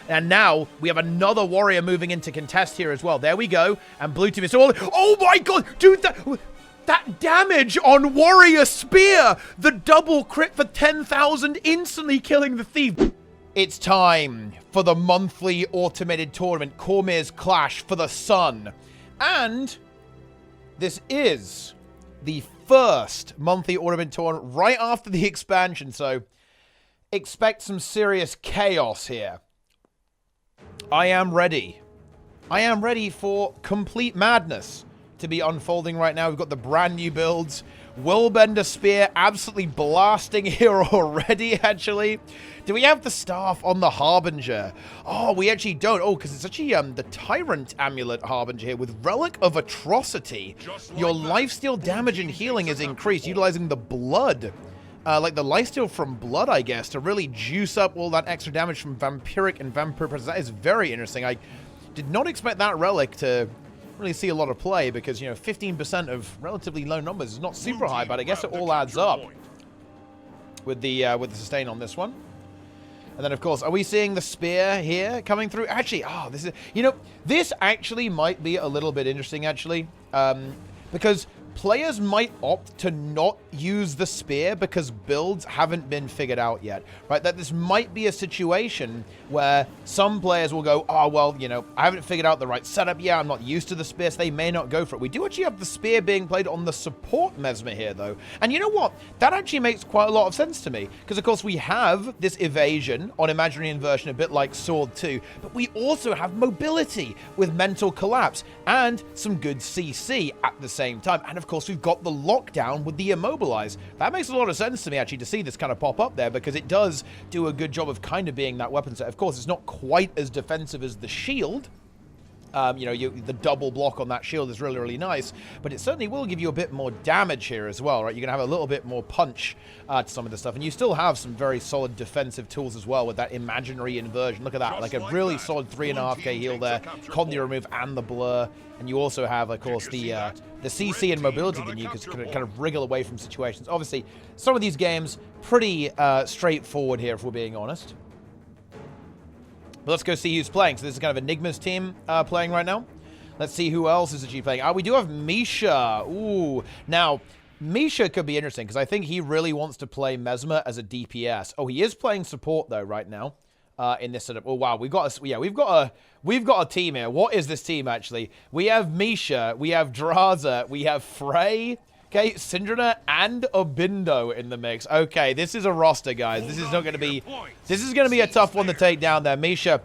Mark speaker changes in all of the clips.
Speaker 1: And now we have another warrior moving into contest here as well. There we go. And blue team is all... Oh my god! Dude, that damage on Warrior Spear! The double crit for 10,000, instantly killing the thief. It's time for the monthly automated tournament, Cormier's Clash for the Sun. And this is the first monthly automated tournament right after the expansion, so expect some serious chaos here. I am ready. I am ready for complete madness to be unfolding right now. We've got the brand new builds. Willbender Spear absolutely blasting here already, actually. Do we have the staff on the Harbinger? Oh, we actually don't. Oh, because it's actually the Tyrant Amulet Harbinger here with Relic of Atrocity. Your lifesteal damage and healing is increased, utilizing the blood. Like the lifesteal from blood, I guess, to really juice up all that extra damage from Vampiric and Vampire Presence. That is very interesting. I did not expect that relic to really see a lot of play because, you know, 15% of relatively low numbers is not super high, but I guess it all adds up with the sustain on this one. And then, of course, are we seeing the spear here coming through? Actually, oh, this is, you know, this actually might be a little bit interesting, actually, because players might opt to not use the spear because builds haven't been figured out yet, right? That this might be a situation where some players will go, oh, well, you know, I haven't figured out the right setup yet. I'm not used to the spear, so they may not go for it. We do actually have the spear being played on the support Mesmer here, though. And you know what? That actually makes quite a lot of sense to me because, of course, we have this evasion on Imaginary Inversion, a bit like Sword 2, but we also have mobility with Mental Collapse and some good CC at the same time. And, of course, we've got the lockdown with the Immobilize. That makes a lot of sense to me, actually, to see this kind of pop up there because it does do a good job of kind of being that weapon set. Of course, it's not quite as defensive as the shield. You know, the double block on that shield is really, really nice, but it certainly will give you a bit more damage here as well, right? You're going to have a little bit more punch to some of the stuff, and you still have some very solid defensive tools as well with that Imaginary Inversion. Look at that, like a really solid 3.5k heal there, Condy Remove and the Blur, and you also have, of course, the CC and mobility that you can kind of wriggle away from situations. Obviously, some of these games, pretty straightforward here, if we're being honest. But let's go see who's playing. So this is kind of Enigma's team playing right now. Let's see who else is actually playing. We do have Misha. Ooh. Now, Misha could be interesting because I think he really wants to play Mesmer as a DPS. Oh, he is playing support though right now in this setup. Oh wow, we've got a team here. What is this team actually? We have Misha, we have Draza, we have Frey. Okay, Syndrina and Obindo in the mix. Okay, this is a roster, guys. This is not going to be... This is going to be a tough one to take down there. Misha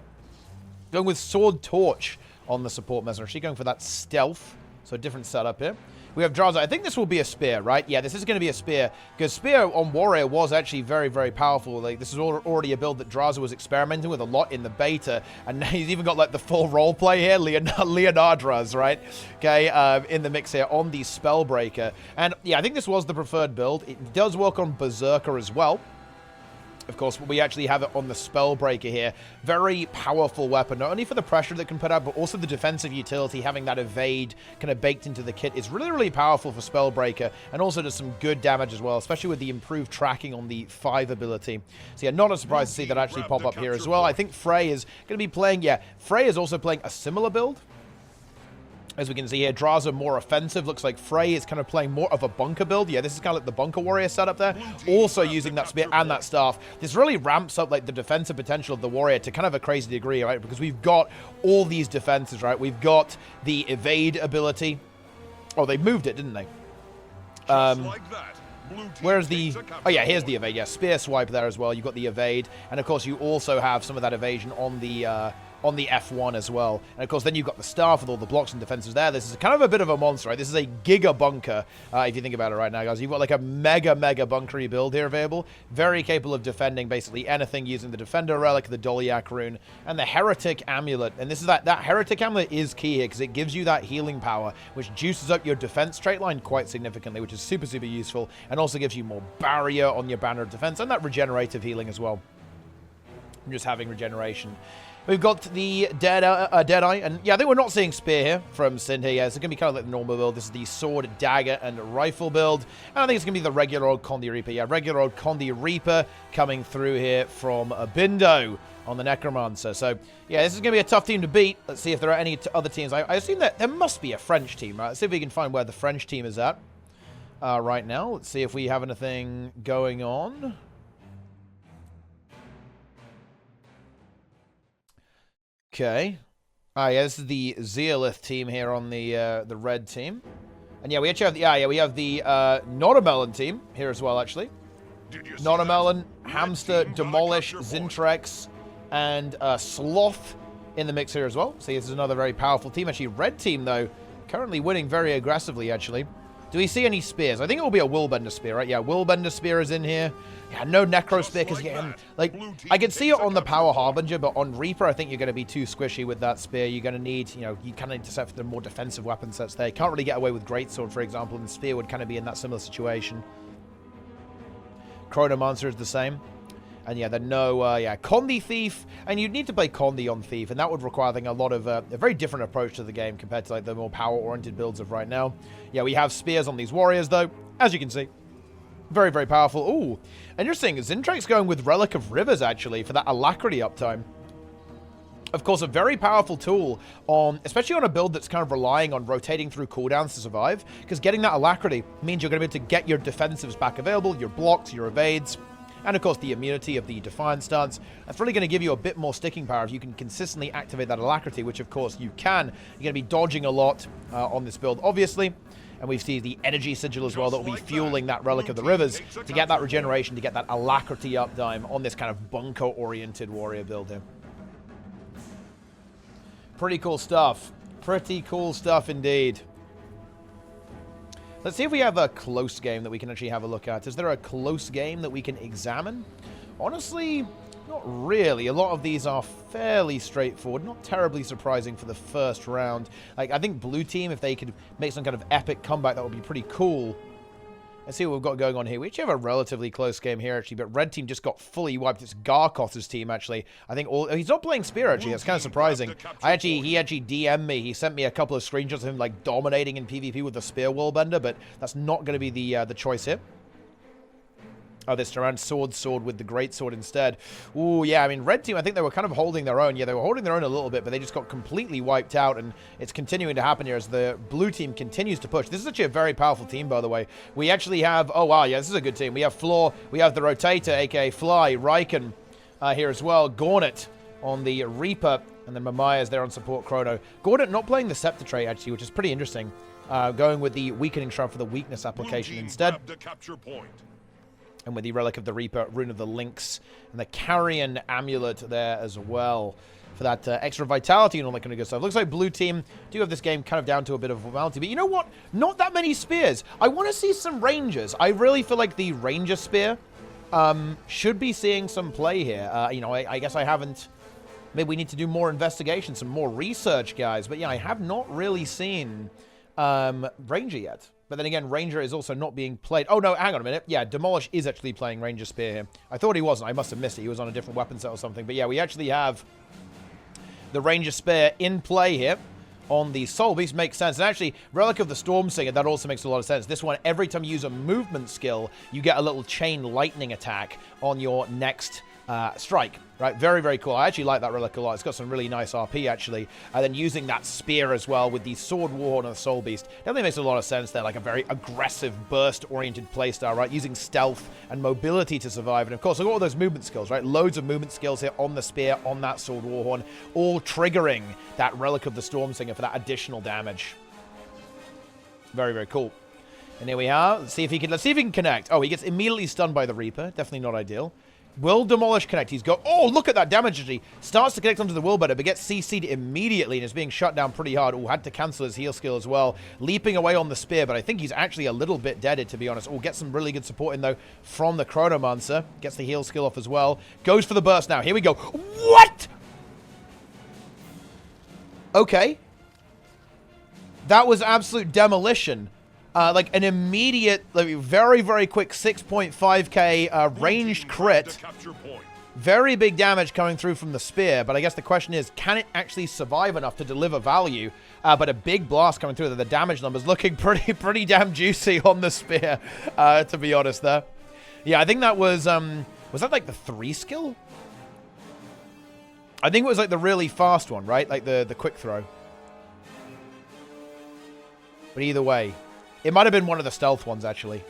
Speaker 1: going with Sword Torch on the support messenger. She's going for that stealth. So a different setup here. We have Draza. I think this will be a spear, right? Yeah, this is going to be a spear. Because spear on Warrior was actually very, very powerful. Like, this is already a build that Draza was experimenting with a lot in the beta. And now he's even got, like, the full roleplay here. Leonardras, right? Okay, in the mix here on the Spellbreaker. And, yeah, I think this was the preferred build. It does work on Berserker as well. Of course, we actually have it on the Spellbreaker here. Very powerful weapon, not only for the pressure that it can put out, but also the defensive utility, having that evade kind of baked into the kit is really, really powerful for Spellbreaker, and also does some good damage as well, especially with the improved tracking on the 5 ability. So yeah, not a surprise to see that actually pop up here as well. I think Frey is going to be playing, yeah, Frey is also playing a similar build. As we can see here, Draza more offensive. Looks like Frey is kind of playing more of a bunker build. Yeah, this is kind of like the bunker warrior setup there. Also using that spear and that staff. This really ramps up like the defensive potential of the warrior to kind of a crazy degree, right? Because we've got all these defenses, right? We've got the evade ability. Oh, they moved it, didn't they? Where's the... Oh, yeah, here's the evade. Yeah, spear swipe there as well. You've got the evade. And, of course, you also have some of that evasion on the F1 as well. And, of course, then you've got the staff with all the blocks and defenses there. This is kind of a bit of a monster, right? This is a giga bunker, if you think about it right now, guys. You've got, like, a mega bunkery build here available. Very capable of defending basically anything using the Defender Relic, the Dolyak Rune, and the Heretic Amulet. And this is that Heretic Amulet is key here because it gives you that healing power, which juices up your defense trait line quite significantly, which is super, super useful, and also gives you more barrier on your banner of defense and that regenerative healing as well. from just having regeneration. We've got the Deadeye, and yeah, I think we're not seeing Spear here from Sind here. Yeah, it's going to be kind of like the normal build. This is the Sword, Dagger, and Rifle build. And I think it's going to be the regular old Condi Reaper. Yeah, regular old Condi Reaper coming through here from Abindo on the Necromancer. So, yeah, this is going to be a tough team to beat. Let's see if there are any other teams. I assume that there must be a French team, right? Let's see if we can find where the French team is at right now. Let's see if we have anything going on. Okay. Yeah, this is the Zeolith team here on the red team. And yeah, we actually have we have the Notamelon team here as well, actually. Notamelon, Hamster, Demolish, Zintrex, and Sloth in the mix here as well. See, this is another very powerful team. Actually, red team, though, currently winning very aggressively, actually. Do we see any spears? I think it will be a Willbender spear, right? Yeah, Willbender spear is in here. Yeah, no Necro spear, because, yeah, like, I could see it on the Power Harbinger, but on Reaper, I think you're going to be too squishy with that spear. You're going to need, you know, you kind of need to set for the more defensive weapon sets there. You can't really get away with Greatsword, for example, and Spear would kind of be in that similar situation. Chronomancer is the same. And yeah, then no, Condi Thief, and you'd need to play Condi on Thief, and that would require, I think, a lot of, a very different approach to the game compared to, like, the more power-oriented builds of right now. Yeah, we have Spears on these Warriors, though, as you can see. Very, very powerful. Ooh, interesting. Zintrex going with Relic of Rivers, actually, for that Alacrity uptime. Of course, a very powerful tool, especially on a build that's kind of relying on rotating through cooldowns to survive, because getting that Alacrity means you're going to be able to get your defensives back available, your blocks, your evades, and, of course, the immunity of the Defiant stance. That's really going to give you a bit more sticking power if you can consistently activate that Alacrity, which, of course, you can. You're going to be dodging a lot on this build, obviously. And we see the Energy Sigil as well that will be fueling that Relic of the Rivers to get that regeneration, to get that Alacrity uptime on this kind of bunker-oriented warrior build here. Pretty cool stuff. Pretty cool stuff indeed. Let's see if we have a close game that we can actually have a look at. Is there a close game that we can examine? Honestly, not really. A lot of these are fairly straightforward. Not terribly surprising for the first round. Like, I think blue team, if they could make some kind of epic comeback, that would be pretty cool. Let's see what we've got going on here. We actually have a relatively close game here, actually, but red team just got fully wiped. It's Garkoth's team, actually. I think he's not playing Spear, actually. That's kind of surprising. He actually DM'd me. He sent me a couple of screenshots of him, like, dominating in PvP with the Spear Willbender, but that's not going to be the choice here. Oh, this around sword with the Greatsword instead. Ooh, yeah, I mean, red team, I think they were kind of holding their own. Yeah, they were holding their own a little bit, but they just got completely wiped out, and it's continuing to happen here as the blue team continues to push. This is actually a very powerful team, by the way. We actually have, oh, wow, yeah, this is a good team. We have Floor, we have the Rotator, a.k.a. Fly, Riken here as well, Gornet on the Reaper, and then Mamaya's there on support Chrono. Gornet not playing the Scepter trait, actually, which is pretty interesting. Going with the Weakening Shroud for the weakness application instead. And with the Relic of the Reaper, Rune of the Lynx, and the Carrion Amulet there as well for that extra vitality and all that kind of good stuff. Looks like blue team do have this game kind of down to a bit of formality. But you know what? Not that many spears. I want to see some rangers. I really feel like the ranger spear should be seeing some play here. You know, I guess I haven't... Maybe we need to do more investigation, some more research, guys. But yeah, I have not really seen ranger yet. But then again, Ranger is also not being played. Oh, no, hang on a minute. Yeah, Demolish is actually playing Ranger Spear here. I thought he wasn't. I must have missed it. He was on a different weapon set or something. But yeah, we actually have the Ranger Spear in play here on the Soul Beast. Makes sense. And actually, Relic of the Stormsinger, that also makes a lot of sense. This one, every time you use a movement skill, you get a little chain lightning attack on your next strike. Right, very, very cool. I actually like that Relic a lot. It's got some really nice RP, actually. And then using that spear as well with the Sword Warhorn and the Soul Beast. Definitely makes a lot of sense there, like a very aggressive, burst-oriented playstyle, right? Using stealth and mobility to survive. And of course, look at all those movement skills, right? Loads of movement skills here on the spear, on that Sword Warhorn, all triggering that Relic of the Stormsinger for that additional damage. Very, very cool. And here we are. Let's see if he can connect. Oh, he gets immediately stunned by the Reaper. Definitely not ideal. Will Demolish connect? He's got... Oh, look at that damage as he starts to connect onto the Willbender, but gets CC'd immediately and is being shut down pretty hard. Oh, had to cancel his heal skill as well. Leaping away on the spear, but I think he's actually a little bit deaded, to be honest. Oh, gets some really good support in, though, from the Chronomancer. Gets the heal skill off as well. Goes for the burst now. Here we go. What? Okay. That was absolute demolition. Like an immediate, like very, very quick 6.5k ranged crit Very big damage coming through from the spear, but I guess the question is, can it actually survive enough to deliver value? But a big blast coming through. The damage numbers looking pretty damn juicy on the spear, to be honest there. Yeah, I think that was that like the 3 skill? I think it was like the really fast one, right? Like the quick throw. But either way, it might have been one of the stealth ones, actually.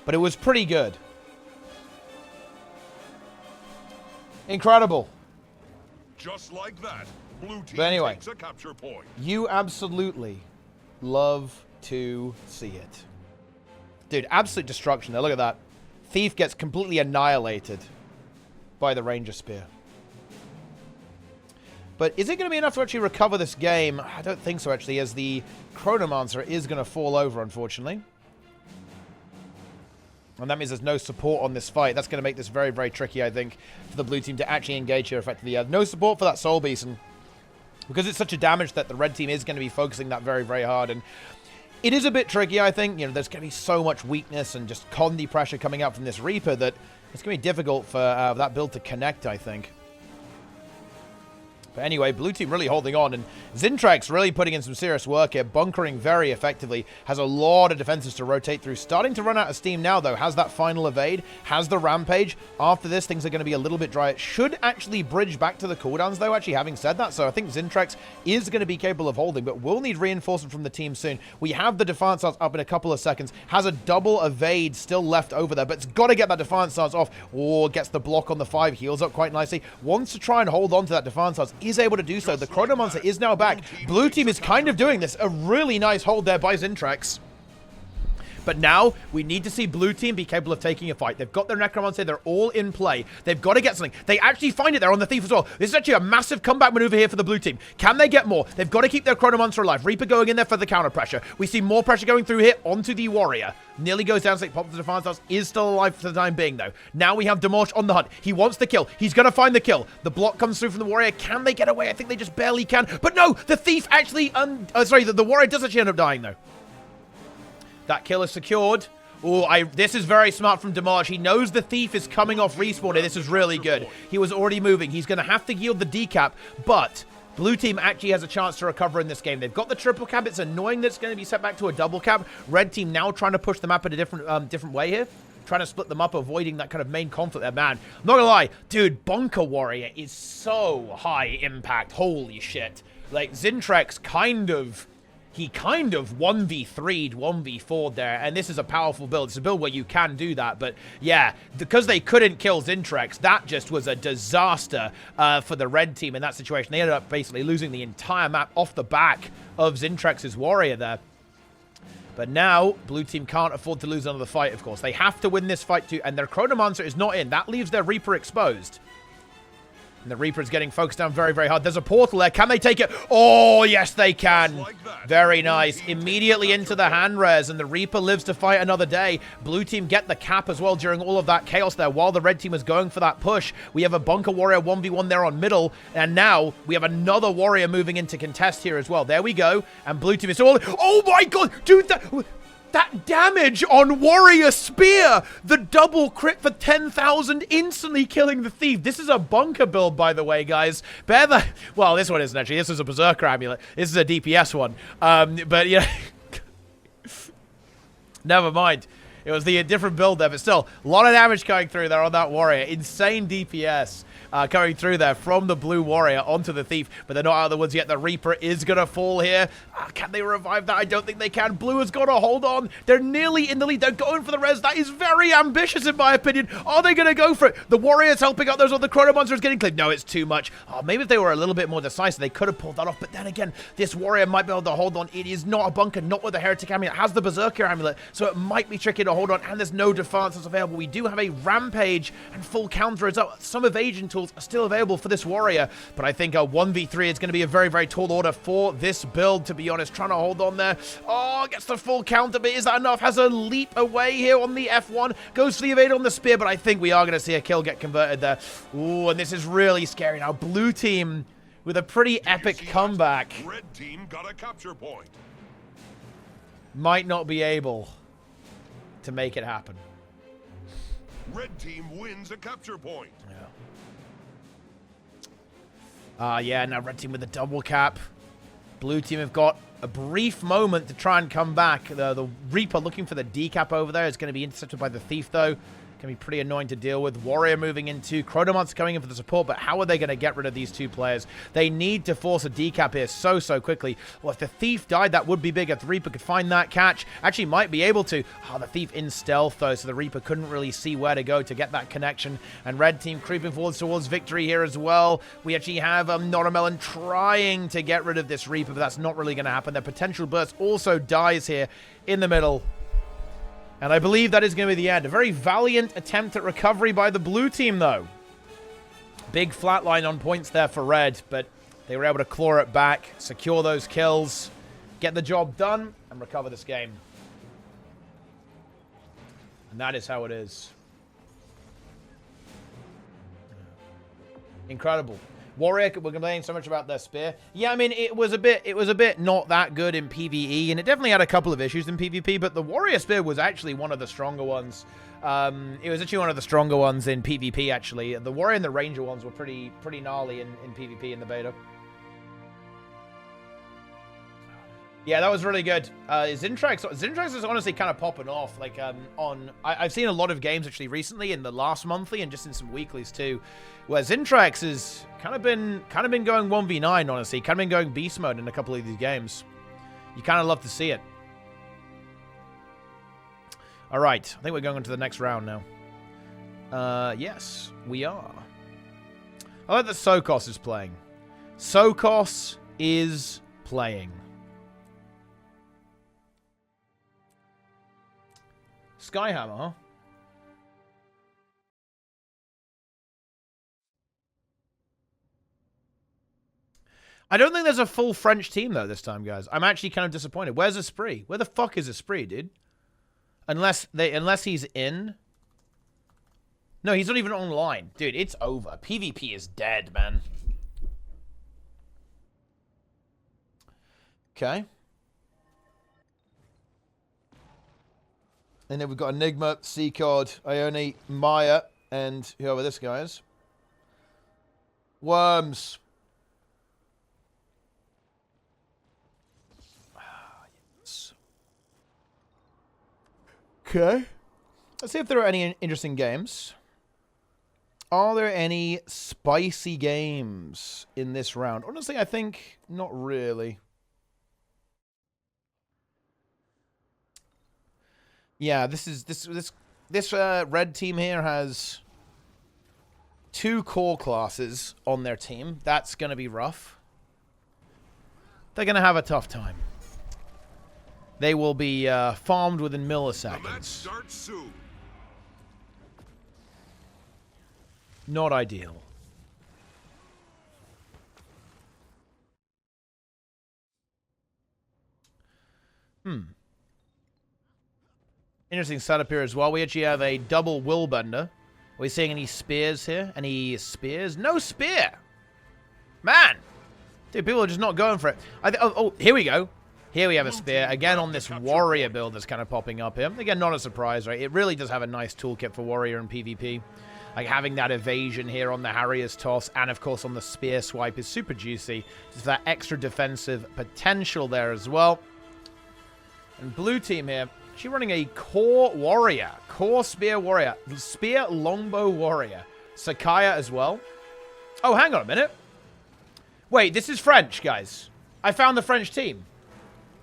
Speaker 1: But it was pretty good. Incredible.
Speaker 2: Just like that, blue team
Speaker 1: but anyway,
Speaker 2: takes a capture point.
Speaker 1: You absolutely love to see it. Dude, absolute destruction there. Look at that. Thief gets completely annihilated by the Ranger Spear. But is it going to be enough to actually recover this game? I don't think so, actually, as the Chronomancer is going to fall over, unfortunately. And that means there's no support on this fight. That's going to make this very, very tricky, I think, for the blue team to actually engage here effectively. No support for that Soul Beast, and because it's such a damage that the red team is going to be focusing that very, very hard. And it is a bit tricky, I think. You know, there's going to be so much weakness and just Condi pressure coming out from this Reaper that it's going to be difficult for that build to connect, I think. But anyway, blue team really holding on, and Zintrax really putting in some serious work here, bunkering very effectively, has a lot of defenses to rotate through. Starting to run out of steam now, though. Has that final evade, has the rampage. After this, things are going to be a little bit dry. It should actually bridge back to the cooldowns, though, actually, having said that. So I think Zintrax is going to be capable of holding, but we'll need reinforcement from the team soon. We have the Defiant Stance up in a couple of seconds, has a double evade still left over there, but it's got to get that Defiant Stance off. Oh, gets the block on the 5, heals up quite nicely. Wants to try and hold on to that Defiant Stance. Is able to do so. The Chronomancer is now back. Blue team is kind of doing this. A really nice hold there by Zintrax. But now, we need to see blue team be capable of taking a fight. They've got their Necromancer. They're all in play. They've got to get something. They actually find it there on the Thief as well. This is actually a massive comeback maneuver here for the blue team. Can they get more? They've got to keep their Chronomancer alive. Reaper going in there for the counter pressure. We see more pressure going through here onto the Warrior. Nearly goes down, so pops the Defiant Stance. Is still alive for the time being, though. Now we have Demorsh on the hunt. He wants the kill. He's going to find the kill. The block comes through from the Warrior. Can they get away? I think they just barely can. But no, the Thief actually... the Warrior does actually end up dying, though. That kill is secured. Oh, this is very smart from Demorsh. He knows the Thief is coming off respawn here. This is really good. He was already moving. He's going to have to yield the decap, but blue team actually has a chance to recover in this game. They've got the triple cap. It's annoying that it's going to be set back to a double cap. Red team now trying to push the map in a different way here. Trying to split them up, avoiding that kind of main conflict there. Man, I'm not going to lie. Dude, Bunker Warrior is so high impact. Holy shit. Like, Zintrax He kind of 1v3'd, 1v4'd there, and this is a powerful build. It's a build where you can do that, but yeah, because they couldn't kill Zintrax, that just was a disaster for the red team in that situation. They ended up basically losing the entire map off the back of Zintrax's Warrior there. But now, blue team can't afford to lose another fight, of course. They have to win this fight too, and their Chronomancer is not in. That leaves their Reaper exposed. And the Reaper is getting focused down very, very hard. There's a portal there. Can they take it? Oh, yes, they can. Very nice. Immediately into the hand res, and the Reaper lives to fight another day. Blue team get the cap as well during all of that chaos there. While the red team is going for that push, we have a Bunker Warrior 1v1 there on middle, and now we have another Warrior moving into contest here as well. There we go. And blue team is all... Oh, my God. Dude, that damage on Warrior Spear! The double crit for 10,000, instantly killing the Thief. This is a bunker build, by the way, guys. Well, this one isn't actually. This is a Berserker Amulet. This is a DPS one. But, yeah. Never mind. It was the different build there, but still, a lot of damage going through there on that Warrior. Insane DPS. Coming through there from the blue Warrior onto the Thief, but they're not out of the woods yet. The Reaper is going to fall here. Can they revive that? I don't think they can. Blue has got to hold on. They're nearly in the lead. They're going for the res. That is very ambitious, in my opinion. Are they going to go for it? The Warrior's helping out. There's all the Chronomancer is getting cleared. No, it's too much. Oh, maybe if they were a little bit more decisive, they could have pulled that off. But then again, this Warrior might be able to hold on. It is not a bunker, not with the Heretic Amulet. It has the Berserker Amulet, so it might be tricky to hold on. And there's no defenses available. We do have a Rampage and full counter as well. Some evasion tools are still available for this Warrior, but I think a 1v3 is going to be a very, very tall order for this build, to be honest. Trying to hold on there. Oh, gets the full counter, but is that enough? Has a leap away here on the F1. Goes for the evade on the spear, but I think we are going to see a kill get converted there. Ooh, and this is really scary now. Blue team with a pretty epic comeback.
Speaker 2: Red team got a capture point.
Speaker 1: Might not be able to make it happen.
Speaker 2: Red team wins a capture point.
Speaker 1: Yeah, now red team with a double cap. Blue team have got a brief moment to try and come back. The Reaper looking for the decap over there is going to be intercepted by the Thief, though. Can be pretty annoying to deal with. Warrior moving into. Chronomonster coming in for the support, but how are they going to get rid of these two players? They need to force a decap here so quickly. Well, if the Thief died, that would be big. If the Reaper could find that catch, actually might be able to. Oh, the Thief in stealth, though, so the Reaper couldn't really see where to go to get that connection. And red team creeping forwards towards victory here as well. We actually have Notamelon trying to get rid of this Reaper, but that's not really going to happen. Their potential burst also dies here in the middle. And I believe that is going to be the end. A very valiant attempt at recovery by the blue team, though. Big flatline on points there for red, but they were able to claw it back, secure those kills, get the job done, and recover this game. And that is how it is. Incredible. Warrior, we're complaining so much about their spear. Yeah, I mean, it was a bit not that good in PvE, and it definitely had a couple of issues in PvP, but the Warrior spear was actually one of the stronger ones. It was actually one of the stronger ones in PvP, actually. The Warrior and the Ranger ones were pretty gnarly in PvP in the beta. Yeah, that was really good. Zintrax is honestly kind of popping off. Like, I've seen a lot of games actually recently in the last monthly and just in some weeklies too, where Zintrax has kind of been going 1v9, honestly. Kind of been going beast mode in a couple of these games. You kind of love to see it. All right, I think we're going on to the next round now. Yes, we are. I like that Sokos is playing. Sokos is playing. Skyhammer, huh? I don't think there's a full French team, though, this time, guys. I'm actually kind of disappointed. Where's Esprit? Where the fuck is Esprit, dude? Unless he's in. No, he's not even online. Dude, it's over. PvP is dead, man. Okay. And then we've got Enigma, Seacard, Ione, Maya, and whoever this guy is. Worms. Yes. Okay. Let's see if there are any interesting games. Are there any spicy games in this round? Honestly, I think not really. Yeah, this red team here has 2 core classes on their team. That's going to be rough. They're going to have a tough time. They will be farmed within milliseconds. The match starts soon. Not ideal. Interesting setup here as well. We actually have a double Willbender. Are we seeing any spears here? Any spears? No spear! Man! Dude, people are just not going for it. Oh, here we go. Here we have a spear. Again, on this Warrior build that's kind of popping up here. Again, not a surprise, right? It really does have a nice toolkit for Warrior and PvP. Like, having that evasion here on the Harrier's Toss and, of course, on the Spear Swipe is super juicy. Just that extra defensive potential there as well. And blue team here, she's running a Core Warrior. Core Spear Warrior. Spear Longbow Warrior. Sakaya as well. Oh, hang on a minute. Wait, this is French, guys. I found the French team.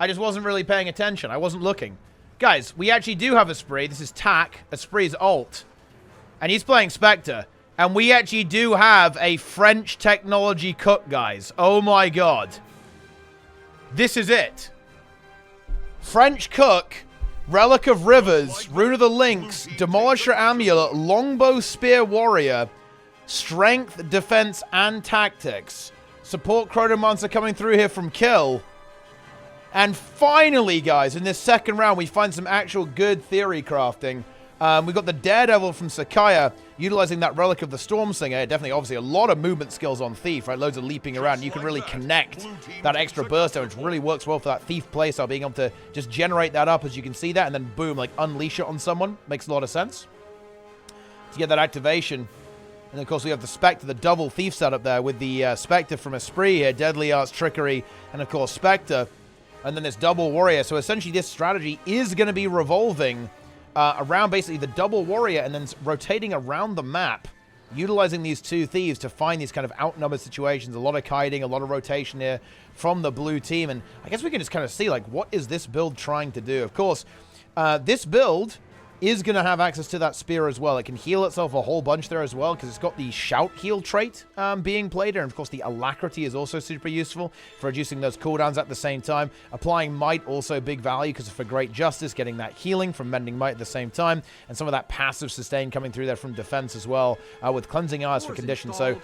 Speaker 1: I just wasn't really paying attention. I wasn't looking. Guys, we actually do have Esprit. This is Tac. Esprit's ult. And he's playing Spectre. And we actually do have a French technology cook, guys. Oh my god. This is it. French cook, Relic of Rivers, Rune of the Lynx, Demolisher Amulet, Longbow Spear Warrior, Strength, Defense, and Tactics. Support Chronomonster coming through here from Kill. And finally, guys, in this second round, we find some actual good theory crafting. We've got the Daredevil from Sakaya, utilizing that Relic of the Stormsinger. Definitely, obviously, a lot of movement skills on Thief, right? Loads of leaping around. You can really connect that extra burst damage. Really works well for that Thief playstyle, being able to just generate that up, as you can see that, and then boom, like unleash it on someone. Makes a lot of sense. to get that activation. And, of course, we have the Spectre, the double Thief setup there with the Spectre from Esprit here, Deadly Arts, Trickery, and, of course, Spectre. And then this double Warrior. So, essentially, this strategy is going to be revolving around basically the double Warrior and then rotating around the map, utilizing these two Thieves to find these kind of outnumbered situations. A lot of kiting, a lot of rotation here from the blue team. And I guess we can just kind of see, like, what is this build trying to do? Of course, this build is going to have access to that spear as well. It can heal itself a whole bunch there as well because it's got the shout heal trait being played here. And, of course, the alacrity is also super useful for reducing those cooldowns at the same time. Applying might, also big value because for great justice, getting that healing from mending might at the same time. And some of that passive sustain coming through there from defense as well with cleansing eyes for condition. So,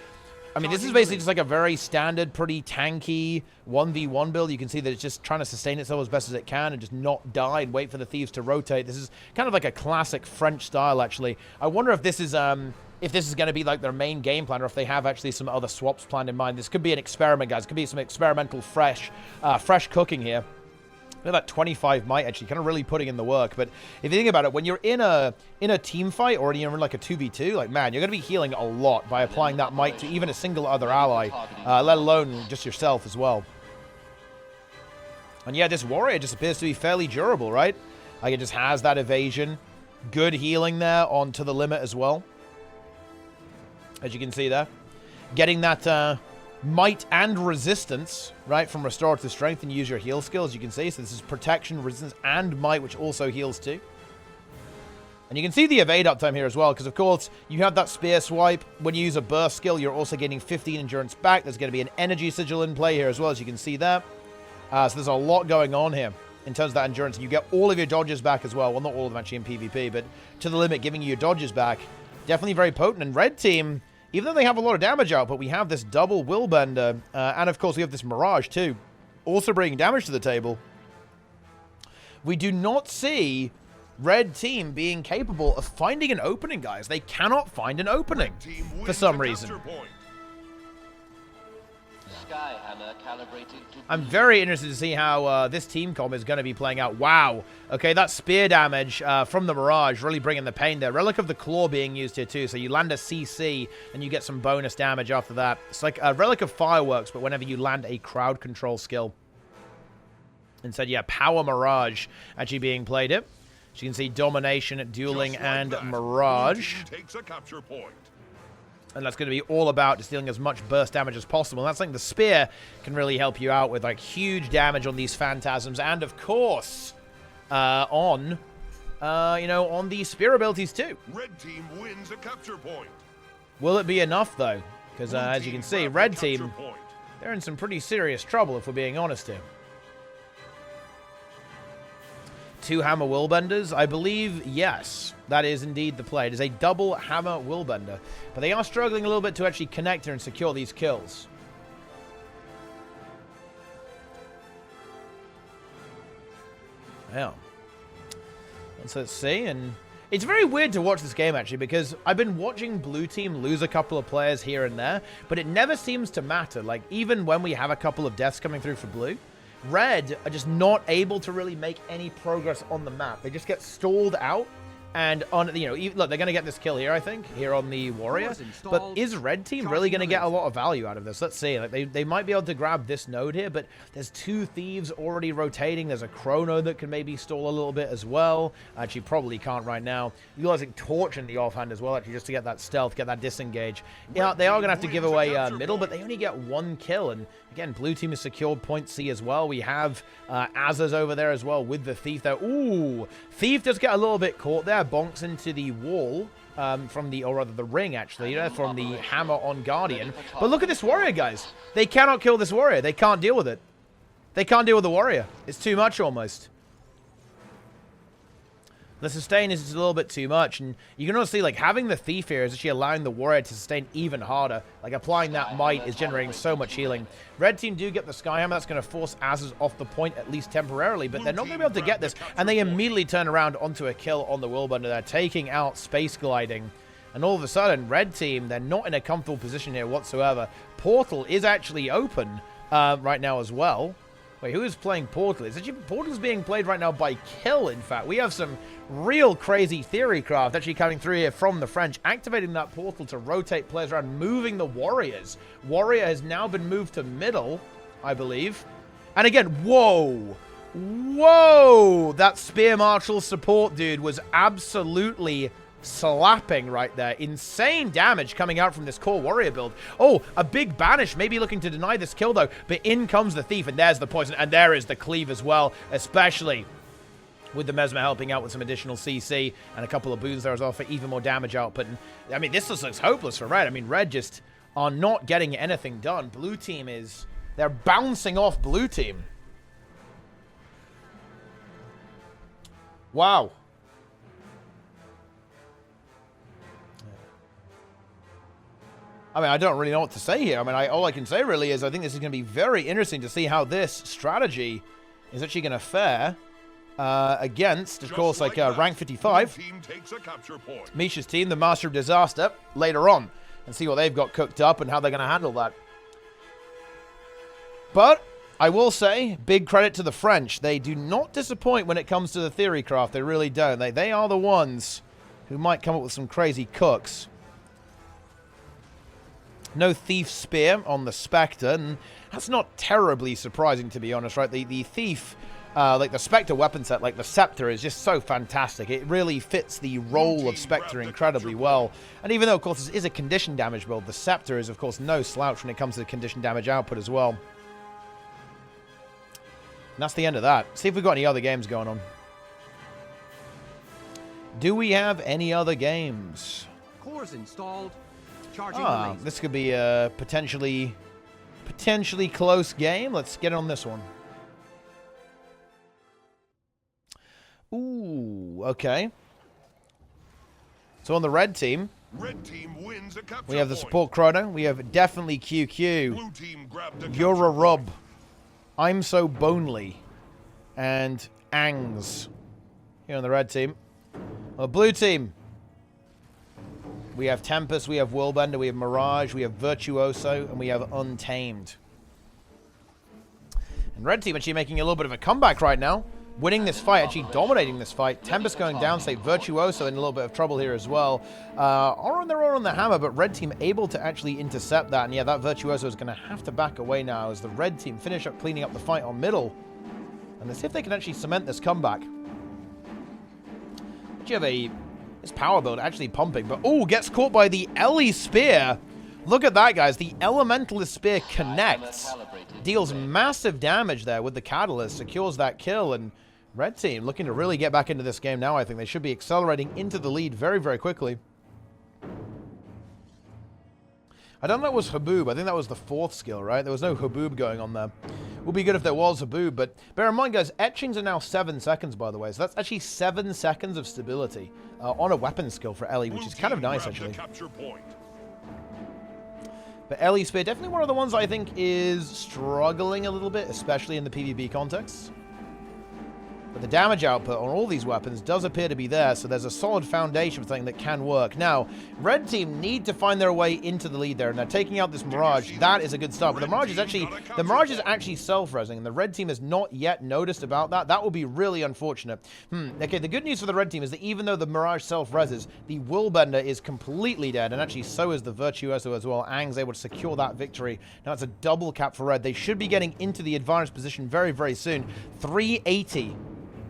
Speaker 1: I mean, this is basically just like a very standard, pretty tanky 1v1 build. You can see that it's just trying to sustain itself as best as it can and just not die and wait for the Thieves to rotate. This is kind of like a classic French style, actually. I wonder if this is going to be like their main game plan or if they have actually some other swaps planned in mind. This could be an experiment, guys. It could be some experimental fresh cooking here. Look at that 25 might, actually, kind of really putting in the work. But if you think about it, when you're in a team fight or you're in like a 2v2, like, man, you're going to be healing a lot by applying that might to even a single other ally, let alone just yourself as well. And yeah, this Warrior just appears to be fairly durable, right? Like, it just has that evasion. Good healing there on to the limit as well. As you can see there. Getting that might and resistance, right, from restorative strength, and use your heal skills, you can see. So this is protection, resistance, and might, which also heals too. And you can see the evade uptime here as well, because of course you have that spear swipe. When you use a burst skill, you're also getting 15 endurance back. There's going to be an energy sigil in play here as well, as you can see there. So there's a lot going on here in terms of that endurance. And you get all of your dodges back as well. Well, not all of them actually in PvP, but to the limit, giving you your dodges back. Definitely very potent. And red team, even though they have a lot of damage output, we have this double Willbender. And, of course, we have this Mirage, too. Also bringing damage to the table. We do not see red team being capable of finding an opening, guys. They cannot find an opening for some reason. I'm very interested to see how this team comp is going to be playing out. Wow. Okay, that spear damage from the Mirage really bringing the pain there. Relic of the Claw being used here too. So you land a CC and you get some bonus damage after that. It's like a Relic of Fireworks, but whenever you land a crowd control skill. Instead, yeah, Power Mirage actually being played here. As you can see, Domination, Dueling, and Mirage.
Speaker 2: Takes a capture point.
Speaker 1: And that's going to be all about just dealing as much burst damage as possible. And that's like the spear can really help you out with like huge damage on these phantasms. And of course, on the spear abilities too.
Speaker 2: Red team wins a capture point.
Speaker 1: Will it be enough though? Because as you can see, red team, they're in some pretty serious trouble if we're being honest here. 2 Hammer Willbenders? I believe, yes. That is indeed the play. It is a double Hammer Willbender. But they are struggling a little bit to actually connect here and secure these kills. Yeah. Let's see. And it's very weird to watch this game, actually, because I've been watching blue team lose a couple of players here and there, but it never seems to matter. Like, even when we have a couple of deaths coming through for blue, red are just not able to really make any progress on the map. They just get stalled out. And on, look, they're going to get this kill here, I think, here on the Warrior. But is red team really going to get a lot of value out of this? Let's see. Like they might be able to grab this node here, but there's 2 Thieves already rotating. There's a Chrono that can maybe stall a little bit as well. Actually, probably can't right now. Utilizing Torch in the offhand as well, actually, just to get that stealth, get that disengage. Yeah, they are going to have to give away middle, but they only get 1 kill. And again, blue team has secured point C as well. We have Azaz over there as well with the Thief there. Ooh, Thief does get a little bit caught there. Bonks into the wall from the, or rather the ring, actually, from the hammer on Guardian. But look at this Warrior, guys. They cannot kill this Warrior. They can't deal with it. They can't deal with the Warrior. It's too much almost. The sustain is just a little bit too much, and you can also see, like, having the Thief here is actually allowing the Warrior to sustain even harder. Like, applying that might is generating so much healing. Red team do get the Skyhammer. That's going to force Azaz off the point, at least temporarily, but they're not going to be able to get this, and they immediately turn around onto a kill on the Willbender. They're taking out Space Gliding, and all of a sudden, red team, they're not in a comfortable position here whatsoever. Portal is actually open right now as well. Wait, who is playing Portal? It's actually Portal's being played right now by Kill, in fact. We have some real crazy theorycraft actually coming through here from the French, activating that Portal to rotate players around, moving the Warriors. Warrior has now been moved to middle, I believe. And again, whoa! Whoa! That Spear Marshal support dude was absolutely slapping right there. Insane damage coming out from this core warrior build. Oh, a big banish, maybe looking to deny this kill though, but in comes the thief, and there's the poison, and there is the cleave as well, especially with the Mesmer helping out with some additional CC and a couple of boons there as well for even more damage output. And I mean, this looks hopeless for Red. I mean, Red just are not getting anything done. Blue team is, they're bouncing off blue team. Wow. I mean, I don't really know what to say here. I mean, all I can say really is I think this is going to be very interesting to see how this strategy is actually going to fare against, of course, like rank 55. Misha's team, the Master of Disaster, later on, and see what they've got cooked up and how they're going to handle that. But I will say, big credit to the French. They do not disappoint when it comes to the theorycraft. They really don't. They are the ones who might come up with some crazy cooks. No Thief Spear on the Spectre, and that's not terribly surprising, to be honest, right? The Thief, like the Spectre weapon set, like the Scepter, is just so fantastic. It really fits the role of Spectre incredibly well. And even though, of course, this is a condition damage build, the Scepter is, of course, no slouch when it comes to the condition damage output as well. And that's the end of that. See if we've got any other games going on. Do we have any other games?
Speaker 3: Cores installed.
Speaker 1: This could be a potentially close game. Let's get on this one. Ooh, okay. So on the red team,
Speaker 2: wins a capture
Speaker 1: we have the
Speaker 2: point.
Speaker 1: support Chrono. We have definitely QQ.
Speaker 2: Blue team grabbed a
Speaker 1: You're a
Speaker 2: capture
Speaker 1: rub.
Speaker 2: point.
Speaker 1: I'm so bonely. And Angs. Here on the red team. On the blue team, we have Tempest, we have Willbender, we have Mirage, we have Virtuoso, and we have Untamed. And red team actually making a little bit of a comeback right now. Winning this fight, actually dominating this fight. Tempest going down, say Virtuoso in a little bit of trouble here as well. Are on their own on the hammer, but red team able to actually intercept that. And yeah, that Virtuoso is going to have to back away now as the red team finish up cleaning up the fight on middle. And let's see if they can actually cement this comeback. Do you have a... This power build actually pumping, but oh, gets caught by the Ellie Spear. Look at that, guys. The Elementalist Spear connects. Deals massive damage there with the Catalyst. Secures that kill, and red team looking to really get back into this game now, I think. They should be accelerating into the lead very, very quickly. I don't know that was Haboob. I think that was the fourth skill, right? There was no Haboob going on there. Would be good if there was Haboob, but bear in mind, guys, etchings are now 7 seconds, by the way. So that's actually 7 seconds of stability on a weapon skill for Ellie, which is kind of nice, actually. But Ellie Spear, definitely one of the ones I think is struggling a little bit, especially in the PvP context. But the damage output on all these weapons does appear to be there, so there's a solid foundation for something that can work. Now, red team need to find their way into the lead there, and they're taking out this Mirage. That is a good start, but the Mirage is actually self-resing, and the red team has not yet noticed about that. That will be really unfortunate. Okay, the good news for the red team is that even though the Mirage self-reses, the Willbender is completely dead, and actually so is the Virtuoso as well. Aang's able to secure that victory. Now it's a double cap for red. They should be getting into the advantage position very, very soon. 380.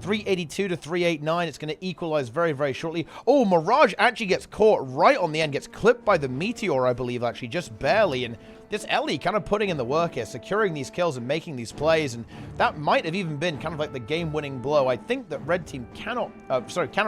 Speaker 1: 382 to 389. It's going to equalize very, very shortly. Oh, Mirage actually gets caught right on the end. Gets clipped by the Meteor, I believe, actually, just barely. And this Ellie kind of putting in the work here, securing these kills and making these plays. And that might have even been kind of like the game-winning blow. I think that red team cannot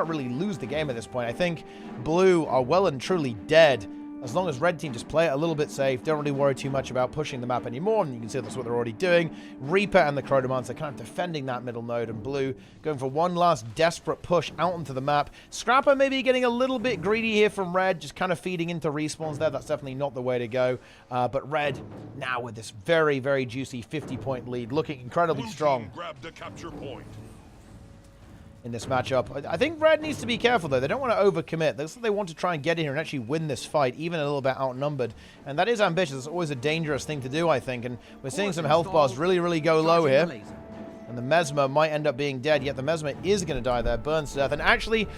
Speaker 1: really lose the game at this point. I think blue are well and truly dead. As long as red team just play it a little bit safe, don't really worry too much about pushing the map anymore, and you can see that's what they're already doing. Reaper and the Chronomancer kind of defending that middle node, and blue going for one last desperate push out onto the map. Scrapper maybe getting a little bit greedy here from red, just kind of feeding into respawns there. That's definitely not the way to go. But red now with this very, very juicy 50-point lead, looking incredibly strong.
Speaker 2: Grabbed a capture point.
Speaker 1: in this matchup. I think Red needs to be careful, though. They don't want to overcommit. They want to try and get in here and actually win this fight, even a little bit outnumbered. And that is ambitious. It's always a dangerous thing to do, I think. And we're seeing some health bars really go low here. And the Mesmer might end up being dead, yet the Mesmer is going to die there, burns to death. And actually,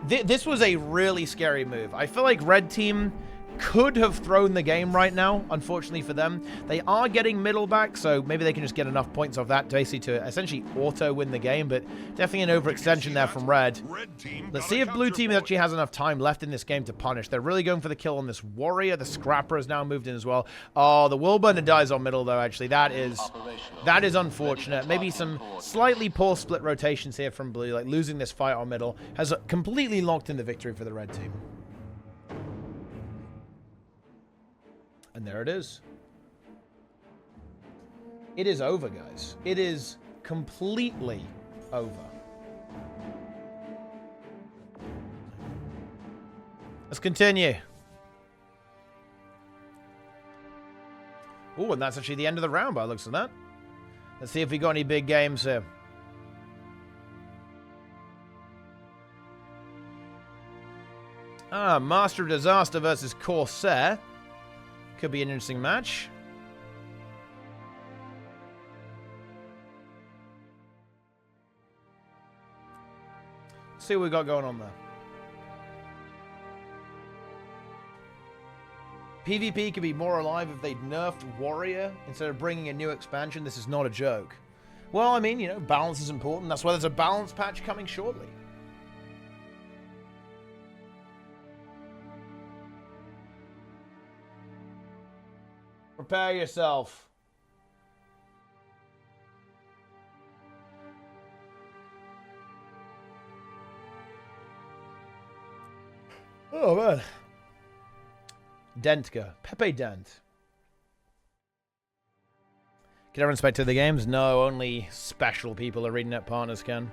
Speaker 1: this was a really scary move. I feel like Red Team could have thrown the game right now, unfortunately for them. They are getting middle back, so maybe they can just get enough points off that basically to essentially auto-win the game, but definitely an overextension there from Red. Let's see if Blue Team actually has enough time left in this game to punish. They're really going for the kill on this Warrior. The Scrapper has now moved in as well. Oh, the Willburner dies on middle, though, actually. That is unfortunate. Maybe some slightly poor split rotations here from Blue, like losing this fight on middle has completely locked in the victory for the Red Team. And there it is. It is over, guys. It is completely over. Let's continue. Oh, and that's actually the end of the round by the looks of that. Let's see if we got any big games here. Ah, Master of Disaster versus Corsair. Could be an interesting match. Let's see what we got going on there. PvP could be more alive if they'd nerfed Warrior instead of bringing a new expansion. This is not a joke. Well, I mean, you know, balance is important. That's why there's a balance patch coming shortly. Prepare yourself. Oh, man. Dentka. Pepe Dent. Can everyone spectate the games? No, only special people ArenaNet partners can.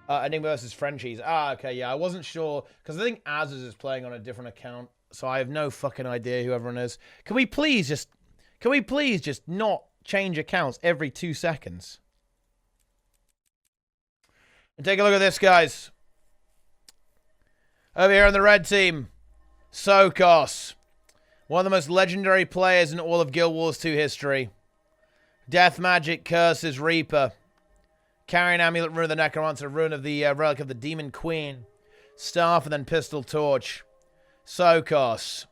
Speaker 1: Enigma versus Frenchies. Ah, okay, yeah. I wasn't sure, because I think Azuz is playing on a different account. So I have no fucking idea who everyone is. Can we please just not change accounts every 2 seconds? And take a look at this, guys. Over here on the Red Team, Sokos. One of the most legendary players in all of Guild Wars 2 history. Death Magic, Curses, Reaper. Carrying Amulet, Rune of the Necromancer, Rune of the Relic of the Demon Queen. Staff and then Pistol Torch. Sokos.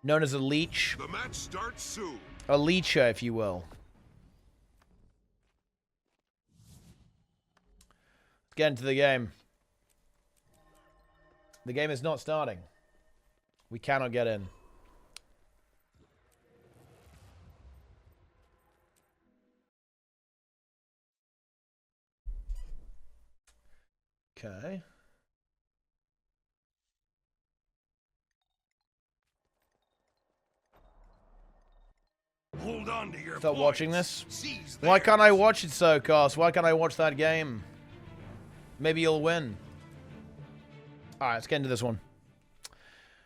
Speaker 1: Known as a leech.
Speaker 2: The match starts soon.
Speaker 1: A leecher, if you will. Let's get into the game. The game is not starting. We cannot get in. Okay.
Speaker 2: Hold on to your
Speaker 1: Stop watching this.
Speaker 2: Seize
Speaker 1: Why
Speaker 2: theirs.
Speaker 1: can't I watch it, Sokos? Why can't I watch that game? Maybe you'll win. Alright, let's get into this one.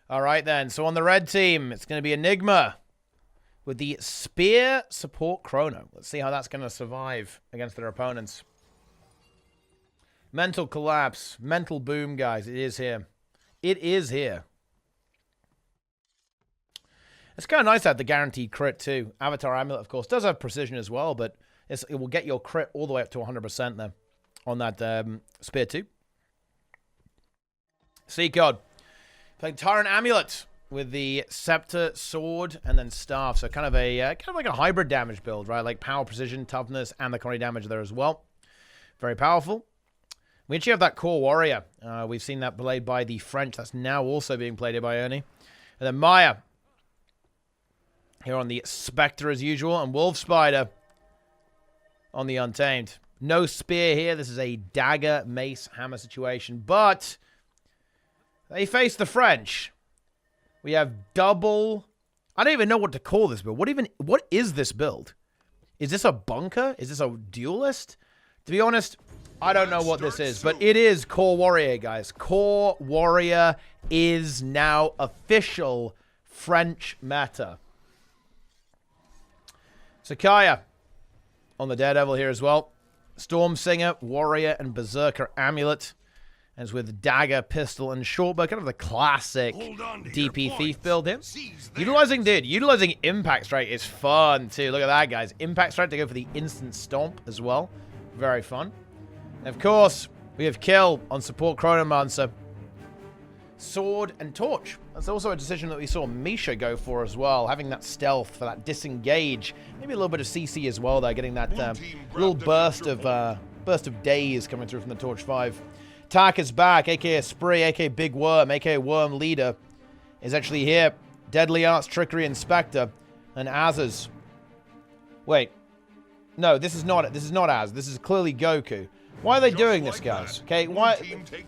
Speaker 1: Alright then, so on the Red Team, it's going to be Enigma with the Spear Support Chrono. Let's see how that's going to survive against their opponents. Mental Collapse. Mental Boom, guys. It is here. It is here. It's kind of nice to have the guaranteed crit, too. Avatar Amulet, of course, does have precision as well, but it will get your crit all the way up to 100% there on that Spear 2. C-Code. Playing Tyrant Amulet with the Scepter, Sword, and then Staff. So kind of like a hybrid damage build, right? Like power, precision, toughness, and the quantity damage there as well. Very powerful. We actually have that Core Warrior. We've seen that played by the French. That's now also being played by Ernie. And then Maya. Here on the Spectre as usual. And Wolf Spider on the Untamed. No spear here. This is a dagger, mace, hammer situation. But they face the French. We have double... I don't even know what to call this build. What is this build? Is this a bunker? Is this a duelist? To be honest, I don't know what this is. But it is Core Warrior, guys. Core Warrior is now official French meta. Sakaya. on the Daredevil here as well. Storm Singer, Warrior, and Berserker Amulet. As with Dagger, Pistol, and Shortbow, kind of the classic DP Thief build here. Utilizing Impact Strike is fun too. Look at that, guys. Impact Strike to go for the instant stomp as well. Very fun. And of course, we have Kill on support Chronomancer. Sword and Torch. That's also a decision that we saw Misha go for as well, having that stealth for that disengage. Maybe a little bit of CC as well there, getting that little burst of days coming through from the Torch 5. Tak is back, aka Spree, aka Big Worm, aka Worm Leader, is actually here. Deadly Arts, Trickery, Inspector, and Az's. Wait. No, this is not Az. This is clearly Goku. Why are they doing this, guys? Okay, why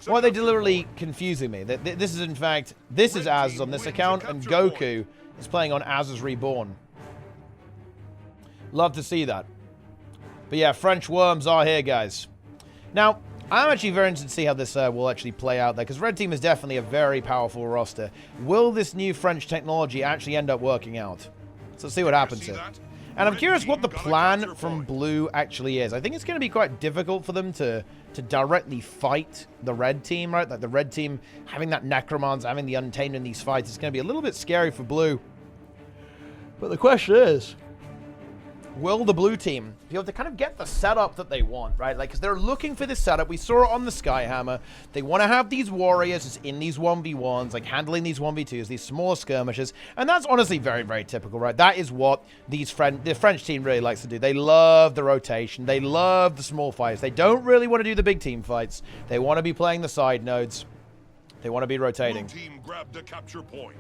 Speaker 1: are they deliberately confusing me? This is, in fact, this is Az on this account, and Goku is playing on Az's Reborn. Love to see that. But yeah, French worms are here, guys. Now, I'm actually very interested to see how this will actually play out there, because Red Team is definitely a very powerful roster. Will this new French technology actually end up working out? So let's see what happens here. And I'm curious what the plan from Blue actually is. I think it's going to be quite difficult for them to directly fight the Red Team, right? Like the Red Team having that Necromancer, having the Untamed in these fights, it's going to be a little bit scary for Blue. But the question is, will the Blue Team be able to kind of get the setup that they want, right? Like, because they're looking for this setup. We saw it on the Skyhammer. They want to have these warriors in these 1v1s, like handling these 1v2s, these smaller skirmishes. And that's honestly very, very typical, right? That is what the French team really likes to do. They love the rotation. They love the small fights. They don't really want to do the big team fights. They want to be playing the side nodes. They want to be rotating.
Speaker 2: Blue team grabbed a capture point.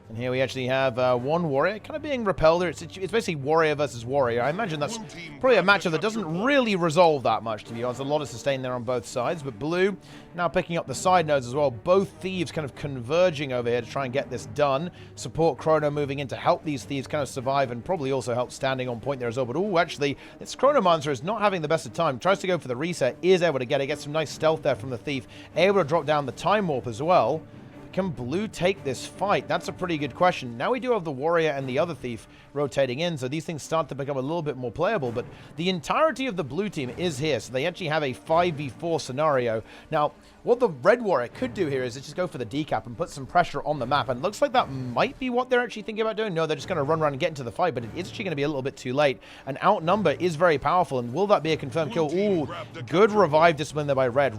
Speaker 1: And here we actually have one warrior kind of being repelled. It's basically warrior versus warrior. I imagine that's probably a matchup that doesn't really resolve that much, to be honest. A lot of sustain there on both sides. But Blue now picking up the side nodes as well. Both Thieves kind of converging over here to try and get this done. Support Chrono moving in to help these Thieves kind of survive and probably also help standing on point there as well. But oh, actually, this Chronomancer is not having the best of time. Tries to go for the reset, is able to get it. Gets some nice stealth there from the Thief. Able to drop down the Time Warp as well. Can Blue take this fight? That's a pretty good question. Now we do have the Warrior and the other Thief rotating in, so these things start to become a little bit more playable, but the entirety of the Blue Team is here, so they actually have a 5v4 scenario. Now, what the Red Warrior could do here is just go for the decap and put some pressure on the map, and it looks like that might be what they're actually thinking about doing. No, they're just going to run around and get into the fight, but it is actually going to be a little bit too late. An outnumber is very powerful, and will that be a confirmed kill? Ooh, good revive discipline there by Red.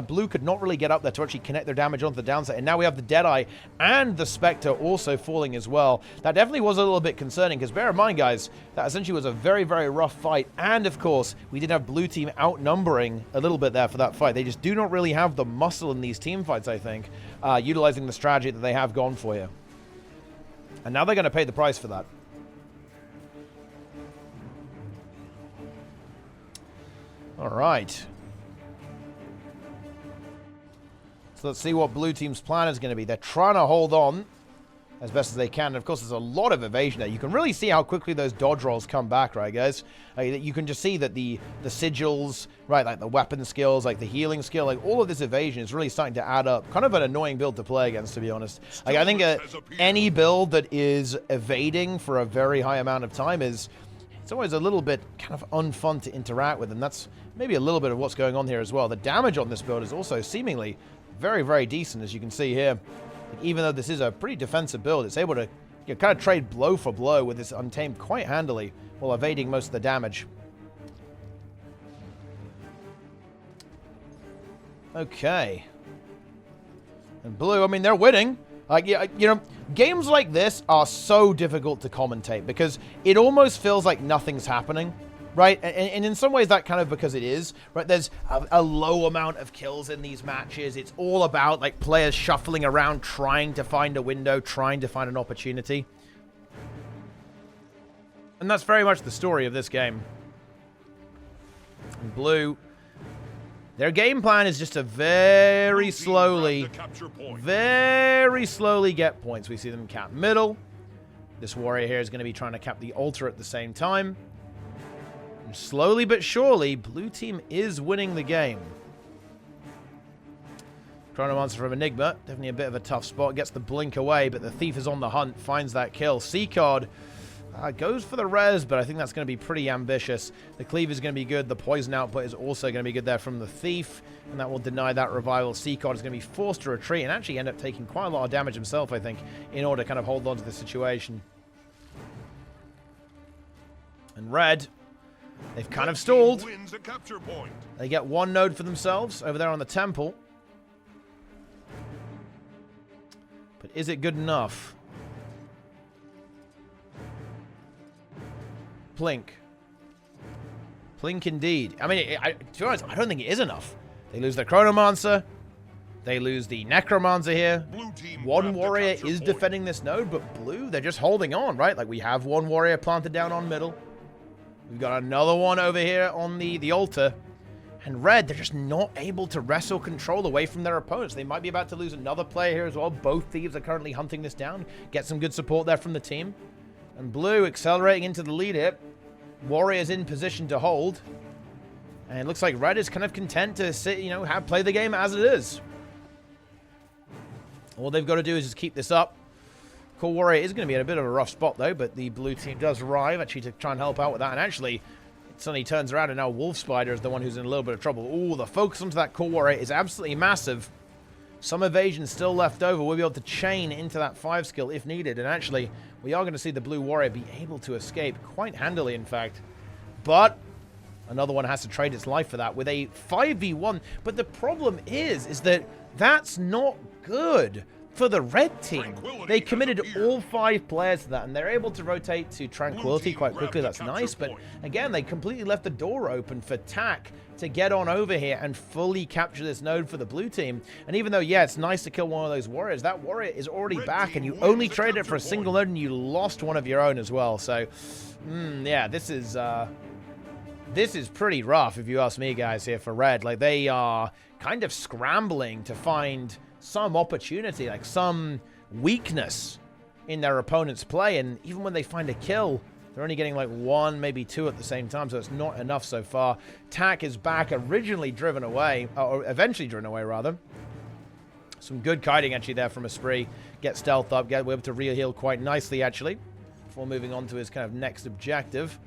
Speaker 1: Blue could not really get up there to actually connect their damage onto the downside, and now we have the Deadeye and the Spectre also falling as well. That definitely was a little bit concerning, because bear in mind, guys, that essentially was a very, very rough fight, and of course, we did have Blue Team outnumbering a little bit there for that fight. They just do not really have the muscle in these team fights, I think, utilizing the strategy that they have gone for here. And now they're going to pay the price for that. All right. So let's see what Blue Team's plan is going to be. They're trying to hold on as best as they can. And of course, there's a lot of evasion there. You can really see how quickly those dodge rolls come back, right, guys? You can just see that the sigils, right, like the weapon skills, like the healing skill, like all of this evasion is really starting to add up. Kind of an annoying build to play against, to be honest. Like, I think any build that is evading for a very high amount of time it's always a little bit kind of unfun to interact with, and that's maybe a little bit of what's going on here as well. The damage on this build is also seemingly very, very decent, as you can see here. Even though this is a pretty defensive build, it's able to kind of trade blow for blow with this Untamed quite handily while evading most of the damage. Okay. And Blue, I mean, they're winning. Like, you know, games like this are so difficult to commentate because it almost feels like nothing's happening. Right, and in some ways that kind of because it is, right, there's a low amount of kills in these matches. It's all about, like, players shuffling around, trying to find a window, trying to find an opportunity. And that's very much the story of this game. And Blue, their game plan is just to very slowly get points. We see them cap middle. This warrior here is going to be trying to cap the altar at the same time. Slowly but surely, Blue Team is winning the game. Chronomancer from Enigma, definitely a bit of a tough spot. Gets the blink away, but the Thief is on the hunt, finds that kill. Seacard, Goes for the res, but I think that's going to be pretty ambitious. The cleave is going to be good. The poison output is also going to be good there from the thief, and that will deny that revival. Seacod is going to be forced to retreat and actually end up taking quite a lot of damage himself, I think, in order to kind of hold on to the situation. And red, they've kind of stalled. They get one node for themselves over there on the temple. But is it good enough? Plink. Plink indeed. I mean, to be honest, I don't think it is enough. They lose their Chronomancer. They lose the Necromancer here. One warrior is defending this node, but blue, they're just holding on, right? Like, we have one warrior planted down on middle. We've got another one over here on the altar. And red, they're just not able to wrestle control away from their opponents. They might be about to lose another player here as well. Both thieves are currently hunting this down. Get some good support there from the team. And blue accelerating into the lead here. Warriors in position to hold. And it looks like red is kind of content to sit, you know, play the game as it is. All they've got to do is just keep this up. Core Warrior is going to be in a bit of a rough spot, though, but the blue team does arrive, actually, to try and help out with that. And actually, it suddenly turns around, and now Wolf Spider is the one who's in a little bit of trouble. Ooh, the focus onto that Core Warrior is absolutely massive. Some evasion still left over. We'll be able to chain into that 5 skill if needed. And actually, we are going to see the blue warrior be able to escape quite handily, in fact. But another one has to trade its life for that with a 5v1. But the problem is that that's not good for the red team. They committed all 5 players to that, and they're able to rotate to Tranquility quite quickly. That's nice, but again, they completely left the door open for Tack to get on over here and fully capture this node for the blue team. And even though, yeah, it's nice to kill one of those warriors, that warrior is already back, and you only traded it for a single node, and you lost one of your own as well. So, yeah, this is pretty rough, if you ask me, guys, here for red. Like, they are kind of scrambling to find some opportunity, like some weakness in their opponent's play, and even when they find a kill, they're only getting like 1, maybe 2 at the same time, so it's not enough so far. Tack is back, originally driven away, or eventually driven away, rather. Some good kiting, actually, there from Esprit. Get stealth up, we're able to re-heal quite nicely, actually, before moving on to his kind of next objective.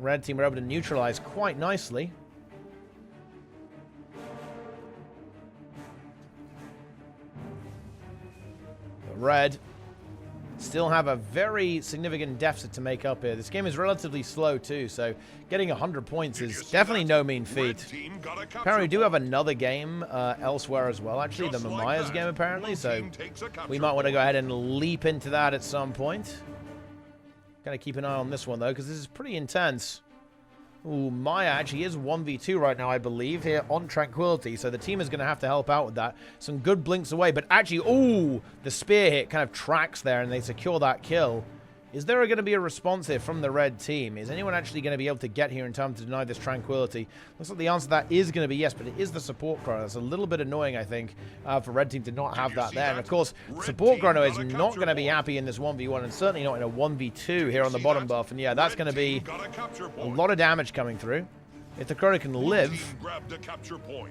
Speaker 1: Red team were able to neutralize quite nicely. But red still have a very significant deficit to make up here. This game is relatively slow too, so getting 100 points is definitely no mean feat. Apparently we do have another game elsewhere as well, actually, the Mamaya's game apparently, so we might want to go ahead and leap into that at some point. Gotta keep an eye on this one though, because this is pretty intense. Ooh, Maya actually is 1v2 right now, I believe, here on Tranquility, so the team is going to have to help out with that. Some good blinks away, but actually, ooh, the spear hit kind of tracks there, and they secure that kill. Is there going to be a response here from the red team? Is anyone actually going to be able to get here in time to deny this Tranquility? Looks like the answer to that is going to be yes, but it is the support chrono. That's a little bit annoying, I think, for red team to not have that there. And of course, support chrono is not going to be happy in this 1v1, and certainly not in a 1v2 here on the bottom buff. And yeah, that's going to be a lot of damage coming through. If the chrono can live,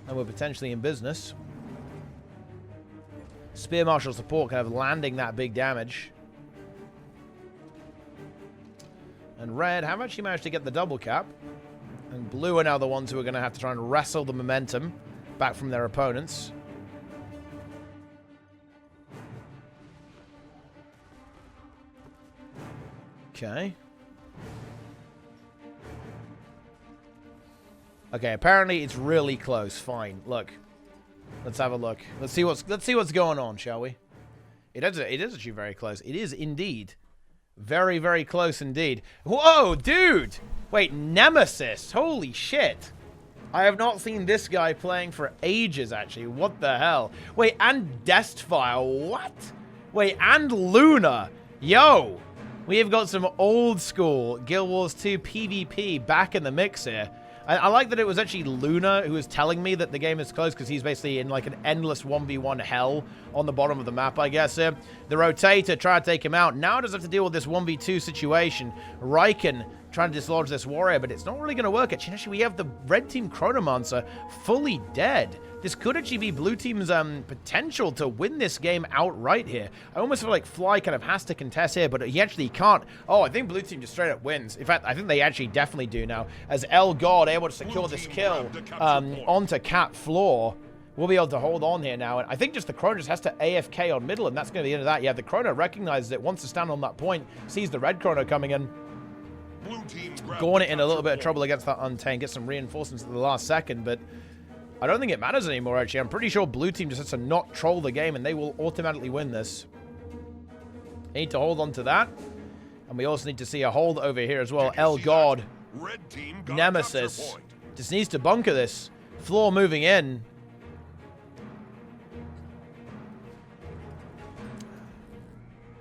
Speaker 1: then we're potentially in business. Spear Marshal support kind of landing that big damage. And red have actually managed to get the double cap. And blue are now the ones who are going to have to try and wrestle the momentum back from their opponents. Okay. Okay, apparently it's really close. Fine. Look. Let's have a look. Let's see what's going on, shall we? It is actually very close. It is indeed. Very, very close indeed. Whoa, dude! Wait, Nemesis. Holy shit. I have not seen this guy playing for ages, actually. What the hell? Wait, and Destfire. What? Wait, and Luna. Yo! We have got some old school Guild Wars 2 PvP back in the mix here. I like that it was actually Luna who was telling me that the game is close, because he's basically in like an endless 1v1 hell on the bottom of the map, I guess. The Rotator tried to take him out. Now it does have to deal with this 1v2 situation. Riken trying to dislodge this warrior, but it's not really going to work. Actually, we have the red team Chronomancer fully dead. this could actually be blue team's potential to win this game outright here. I almost feel like Fly kind of has to contest here, but he actually can't. Oh, I think blue team just straight up wins. In fact, I think they actually definitely do now, as El God able to secure this kill onto Cap Floor. We'll be able to hold on here now. And I think just the Chrono just has to AFK on middle, and that's going to be the end of that. Yeah, the Chrono recognizes it, wants to stand on that point, sees the red Chrono coming in. Gauntlet in a little bit of trouble against that Untamed, get some reinforcements at the last second, but I don't think it matters anymore, actually. I'm pretty sure blue team just has to not troll the game, and they will automatically win this. They need to hold on to that. And we also need to see a hold over here as well. El God. Nemesis. Just needs to bunker this. Floor moving in.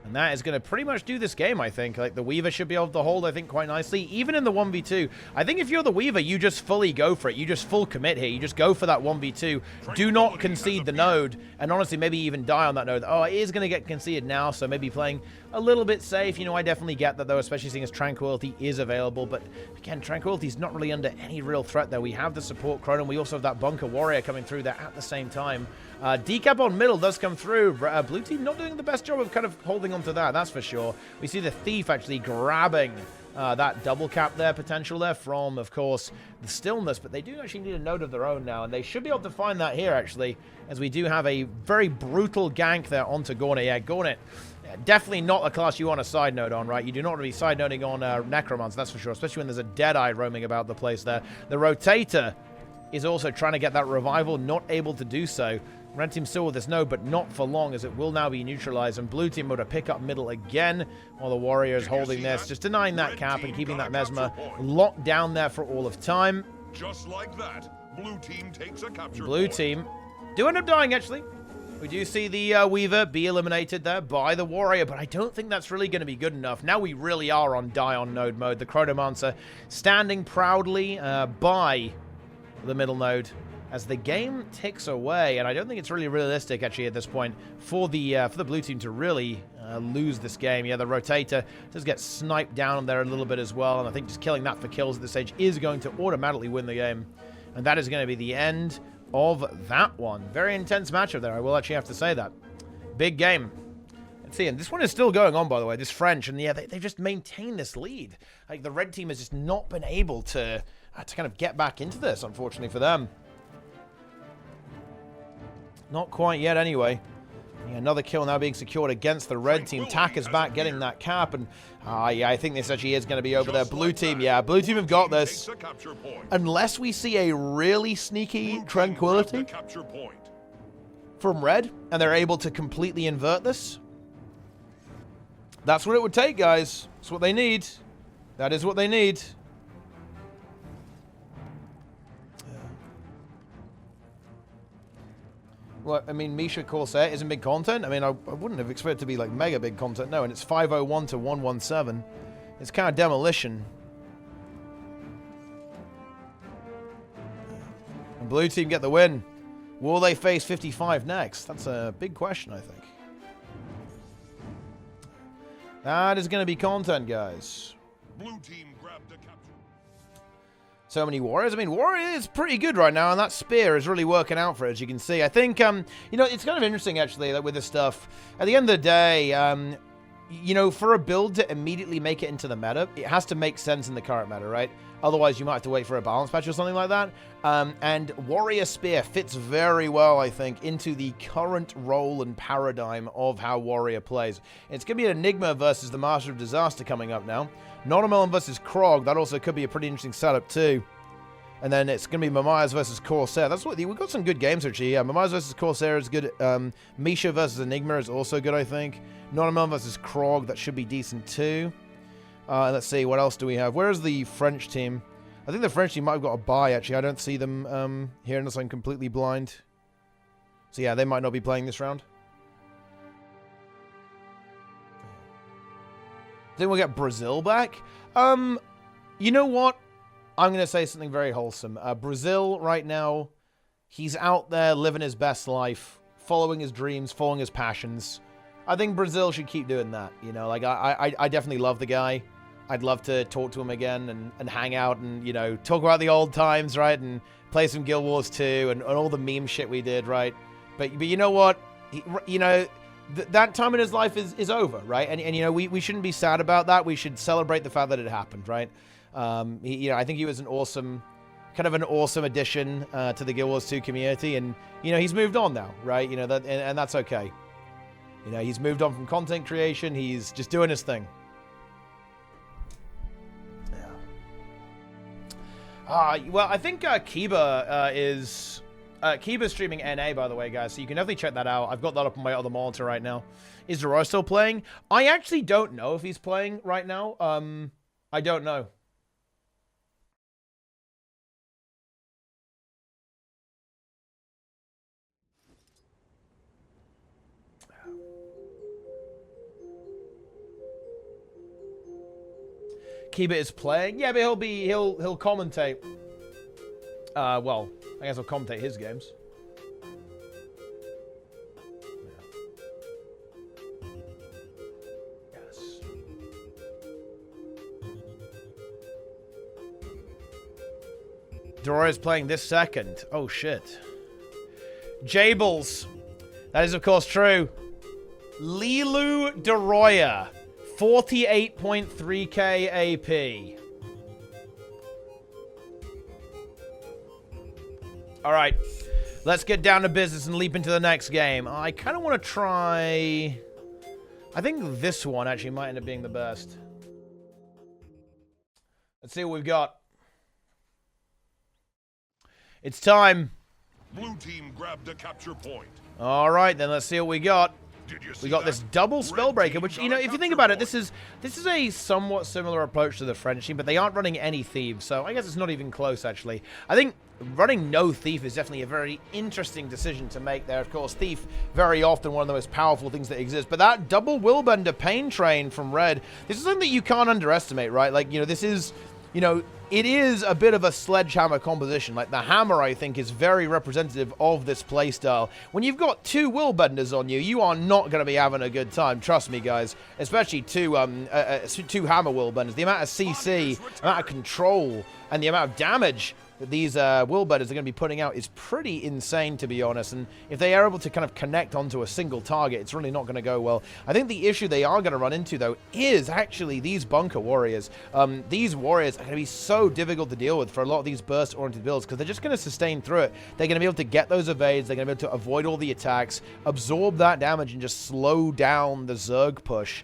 Speaker 1: And that is going to pretty much do this game, I think. Like, the Weaver should be able to hold, I think, quite nicely. Even in the 1v2. I think if you're the Weaver, you just fully go for it. You just full commit here. You just go for that 1v2. Do not concede the node. And honestly, maybe even die on that node. Oh, it is going to get conceded now, so maybe playing a little bit safe. You know, I definitely get that, though, especially seeing as Tranquility is available. But, again, Tranquility's not really under any real threat there. We have the support Chrono. We also have that Bunker Warrior coming through there at the same time. Decap on middle does come through. Blue team not doing the best job of kind of holding on to that, that's for sure. We see the Thief actually grabbing that double cap there, potential there from, of course, the Stillness, but they do actually need a node of their own now, and they should be able to find that here, actually, as we do have a very brutal gank there onto Gauntlet. Yeah, Gauntlet, definitely not a class you want a side node on, right? You do not want to be side noding on Necromancer, that's for sure, especially when there's a Deadeye roaming about the place there. The Rotator is also trying to get that revival, not able to do so. Red team still with this node, but not for long, as it will now be neutralized, and blue team will to pick up middle again, while the Warrior is holding this, just denying that cap and keeping that Mesmer locked down there for all of time.
Speaker 2: Just like that, blue team takes a capture
Speaker 1: Blue
Speaker 2: point.
Speaker 1: team do end up dying, actually. We do see the Weaver be eliminated there by the Warrior, but I don't think that's really going to be good enough. Now we really are on die on node mode. The Chronomancer standing proudly by the middle node as the game ticks away, and I don't think it's really realistic, actually, at this point, for the blue team to really lose this game. Yeah, the Rotator does get sniped down there a little bit as well, and I think just killing that for kills at this stage is going to automatically win the game, and that is going to be the end of that one. Very intense matchup there, I will actually have to say that. Big game. Let's see, and this one is still going on, by the way, this French, and yeah, they've just maintained this lead. Like, the red team has just not been able to kind of get back into this, unfortunately for them. Not quite yet, anyway. Yeah, another kill now being secured against the red team. Tak is back, getting that cap, and yeah, I think this actually is going to be over there. Blue team, yeah, blue team have got this. Unless we see a really sneaky Tranquility from red, and they're able to completely invert this. That's what it would take, guys. That's what they need. That is what they need. Well, I mean, Misha Corsair isn't big content. I mean, I wouldn't have expected it to be like mega big content. No, and it's 501 to 117. It's kind of demolition. And blue team get the win. Will they face 55 next? That's a big question, I think. That is going to be content, guys.
Speaker 2: Blue team grabbed the capture.
Speaker 1: So many Warriors. I mean, Warrior is pretty good right now, and that Spear is really working out for it, as you can see. I think, you know, it's kind of interesting, actually, that with this stuff. At the end of the day, you know, for a build to immediately make it into the meta, it has to make sense in the current meta, right? Otherwise, you might have to wait for a balance patch or something like that. And Warrior Spear fits very well, I think, into the current role and paradigm of how Warrior plays. It's going to be an Enigma versus the Master of Disaster coming up now. Notamelon versus Krog. That also could be a pretty interesting setup, too. And then it's going to be Mamias versus Corsair. That's what we've got some good games, actually. Yeah, Mamias versus Corsair is good. Misha versus Enigma is also good, I think. Notamelon versus Krog. That should be decent, too. Let's see, what else do we have? Where is the French team? I think the French team might have got a bye, actually. I don't see them here unless I'm completely blind. So yeah, they might not be playing this round. Then we'll get Brazil back. You know what? I'm going to say something very wholesome. Brazil, right now, he's out there living his best life, following his dreams, following his passions. I think Brazil should keep doing that. You know, like, I definitely love the guy. I'd love to talk to him again and hang out and, you know, talk about the old times, right? And play some Guild Wars 2 and all the meme shit we did, right? But you know what? You know, that time in his life is over, right? And you know, we shouldn't be sad about that. We should celebrate the fact that it happened, right? You know, I think he was an awesome addition to the Guild Wars 2 community, and you know, he's moved on now, right? You know, that and that's okay. You know, he's moved on from content creation. He's just doing his thing. Well, I think Kiba is Kiba's streaming NA, by the way, guys, so you can definitely check that out. I've got that up on my other monitor right now. Is Roy still playing? I actually don't know if he's playing right now. I don't know. Kiba is playing. Yeah, but he'll commentate. Well, I guess he'll commentate his games. Yes. Doroya is playing this second. Oh shit. Jables. That is of course true. Lilu Doroya. 48.3k AP. All right, let's get down to business and leap into the next game. I kind of want to try... I think this one actually might end up being the best. Let's see what we've got. It's time.
Speaker 2: Blue team grabbed a capture point.
Speaker 1: All right, then let's see what we got. We got this double Spellbreaker, which, you know, if you think about it, this is a somewhat similar approach to the French team, but they aren't running any Thieves, so I guess it's not even close, actually. I think running no Thief is definitely a very interesting decision to make there. Of course, Thief, very often one of the most powerful things that exist, but that double Willbender Pain Train from Red, this is something that you can't underestimate, right? Like, you know, this is, you know, it is a bit of a sledgehammer composition. Like, the hammer, I think, is very representative of this playstyle. When you've got two Willbenders on you, you are not going to be having a good time. Trust me, guys. Especially two hammer Willbenders. The amount of CC, the amount of control, and the amount of damage that these Willbenders are going to be putting out is pretty insane, to be honest. And if they are able to kind of connect onto a single target, it's really not going to go well. I think the issue they are going to run into, though, is actually these bunker warriors. These warriors are going to be so difficult to deal with for a lot of these burst-oriented builds because they're just going to sustain through it. They're going to be able to get those evades. They're going to be able to avoid all the attacks, absorb that damage, and just slow down the Zerg push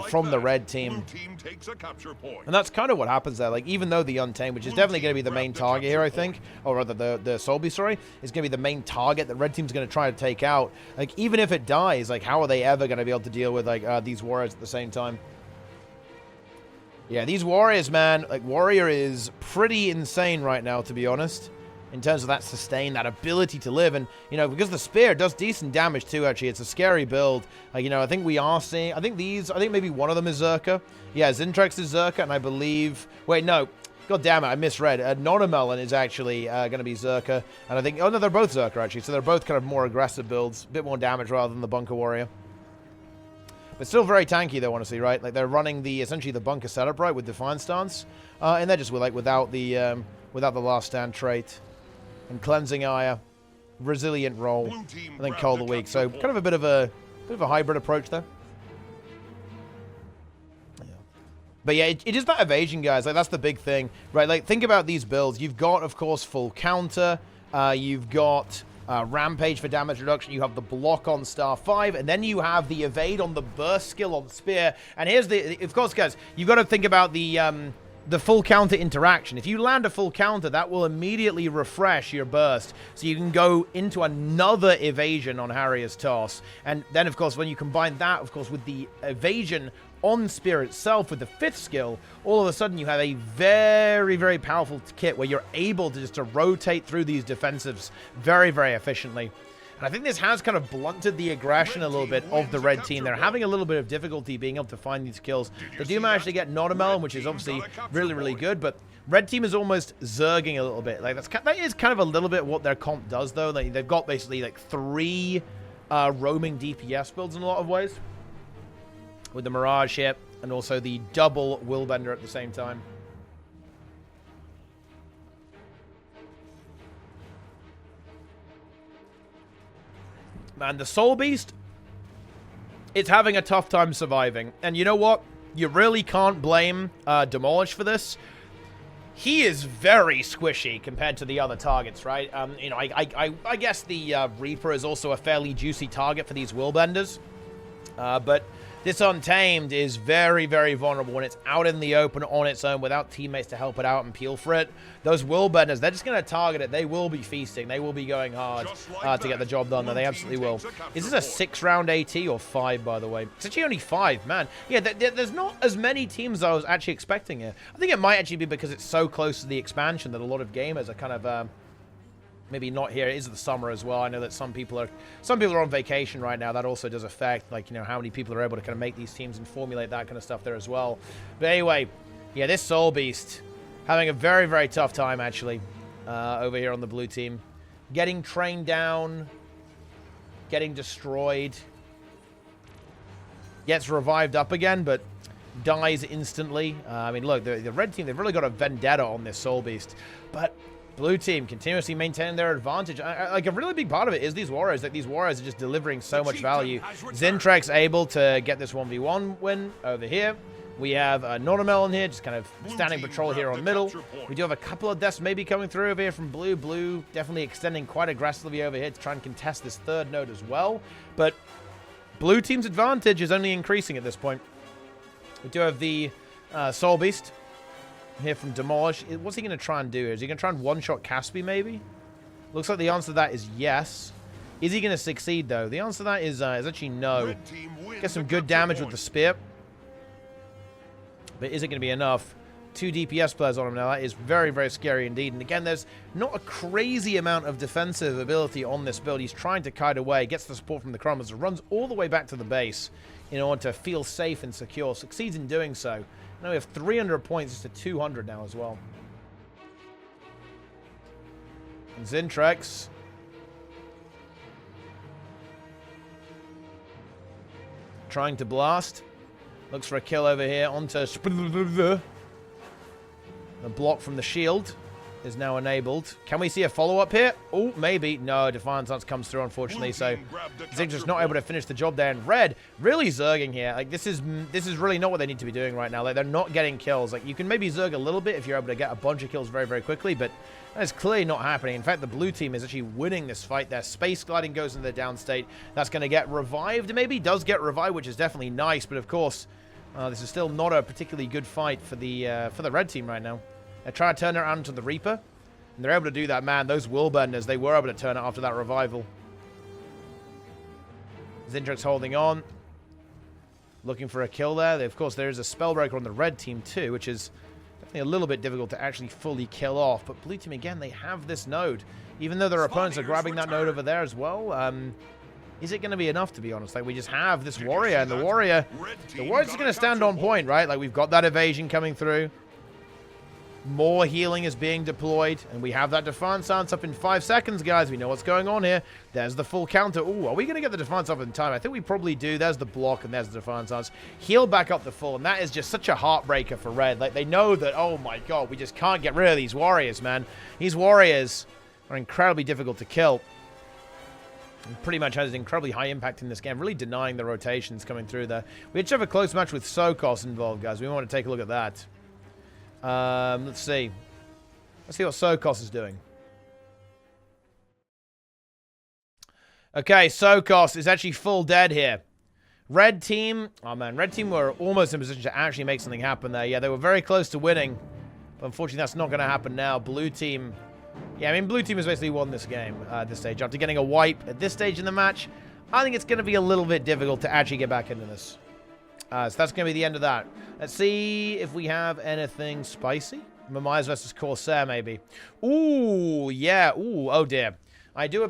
Speaker 1: from the red team.
Speaker 2: Blue team takes a capture point.
Speaker 1: And that's kind of what happens there. Like, even though the Untamed, which is definitely going to be the main target here, I think, or rather the Solby, sorry, is going to be the main target that red team's going to try to take out. Like, even if it dies, like, how are they ever going to be able to deal with, like, these warriors at the same time? Yeah, these warriors, man, like, Warrior is pretty insane right now, to be honest, in terms of that sustain, that ability to live. And, you know, because the spear does decent damage too, actually. It's a scary build. Like, you know, I think we are seeing, I think maybe one of them is Zerka. Yeah, Zintrex is Zerka, and I believe, wait, no. God damn it, I misread. Nonamelon is actually going to be Zerka. And I think, oh no, they're both Zerka, actually. So they're both kind of more aggressive builds. A bit more damage rather than the Bunker Warrior. But still very tanky, though, honestly, right? Like, they're running essentially the Bunker setup, right, with Defiant Stance. And they're just, like, without the Last Stand trait. And Cleansing Ire. Resilient Roll. And then Cull the Weak. So, kind of a bit of a hybrid approach there. But yeah, it is that evasion, guys. Like, that's the big thing, right? Like, think about these builds. You've got, of course, full counter. You've got Rampage for damage reduction. You have the block on Star 5. And then you have the evade on the burst skill on Spear. And here's of course, guys, you've got to think about the full counter interaction. If you land a full counter, that will immediately refresh your burst. So you can go into another evasion on Harrier's Toss. And then, of course, when you combine that, of course, with the evasion on Spear itself with the 5th skill, all of a sudden you have a very, very powerful kit where you're able to just rotate through these defensives very, very efficiently. And I think this has kind of blunted the aggression a little bit of the red team. They're having a little bit of difficulty being able to find these kills. They do manage to get Nonamelon, which is obviously really, really good, but red team is almost zerging a little bit. Like, that is kind of a little bit what their comp does, though. They've got basically like 3 roaming DPS builds in a lot of ways. With the Mirage ship, And also the double Willbender at the same time. Man, the Soul Beast, it's having a tough time surviving. And you know what? You really can't blame Demolish for this. He is very squishy compared to the other targets, right? You know, I guess the Reaper is also a fairly juicy target for these Willbenders. But this Untamed is very, very vulnerable when it's out in the open on its own without teammates to help it out and peel for it. Those Willbenders, they're just going to target it. They will be feasting. They will be going hard to get the job done. They absolutely will. Is this a 6-round AT or 5, by the way? It's actually only 5, man. Yeah, there's not as many teams as I was actually expecting here. I think it might actually be because it's so close to the expansion that a lot of gamers are kind of... maybe not here. It is the summer as well. I know that some people are on vacation right now. That also does affect, like, you know, how many people are able to kind of make these teams and formulate that kind of stuff there as well. But anyway, yeah, this Soul Beast having a very, very tough time, actually, over here on the blue team. Getting trained down, getting destroyed. Gets revived up again, but dies instantly. I mean, look, the red team, they've really got a vendetta on this Soul Beast. But... blue team continuously maintaining their advantage. Like, a really big part of it is these Warriors. Like, these Warriors are just delivering so much value. Zintrex able to get this 1v1 win over here. We have Nordamelon here, just kind of standing patrol here on middle. We do have a couple of deaths maybe coming through over here from blue. Blue definitely extending quite aggressively over here to try and contest this third node as well. But blue team's advantage is only increasing at this point. We do have the Soul Beast here from Demolish. What's he going to try and do here? Is he going to try and one-shot Caspi, maybe? Looks like the answer to that is yes. Is he going to succeed, though? The answer to that is actually no. Get some good damage with the spear. But is it going to be enough? 2 DPS players on him now. That is very, very scary indeed. And again, there's not a crazy amount of defensive ability on this build. He's trying to kite away, gets the support from the Chronometer, runs all the way back to the base in order to feel safe and secure. Succeeds in doing so. Now we have 300 points to 200 now as well. And Zintrex. Trying to blast. Looks for a kill over here onto... the block from the shield is now enabled. Can we see a follow-up here? Oh, maybe. No, Defiance Lance comes through, unfortunately, so Zig's not able to finish the job there. And Red really zerging here. Like, this is really not what they need to be doing right now. Like, they're not getting kills. Like, you can maybe zerg a little bit if you're able to get a bunch of kills very, very quickly, but that is clearly not happening. In fact, the blue team is actually winning this fight there. Space Gliding goes into the down state. That's going to get revived. Maybe does get revived, which is definitely nice, but of course, this is still not a particularly good fight for the red team right now. They try to turn it around to the Reaper. And they're able to do that, man. Those Willbenders, they were able to turn it after that revival. Zintrex holding on. Looking for a kill there. Of course, there is a Spellbreaker on the red team too, which is definitely a little bit difficult to actually fully kill off. But blue team, again, they have this node. Even though their opponents are grabbing that node over there as well. Is it going to be enough, to be honest? Like, we just have this Warrior, and the Warrior's going to stand on point, right? Like, we've got that evasion coming through. More healing is being deployed, and we have that Defiance Lance up in 5 seconds, guys. We know what's going on here. There's the full counter. Ooh, are we going to get the Defiance up in time? I think we probably do. There's the block, and there's the Defiance Lance. Heal back up the full, and that is just such a heartbreaker for Red. Like, they know that, oh my god, we just can't get rid of these Warriors, man. These Warriors are incredibly difficult to kill. And pretty much has an incredibly high impact in this game, really denying the rotations coming through there. We actually have a close match with Sokos involved, guys. We want to take a look at that. Let's see. Let's see what Sokos is doing. Okay, Sokos is actually full dead here. Red team, oh man, red team were almost in position to actually make something happen there. Yeah, they were very close to winning, but unfortunately that's not going to happen now. Blue team, yeah, I mean, blue team has basically won this game at this stage. After getting a wipe at this stage in the match, I think it's going to be a little bit difficult to actually get back into this. So that's going to be the end of that. Let's see if we have anything spicy. Mamias versus Corsair, maybe. Ooh, yeah. Ooh, oh dear. I do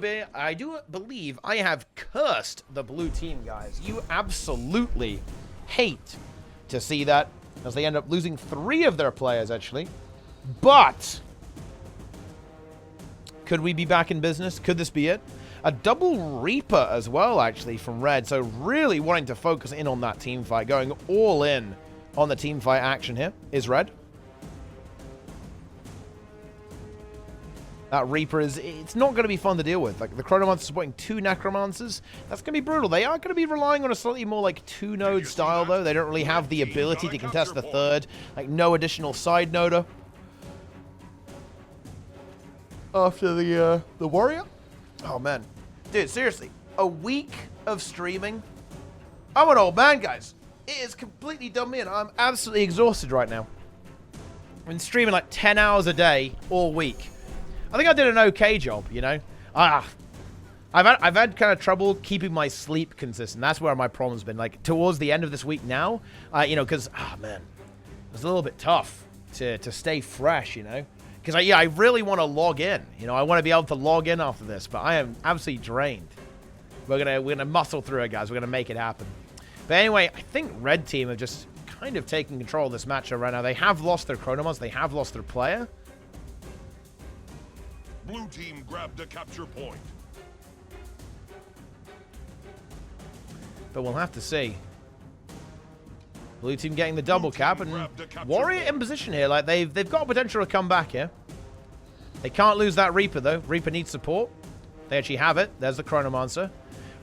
Speaker 1: believe I have cursed the blue team, guys. You absolutely hate to see that, as they end up losing 3 of their players, actually. But could we be back in business? Could this be it? A double Reaper as well, actually, from Red. So really wanting to focus in on that team fight, going all in on the team fight action here is red. That Reaper it's not going to be fun to deal with. Like, the Chronomancer supporting 2 Necromancers, that's going to be brutal. They are going to be relying on a slightly more, like, 2-node style, though. They don't really have the ability to contest the 3rd. Like, no additional side noder. After the Warrior. Oh, man. Dude, seriously. A week of streaming. I'm an old man, guys. It is completely done me, and I'm absolutely exhausted right now. I've been streaming, like, 10 hours a day all week. I think I did an okay job, you know. I've had kind of trouble keeping my sleep consistent. That's where my problem's been. Like, towards the end of this week now, you know, because, man, it was a little bit tough to stay fresh, you know. Because, I really want to log in. You know, I want to be able to log in after this, but I am absolutely drained. We're gonna muscle through it, guys. We're gonna make it happen. But anyway, I think Red Team have just kind of taken control of this matchup right now. They have lost their Chronomons. They have lost their player.
Speaker 2: Blue team grabbed a capture point.
Speaker 1: But we'll have to see. Blue team getting the double cap, and Warrior in position here. Like, they've got potential to come back here. They can't lose that Reaper, though. Reaper needs support. They actually have it. There's the Chronomancer.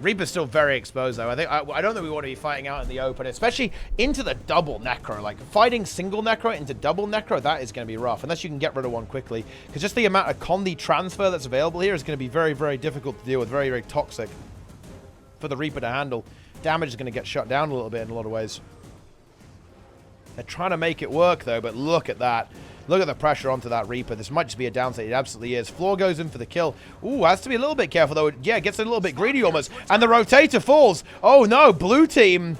Speaker 1: Reaper's still very exposed, though. I don't think we want to be fighting out in the open, especially into the double Necro. Like, fighting single Necro into double Necro, that is going to be rough, unless you can get rid of one quickly. Because just the amount of Condi transfer that's available here is going to be very, very difficult to deal with. Very, very toxic for the Reaper to handle. Damage is going to get shut down a little bit in a lot of ways. They're trying to make it work, though, but look at that. Look at the pressure onto that Reaper. This might just be a downside. It absolutely is. Floor goes in for the kill. Ooh, has to be a little bit careful, though. Yeah, gets a little bit greedy almost. And the Rotator falls. Oh, no. Blue team.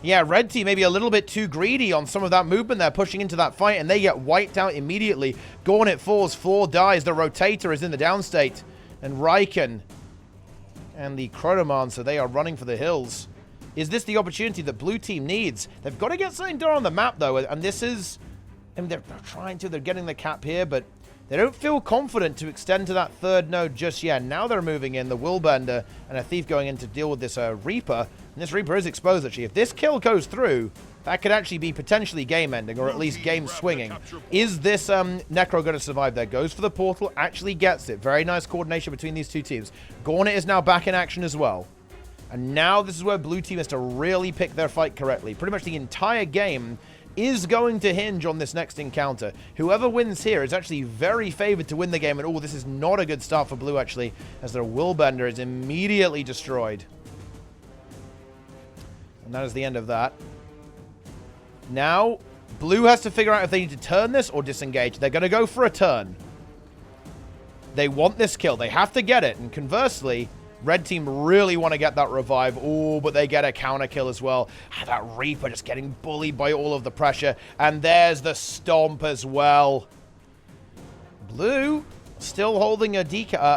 Speaker 1: Yeah, red team maybe a little bit too greedy on some of that movement. They're pushing into that fight, and they get wiped out immediately. Gauntlet falls. Floor dies. The Rotator is in the downstate. And Riken and the Chronomancer, they are running for the hills. Is this the opportunity that blue team needs? They've got to get something done on the map, though, and this is... I mean, they're trying to. They're getting the cap here, but they don't feel confident to extend to that 3rd node just yet. Now they're moving in. The Willbender and a Thief going in to deal with this Reaper. And this Reaper is exposed, actually. If this kill goes through, that could actually be potentially game-ending, or at least game-swinging. Is this Necro going to survive there? Goes for the portal, actually gets it. Very nice coordination between these two teams. Gauntlet is now back in action as well. And now this is where blue team has to really pick their fight correctly. Pretty much the entire game is going to hinge on this next encounter. Whoever wins here is actually very favored to win the game. And, oh, this is not a good start for blue, actually, as their Willbender is immediately destroyed. And that is the end of that. Now, blue has to figure out if they need to turn this or disengage. They're going to go for a turn. They want this kill. They have to get it. And conversely, red team really want to get that revive. Oh, but they get a counter kill as well. That Reaper just getting bullied by all of the pressure. And there's the stomp as well. Blue still holding a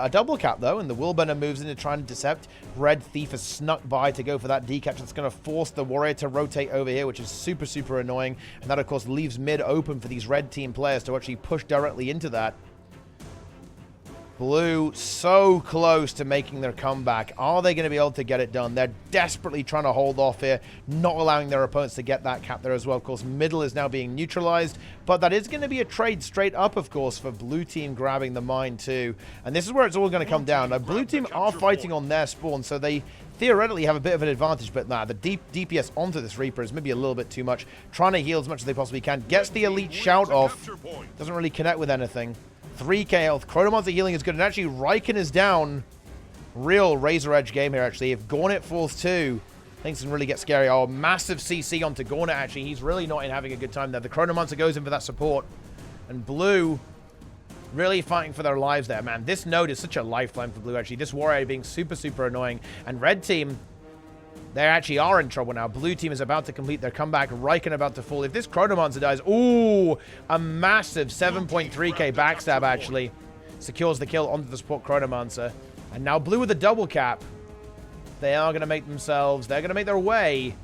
Speaker 1: double cap, though, and the Willbender moves in to try and intercept. Red Thief has snuck by to go for that decap. That's going to force the Warrior to rotate over here, which is super, super annoying. And that, of course, leaves mid open for these red team players to actually push directly into that. Blue so close to making their comeback. Are they going to be able to get it done? They're desperately trying to hold off here, not allowing their opponents to get that cap there as well. Of course, middle is now being neutralized, but that is going to be a trade straight up, of course, for blue team grabbing the mine too. And this is where it's all going to come down. Now, blue team are fighting on their spawn, so they theoretically have a bit of an advantage, but nah, the DPS onto this Reaper is maybe a little bit too much. Trying to heal as much as they possibly can. Gets the elite shout off. Doesn't really connect with anything. 3k health. Chronomancer healing is good. And actually, Riken is down. Real razor edge game here, actually. If Gauntlet falls too, things can really get scary. Oh, massive CC onto Gauntlet, actually. He's really not in having a good time there. The Chronomancer goes in for that support. And blue really fighting for their lives there, man. This node is such a lifeline for blue, actually. This Warrior being super, super annoying. And red team, they actually are in trouble now. Blue team is about to complete their comeback. Riken about to fall. If this Chronomancer dies, ooh, a massive 7.3k backstab, actually. Secures the kill onto the support Chronomancer. And now blue with a double cap. They are going to make themselves, they're going to make their way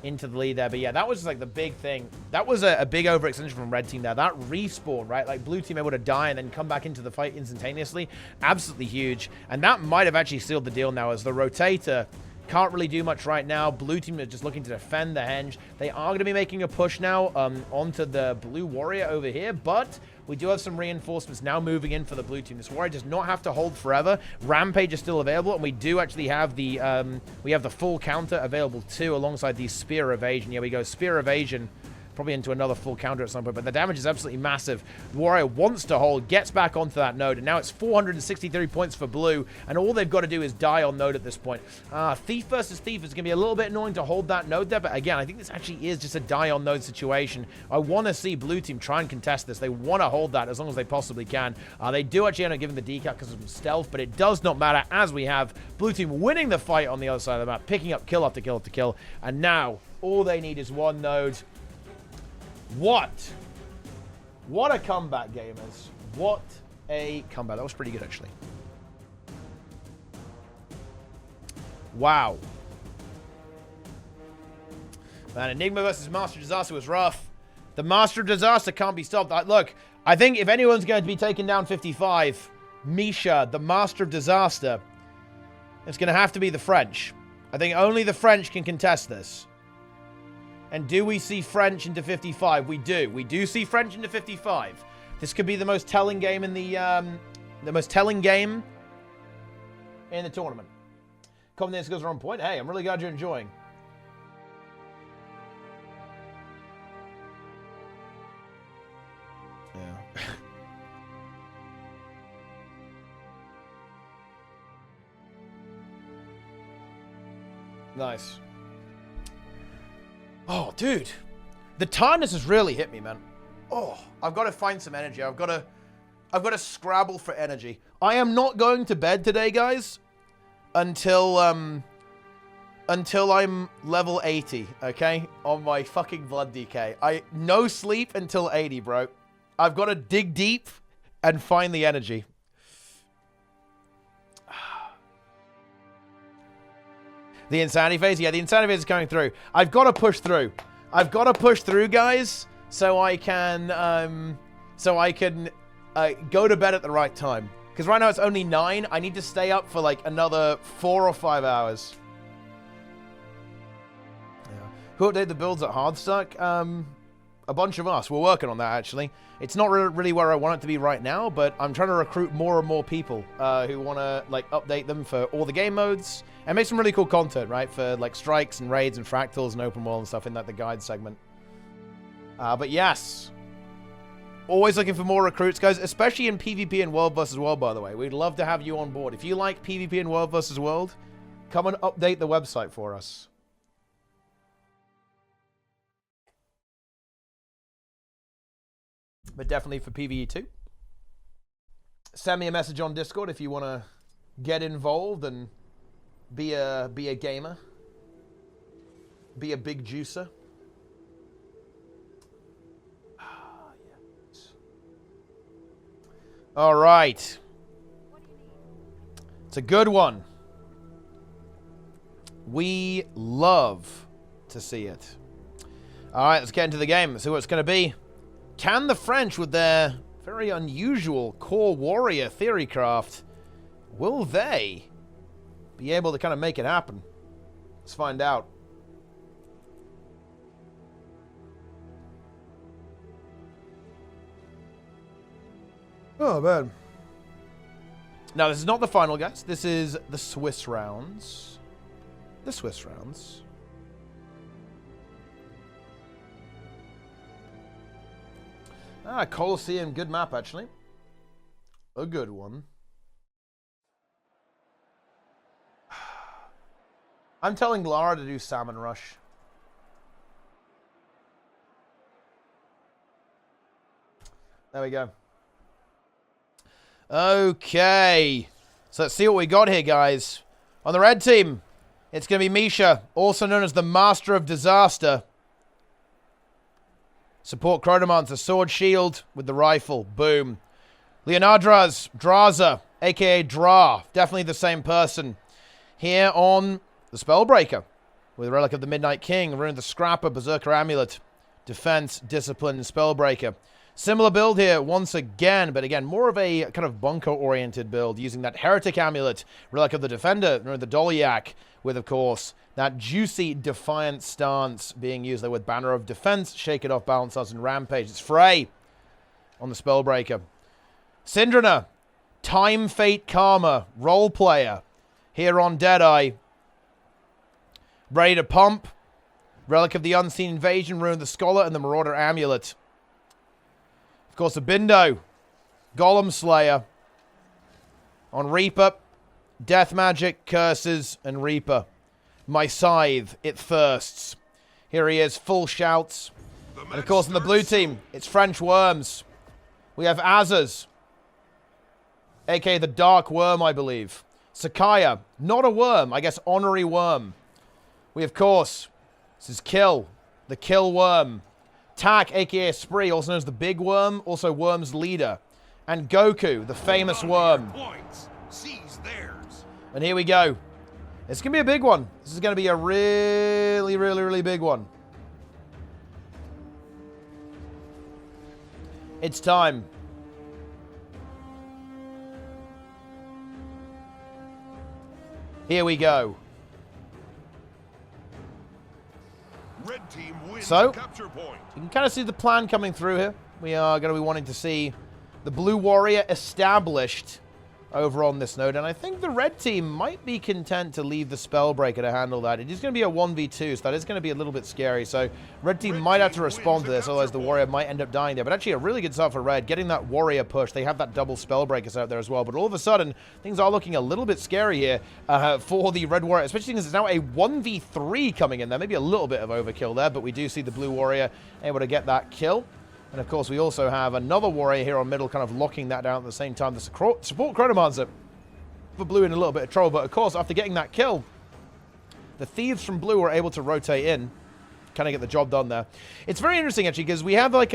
Speaker 1: into the lead there. But yeah, that was like the big thing. That was a big overextension from red team there. That respawn, right? Like blue team able to die and then come back into the fight instantaneously. Absolutely huge. And that might have actually sealed the deal now, as the Rotator Can't really do much right now. Blue team is just looking to defend the henge. They are going to be making a push now onto the blue warrior over here, but we do have some reinforcements now moving in for the blue team. This warrior does not have to hold forever. Rampage is still available, and we do actually have the full counter available too, alongside the spear evasion. Here we go, spear evasion. Probably into another full counter at some point, but the damage is absolutely massive. The warrior wants to hold, gets back onto that node, and now it's 463 points for blue, and all they've got to do is die on node at this point. Thief versus Thief is going to be a little bit annoying to hold that node there, but again, I think this actually is just a die on node situation. I want to see blue team try and contest this. They want to hold that as long as they possibly can. They do actually end up giving the decal because of some stealth, but it does not matter, as we have blue team winning the fight on the other side of the map, picking up kill after kill after kill, and now all they need is one node. What a comeback, gamers. What a comeback. That was pretty good, actually. Wow. Man, Enigma versus Master of Disaster was rough. The Master of Disaster can't be stopped. Look, I think if anyone's going to be taking down 55, Misha, the Master of Disaster, it's going to have to be the French. I think only the French can contest this. And do we see French into 55? We do. We do see French into 55. This could be the most telling game in the tournament. Confidence goes on point. Hey, I'm really glad you're enjoying. Yeah. Nice. Oh, dude. The tiredness has really hit me, man. Oh, I've got to find some energy. I've got to scrabble for energy. I am not going to bed today, guys, until I'm level 80, okay? On my fucking blood DK. No sleep until 80, bro. I've got to dig deep and find the energy. The insanity phase? Yeah, the insanity phase is coming through. I've got to push through. I've got to push through, guys, so I can go to bed at the right time. Because right now it's only 9. I need to stay up for like another 4 or 5 hours. Yeah. Who updated the builds at Hardstuck? A bunch of us. We're working on that, actually. It's not really where I want it to be right now, but I'm trying to recruit more and more people who want to like update them for all the game modes and make some really cool content, right? For like strikes and raids and fractals and open world and stuff in the guide segment. But yes, always looking for more recruits, guys, especially in PvP and World vs. World, by the way. We'd love to have you on board. If you like PvP and World vs. World, come and update the website for us. But definitely for PvE too. Send me a message on Discord if you want to get involved and be a gamer. Be a big juicer. Yes. All right. It's a good one. We love to see it. All right, let's get into the game. See what it's going to be. Can the French, with their very unusual core warrior theory craft, will they be able to kind of make it happen? Let's find out. Oh, man. Now, this is not the final, guys. This is the Swiss rounds. The Swiss rounds. Colosseum, good map, actually. A good one. I'm telling Lara to do Salmon Rush. There we go. Okay. So let's see what we got here, guys. On the red team, it's going to be Misha, also known as the Master of Disaster. Support Chronomancer, sword shield with the rifle. Boom. Leonardras, Draza, a.k.a. Dra. Definitely the same person. Here on the Spellbreaker. With the Relic of the Midnight King, Rune of the Scrapper, Berserker Amulet. Defense, Discipline, and Spellbreaker. Similar build here once again, but again, more of a kind of bunker-oriented build, using that Heretic Amulet, Relic of the Defender, the Dolyak, with, of course, that juicy Defiant stance being used there with Banner of Defense, Shake It Off, Balance Us, and Rampage. It's Frey on the Spellbreaker. Syndrana, Time Fate Karma, role player, here on Deadeye. Ready to pump. Relic of the Unseen Invasion, Rune of the Scholar, and the Marauder Amulet. Of course, a Bindo, Golem Slayer. On Reaper, Death Magic, Curses, and Reaper. My Scythe, it thirsts. Here he is, full shouts. And of course, in the blue team, it's French Worms. We have Azaz, aka the Dark Worm, I believe. Sakaya, not a worm, I guess honorary worm. We, of course, this is Kill, the Kill Worm. Tak, aka Spree, also known as the Big Worm, also Worm's leader. And Goku, the famous worm. And here we go. It's going to be a big one. This is going to be a really, really, really big one. It's time. Here we go.
Speaker 2: Red team wins
Speaker 1: So,
Speaker 2: capture point.
Speaker 1: you can kind of see the plan coming through here. We are going to be wanting to see the Blue Warrior established over on this node, and I think the red team might be content to leave the Spellbreaker to handle that. It is going to be a 1v2, so that is going to be a little bit scary. So red team might have to respond to this, otherwise the Warrior might end up dying there. But actually a really good start for red, getting that Warrior push. They have that double Spellbreakers out there as well, but all of a sudden, things are looking a little bit scary here for the Red Warrior, especially because it's now a 1v3 coming in there. Maybe a little bit of overkill there, but we do see the Blue Warrior able to get that kill. And of course, we also have another Warrior here on middle, kind of locking that down at the same time. The support Chronomancer for blue in a little bit of trouble, but of course, after getting that kill, the Thieves from blue were able to rotate in, kind of get the job done there. It's very interesting, actually, because we have like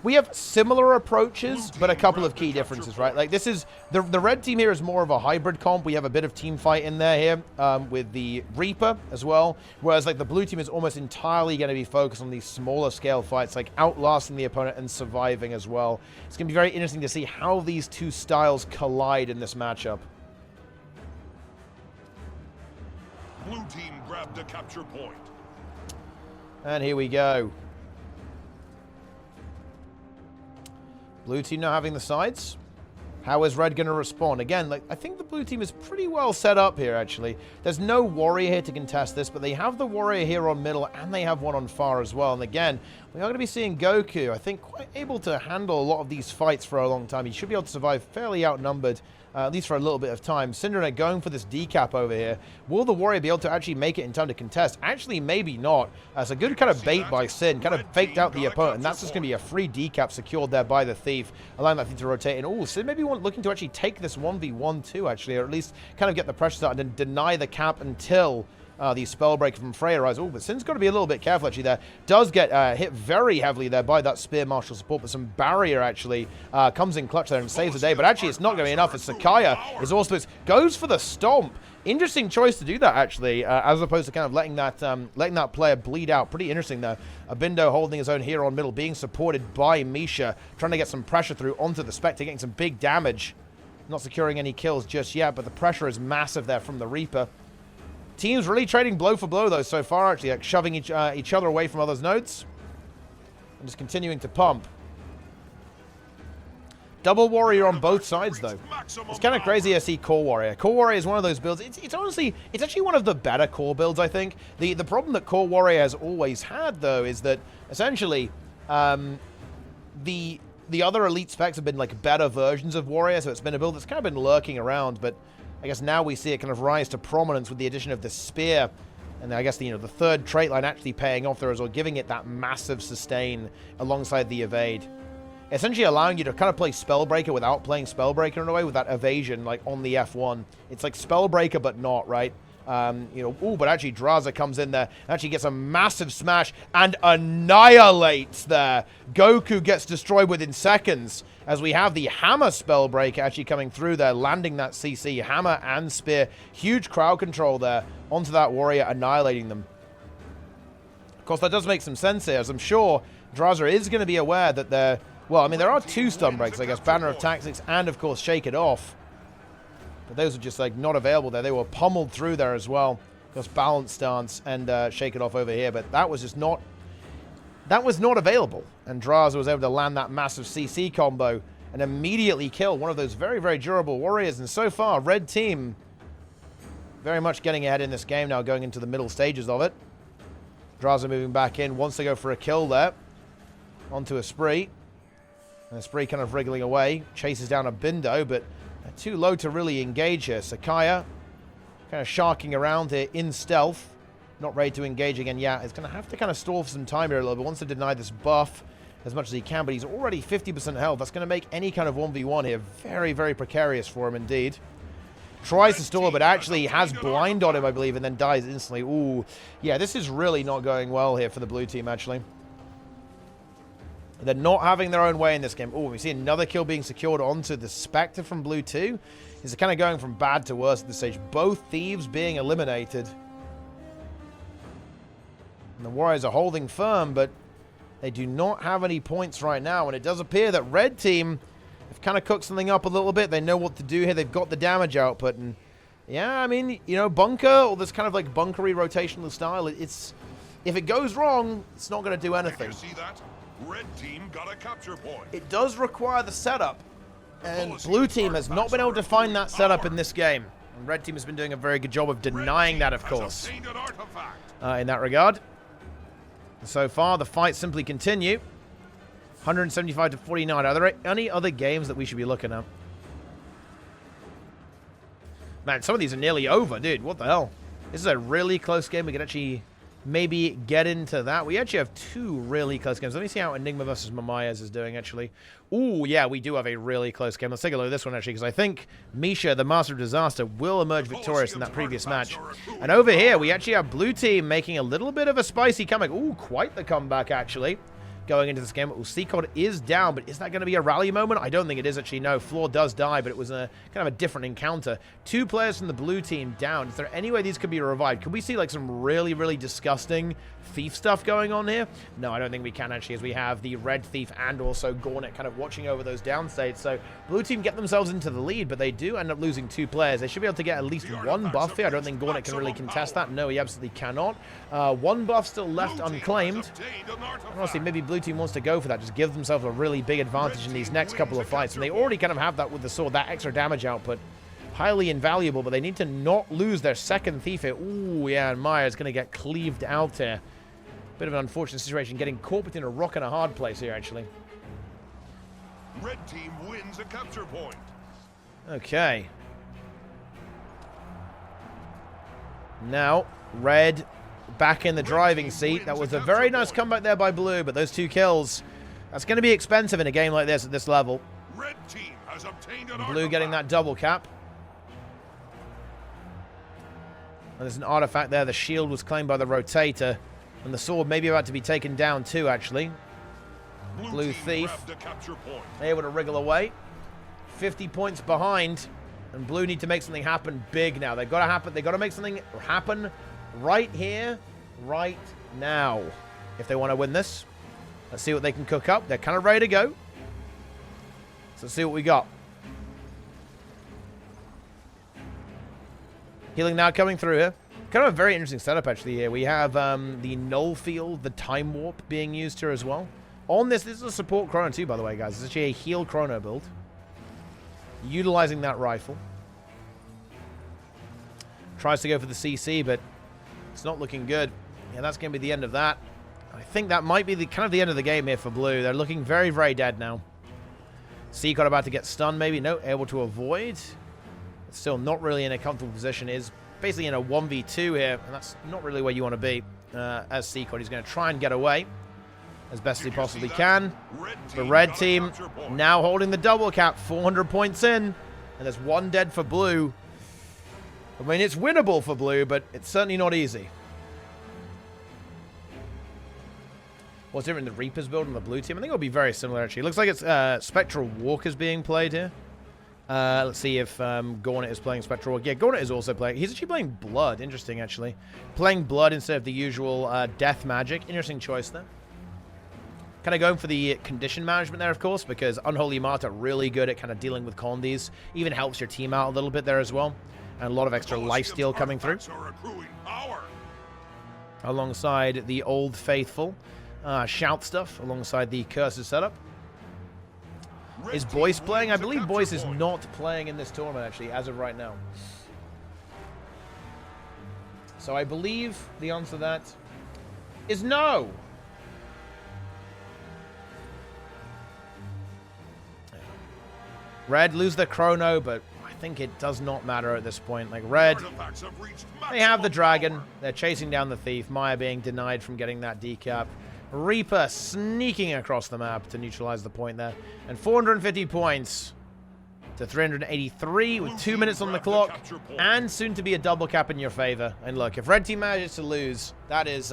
Speaker 1: we have similar approaches, but a couple of key differences, right? Like this is, the red team here is more of a hybrid comp. We have a bit of team fight in there here with the Reaper as well. Whereas like the blue team is almost entirely going to be focused on these smaller scale fights, like outlasting the opponent and surviving as well. It's going to be very interesting to see how these two styles collide in this matchup.
Speaker 2: Blue team grabbed a capture point.
Speaker 1: And here we go. Blue team now having the sides. How is red going to respond? Again, like I think the blue team is pretty well set up here, actually. There's no Warrior here to contest this, but they have the Warrior here on middle, and they have one on far as well. And again, we are going to be seeing Goku, I think, quite able to handle a lot of these fights for a long time. He should be able to survive fairly outnumbered, at least for a little bit of time. Syndrana going for this decap over here. Will the Warrior be able to actually make it in time to contest? Actually, maybe not. It's a good kind of bait by Sin. Kind of faked out the opponent, and that's just going to be a free decap secured there by the Thief, allowing that thing to rotate in. Oh, Sin maybe looking to actually take this 1v1 too, actually, or at least kind of get the pressure started and deny the cap until the Spellbreaker from Frey arrives. Oh, but Sin's got to be a little bit careful, actually, there. Does get hit very heavily there by that Spear Martial support, but some barrier, actually, comes in clutch there and saves the day. But actually, it's not going to be enough, as Sakaya is also goes for the Stomp. Interesting choice to do that, actually, as opposed to kind of letting that player bleed out. Pretty interesting there. Abindo holding his own here on middle, being supported by Misha, trying to get some pressure through onto the Spectre, getting some big damage. Not securing any kills just yet, but the pressure is massive there from the Reaper. Teams really trading blow for blow, though, so far, actually, like shoving each other away from others' nodes. And just continuing to pump. Double Warrior on both sides, though. It's kind of crazy to see Core Warrior. Core Warrior is one of those builds. It's honestly, it's actually one of the better core builds, I think. The problem that Core Warrior has always had, though, is that, essentially, the other elite specs have been, like, better versions of Warrior, so it's been a build that's kind of been lurking around, but I guess now we see it kind of rise to prominence with the addition of the Spear, and I guess the third trait line actually paying off there as well, giving it that massive sustain alongside the evade, essentially allowing you to kind of play Spellbreaker without playing Spellbreaker in a way, with that evasion like on the F1. It's like Spellbreaker but not, right? But actually Draza comes in there, actually gets a massive smash and annihilates there. Goku gets destroyed within seconds, as we have the Hammer Spellbreaker actually coming through there, landing that CC, Hammer and Spear. Huge crowd control there onto that Warrior, annihilating them. Of course, that does make some sense here, as I'm sure Draza is going to be aware that there... Well, I mean, there are two stun breaks, I guess. Banner of Tactics and, of course, Shake It Off. But those are just, like, not available there. They were pummeled through there as well. Of course, Balance Stance and Shake It Off over here. But that was just not... That was not available. And Draza was able to land that massive CC combo and immediately kill one of those very, very durable warriors. And so far, Red Team very much getting ahead in this game now, going into the middle stages of it. Draza moving back in, wants to go for a kill there. Onto a Spree. And a Spree kind of wriggling away. Chases down a Bindo, but too low to really engage here. Sakaya kind of sharking around here in stealth. Not ready to engage again yet. It's going to have to kind of stall for some time here a little bit. Wants to deny this buff as much as he can, but he's already 50% health. That's going to make any kind of 1v1 here very, very precarious for him indeed. Tries to stall, but actually has blind on him, I believe, and then dies instantly. Ooh, yeah, this is really not going well here for the blue team, actually. They're not having their own way in this game. Oh, we see another kill being secured onto the Spectre from blue 2. It's kind of going from bad to worse at this stage. Both Thieves being eliminated. And the Warriors are holding firm, but they do not have any points right now. And it does appear that Red Team have kind of cooked something up a little bit. They know what to do here. They've got the damage output. And yeah, I mean, you know, bunker or this kind of like bunkery rotational style, it's... If it goes wrong, it's not going to do anything.
Speaker 2: You see that? Red Team got a capture point.
Speaker 1: It does require the setup. And blue team has not been able to find that setup in this game. And Red Team has been doing a very good job of denying that, of course. In that regard. So far, the fights simply continue. 175 to 49. Are there any other games that we should be looking at? Man, some of these are nearly over, dude. What the hell? This is a really close game. We could actually maybe get into that. We actually have two really close games. Let me see how Enigma versus Mamayas is doing, actually. Ooh, yeah, we do have a really close game. Let's take a look at this one, actually, because I think Misha, the Master of Disaster, will emerge victorious in that previous match. And over here, we actually have blue team making a little bit of a spicy comeback. Ooh, quite the comeback, actually, going into this game. Ooh, Seacod is down, but is that going to be a rally moment? I don't think it is, actually. No, Floor does die, but it was a kind of a different encounter. Two players from the blue team down. Is there any way these could be revived? Could we see, like, some really, really disgusting Thief stuff going on here? No, I don't think we can, actually, as we have the Red Thief and also Gornet kind of watching over those down states. So blue team get themselves into the lead, but they do end up losing two players. They should be able to get at least one buff here. I don't think Gornet can really contest that. No, he absolutely cannot. One buff still left unclaimed. Honestly, maybe blue team wants to go for that. Just give themselves a really big advantage in these next couple of fights. And they already kind of have that with the sword, that extra damage output. Highly invaluable, but they need to not lose their second Thief here. Ooh, yeah, and Maya's going to get cleaved out here. Bit of an unfortunate situation, getting caught between a rock and a hard place here, actually.
Speaker 2: Red Team wins a capture point.
Speaker 1: Okay. Now, Red back in the driving seat. That was a very nice comeback there by Blue, but those two kills, that's going to be expensive in a game like this at this level.
Speaker 2: Red Team has obtained an
Speaker 1: Blue getting that double cap. And there's an artifact there. The shield was claimed by the Rotator. And the sword may be about to be taken down too, actually. Blue Thief able to wriggle away. 50 points behind. And Blue need to make something happen big now. They've got to happen. They've got to make something happen right here, right now, if they want to win this. Let's see what they can cook up. They're kind of ready to go. So let's see what we got. Healing now coming through here. Kind of a very interesting setup, actually, here. We have the Null Field, the Time Warp being used here as well. On this is a support chrono too, by the way, guys. It's actually a heal chrono build. Utilizing that rifle. Tries to go for the CC, but it's not looking good. Yeah, that's going to be the end of that. I think that might be the kind of the end of the game here for Blue. They're looking very, very dead now. Seacod about to get stunned, maybe. No, able to avoid. Still not really in a comfortable position. Is basically in a 1v2 here, and that's not really where you want to be as Seacod. He's going to try and get away as best as he possibly can. The Red Team now holding the double cap, 400 points in, and there's one dead for Blue. I mean, it's winnable for Blue, but it's certainly not easy. What's different in the Reaper's build on the Blue Team? I think it'll be very similar, actually. It looks like it's Spectral Walkers being played here. Let's see if Gornet is playing Spectral. Yeah, Gornet is also playing. He's actually playing Blood. Interesting, actually. Playing Blood instead of the usual Death Magic. Interesting choice there. Kind of going for the condition management there, of course, because Unholy Martyr really good at kind of dealing with condies. Even helps your team out a little bit there as well. And a lot of extra lifesteal coming through. Alongside the Old Faithful. Shout stuff alongside the Curses setup. Is Boyce playing? I believe Boyce is not playing in this tournament, actually, as of right now. So I believe the answer to that is no. Red lose their chrono, but I think it does not matter at this point. Like, Red, they have the dragon. They're chasing down the thief. Maya being denied from getting that decap. Reaper sneaking across the map to neutralize the point there. And 450 points to 383 with 2 minutes on the clock. And soon to be a double cap in your favor. And look, if Red Team manages to lose, that is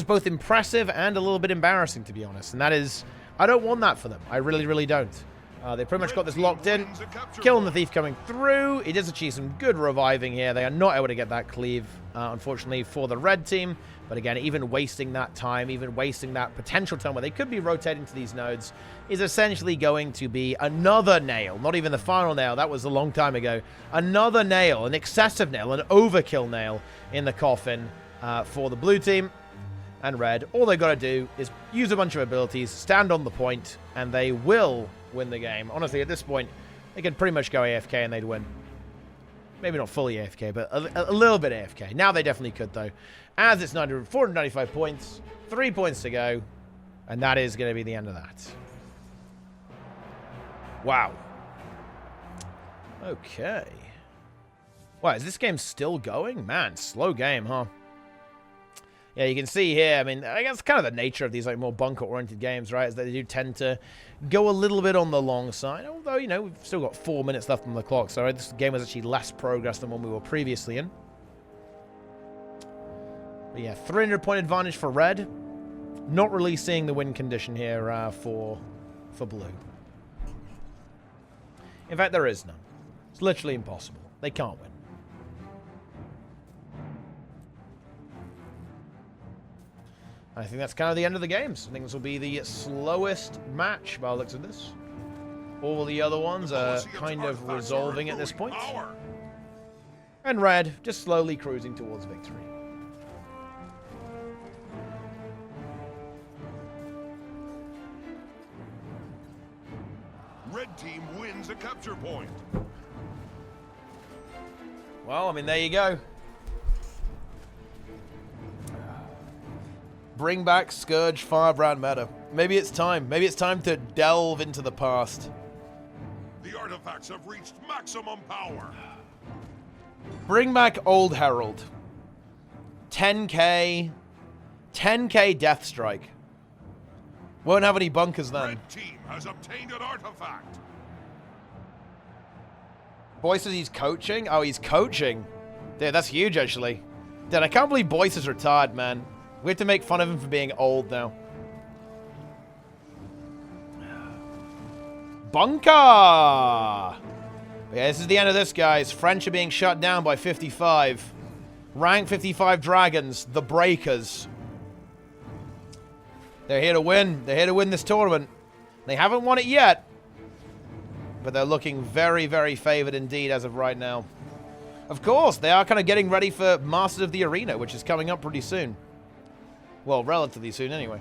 Speaker 1: both impressive and a little bit embarrassing, to be honest. And that is, I don't want that for them. I really, really don't. They pretty much got this locked in. Killing the thief coming through. He does achieve some good reviving here. They are not able to get that cleave, unfortunately, for the red team. But again, even wasting that time, even wasting that potential time where they could be rotating to these nodes is essentially going to be another nail. Not even the final nail. That was a long time ago. Another nail, an excessive nail, an overkill nail in the coffin for the blue team. And red, all they've got to do is use a bunch of abilities, stand on the point, and they will win the game. Honestly, at this point, they could pretty much go AFK and they'd win. Maybe not fully AFK, but a little bit AFK. Now they definitely could, though. As it's 495 points, 3 points to go, and that is going to be the end of that. Wow. Okay. Wow, is this game still going? Man, slow game, huh? Yeah, you can see here, I mean, I guess kind of the nature of these like more bunker-oriented games, right, is that they do tend to go a little bit on the long side, although, you know, we've still got 4 minutes left on the clock, so this game was actually less progress than one we were previously in. But yeah, 300-point advantage for red. Not really seeing the win condition here for blue. In fact, there is none. It's literally impossible. They can't win. I think that's kind of the end of the games. I think this will be the slowest match by the looks of this. All the other ones are kind of resolving at this point. And red just slowly cruising towards victory.
Speaker 2: Red team wins a capture point.
Speaker 1: Well, I mean, there you go. Bring back Scourge Firebrand meta. Maybe it's time. Maybe it's time to delve into the past.
Speaker 2: The artifacts have reached maximum power.
Speaker 1: Bring back Old Herald. 10k. 10k Death Strike. Won't have any bunkers then.
Speaker 2: Red team has obtained an artifact.
Speaker 1: Boy says he's coaching? Oh, he's coaching. Dude, that's huge, actually. Dude, I can't believe Boyce is retired, man. We have to make fun of him for being old now. Bunker! But yeah, this is the end of this, guys. French are being shut down by 55. Rank 55 Dragons, the Breakers. They're here to win. They're here to win this tournament. They haven't won it yet. But they're looking very, very favored indeed as of right now. Of course, they are kind of getting ready for Masters of the Arena, which is coming up pretty soon. Well, relatively soon, anyway.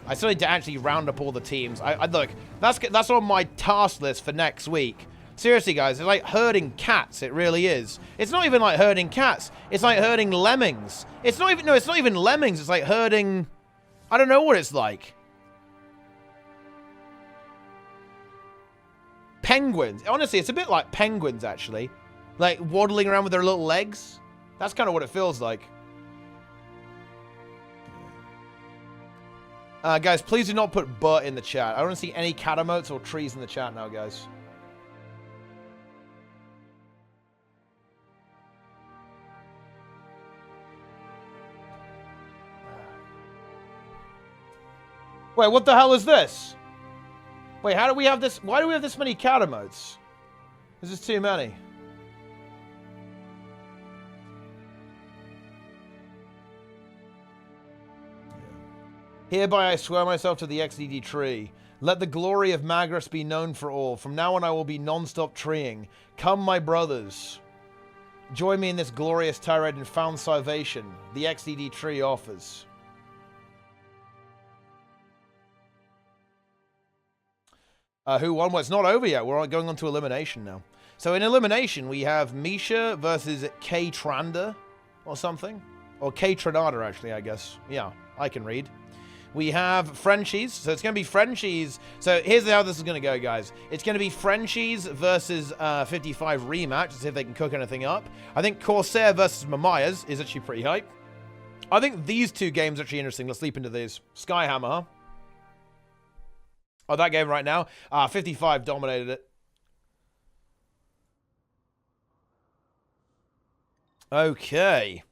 Speaker 1: I still need to actually round up all the teams. Look, that's on my task list for next week. Seriously, guys, it's like herding cats. It really is. It's not even like herding cats. It's like herding lemmings. It's not even lemmings. It's like herding... I don't know what it's like. Penguins. Honestly, it's a bit like penguins, actually. Like, waddling around with their little legs. That's kind of what it feels like. Guys, please do not put "but" in the chat. I don't see any catamotes or trees in the chat now, guys. Wait, what the hell is this? Wait, how do we have this? Why do we have this many catamotes? This is too many. Hereby I swear myself to the XDD tree. Let the glory of Magrus be known for all. From now on I will be non-stop treeing. Come, my brothers. Join me in this glorious tirade and found salvation the XDD tree offers. Who won? Well, it's not over yet. We're going on to elimination now. So in elimination, we have Misha versus K Tranda or something. Or K Tranada, actually, I guess. Yeah, I can read. We have Frenchies. So it's going to be Frenchies. So here's how this is going to go, guys. It's going to be Frenchies versus 55 rematch to see if they can cook anything up. I think Corsair versus Mamaya's is actually pretty hype. I think these two games are actually interesting. Let's leap into these. Skyhammer, huh? Oh, that game right now? 55 dominated it. Okay.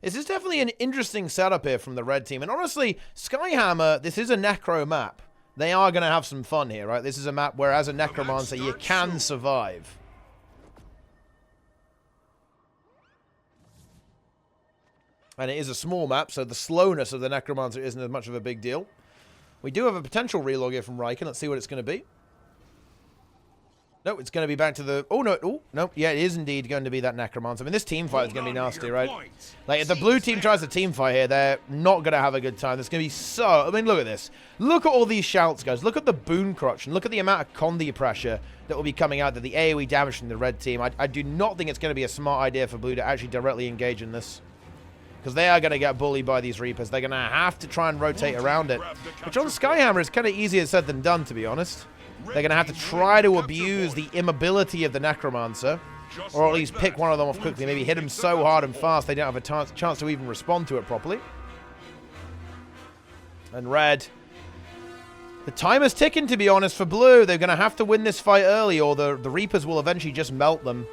Speaker 1: This is definitely an interesting setup here from the red team. And honestly, Skyhammer, this is a Necro map. They are going to have some fun here, right? This is a map where, as a Necromancer, you can survive. And it is a small map, so the slowness of the Necromancer isn't as much of a big deal. We do have a potential relog here from Riken. Let's see what it's going to be. No, it's going to be back to the... Oh, no. Oh, no. Yeah, it is indeed going to be that Necromancer. I mean, this team fight is going to be nasty, right? Like, if the blue team tries to team fight here, they're not going to have a good time. It's going to be so... I mean, look at this. Look at all these shouts, guys. Look at the boon corruption. Look at the amount of Condi pressure that will be coming out, that the AoE damage from the red team. I do not think it's going to be a smart idea for blue to actually directly engage in this. Because they are going to get bullied by these Reapers. They're going to have to try and rotate around it. Which on Skyhammer is kind of easier said than done, to be honest. They're going to have to try to abuse the immobility of the Necromancer. Or at least pick one of them off quickly. Maybe hit him so hard and fast they don't have a chance to even respond to it properly. And red. The timer's ticking, to be honest, for blue. They're going to have to win this fight early, or the Reapers will eventually just melt them.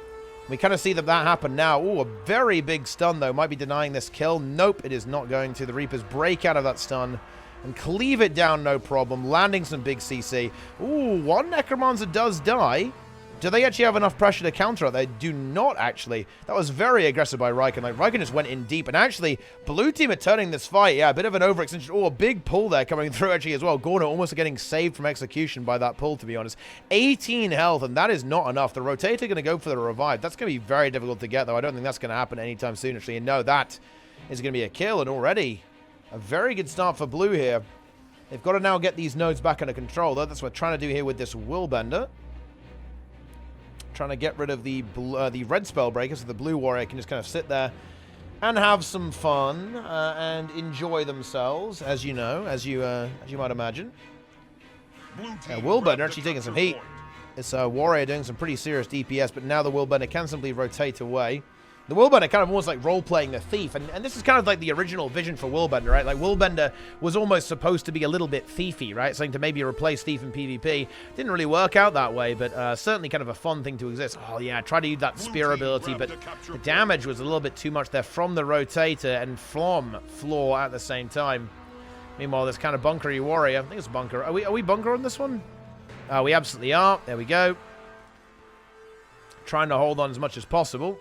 Speaker 1: We kind of see that happen now. Ooh, a very big stun, though. Might be denying this kill. Nope, it is not going to. The Reapers break out of that stun and cleave it down, no problem. Landing some big CC. Ooh, one Necromancer does die. Do they actually have enough pressure to counter it? They do not, actually. That was very aggressive by Riken. Like, Riken just went in deep. And actually, blue team are turning this fight. Yeah, a bit of an overextension. Oh, a big pull there coming through, actually, as well. Gorno almost getting saved from execution by that pull, to be honest. 18 health, and that is not enough. The Rotator going to go for the revive. That's going to be very difficult to get, though. I don't think that's going to happen anytime soon, actually. And no, that is going to be a kill. And already, a very good start for blue here. They've got to now get these nodes back under control, though. That's what we're trying to do here with this Willbender. Trying to get rid of the red Spellbreaker, so the blue warrior can just kind of sit there and have some fun and enjoy themselves, as you know, as you might imagine. Willbender actually taking some heat. It's a warrior doing some pretty serious DPS, but now the Willbender can simply rotate away. The Willbender kind of almost like role-playing the thief, and this is kind of like the original vision for Willbender, right? Like, Willbender was almost supposed to be a little bit thiefy, right? Something to maybe replace Thief in PvP. Didn't really work out that way, but certainly kind of a fun thing to exist. Oh, yeah, try to use that spear ability, but the damage was a little bit too much there from the Rotator and from Floor at the same time. Meanwhile, this kind of bunkery warrior, I think it's bunker. Are we bunker on this one? We absolutely are. There we go. Trying to hold on as much as possible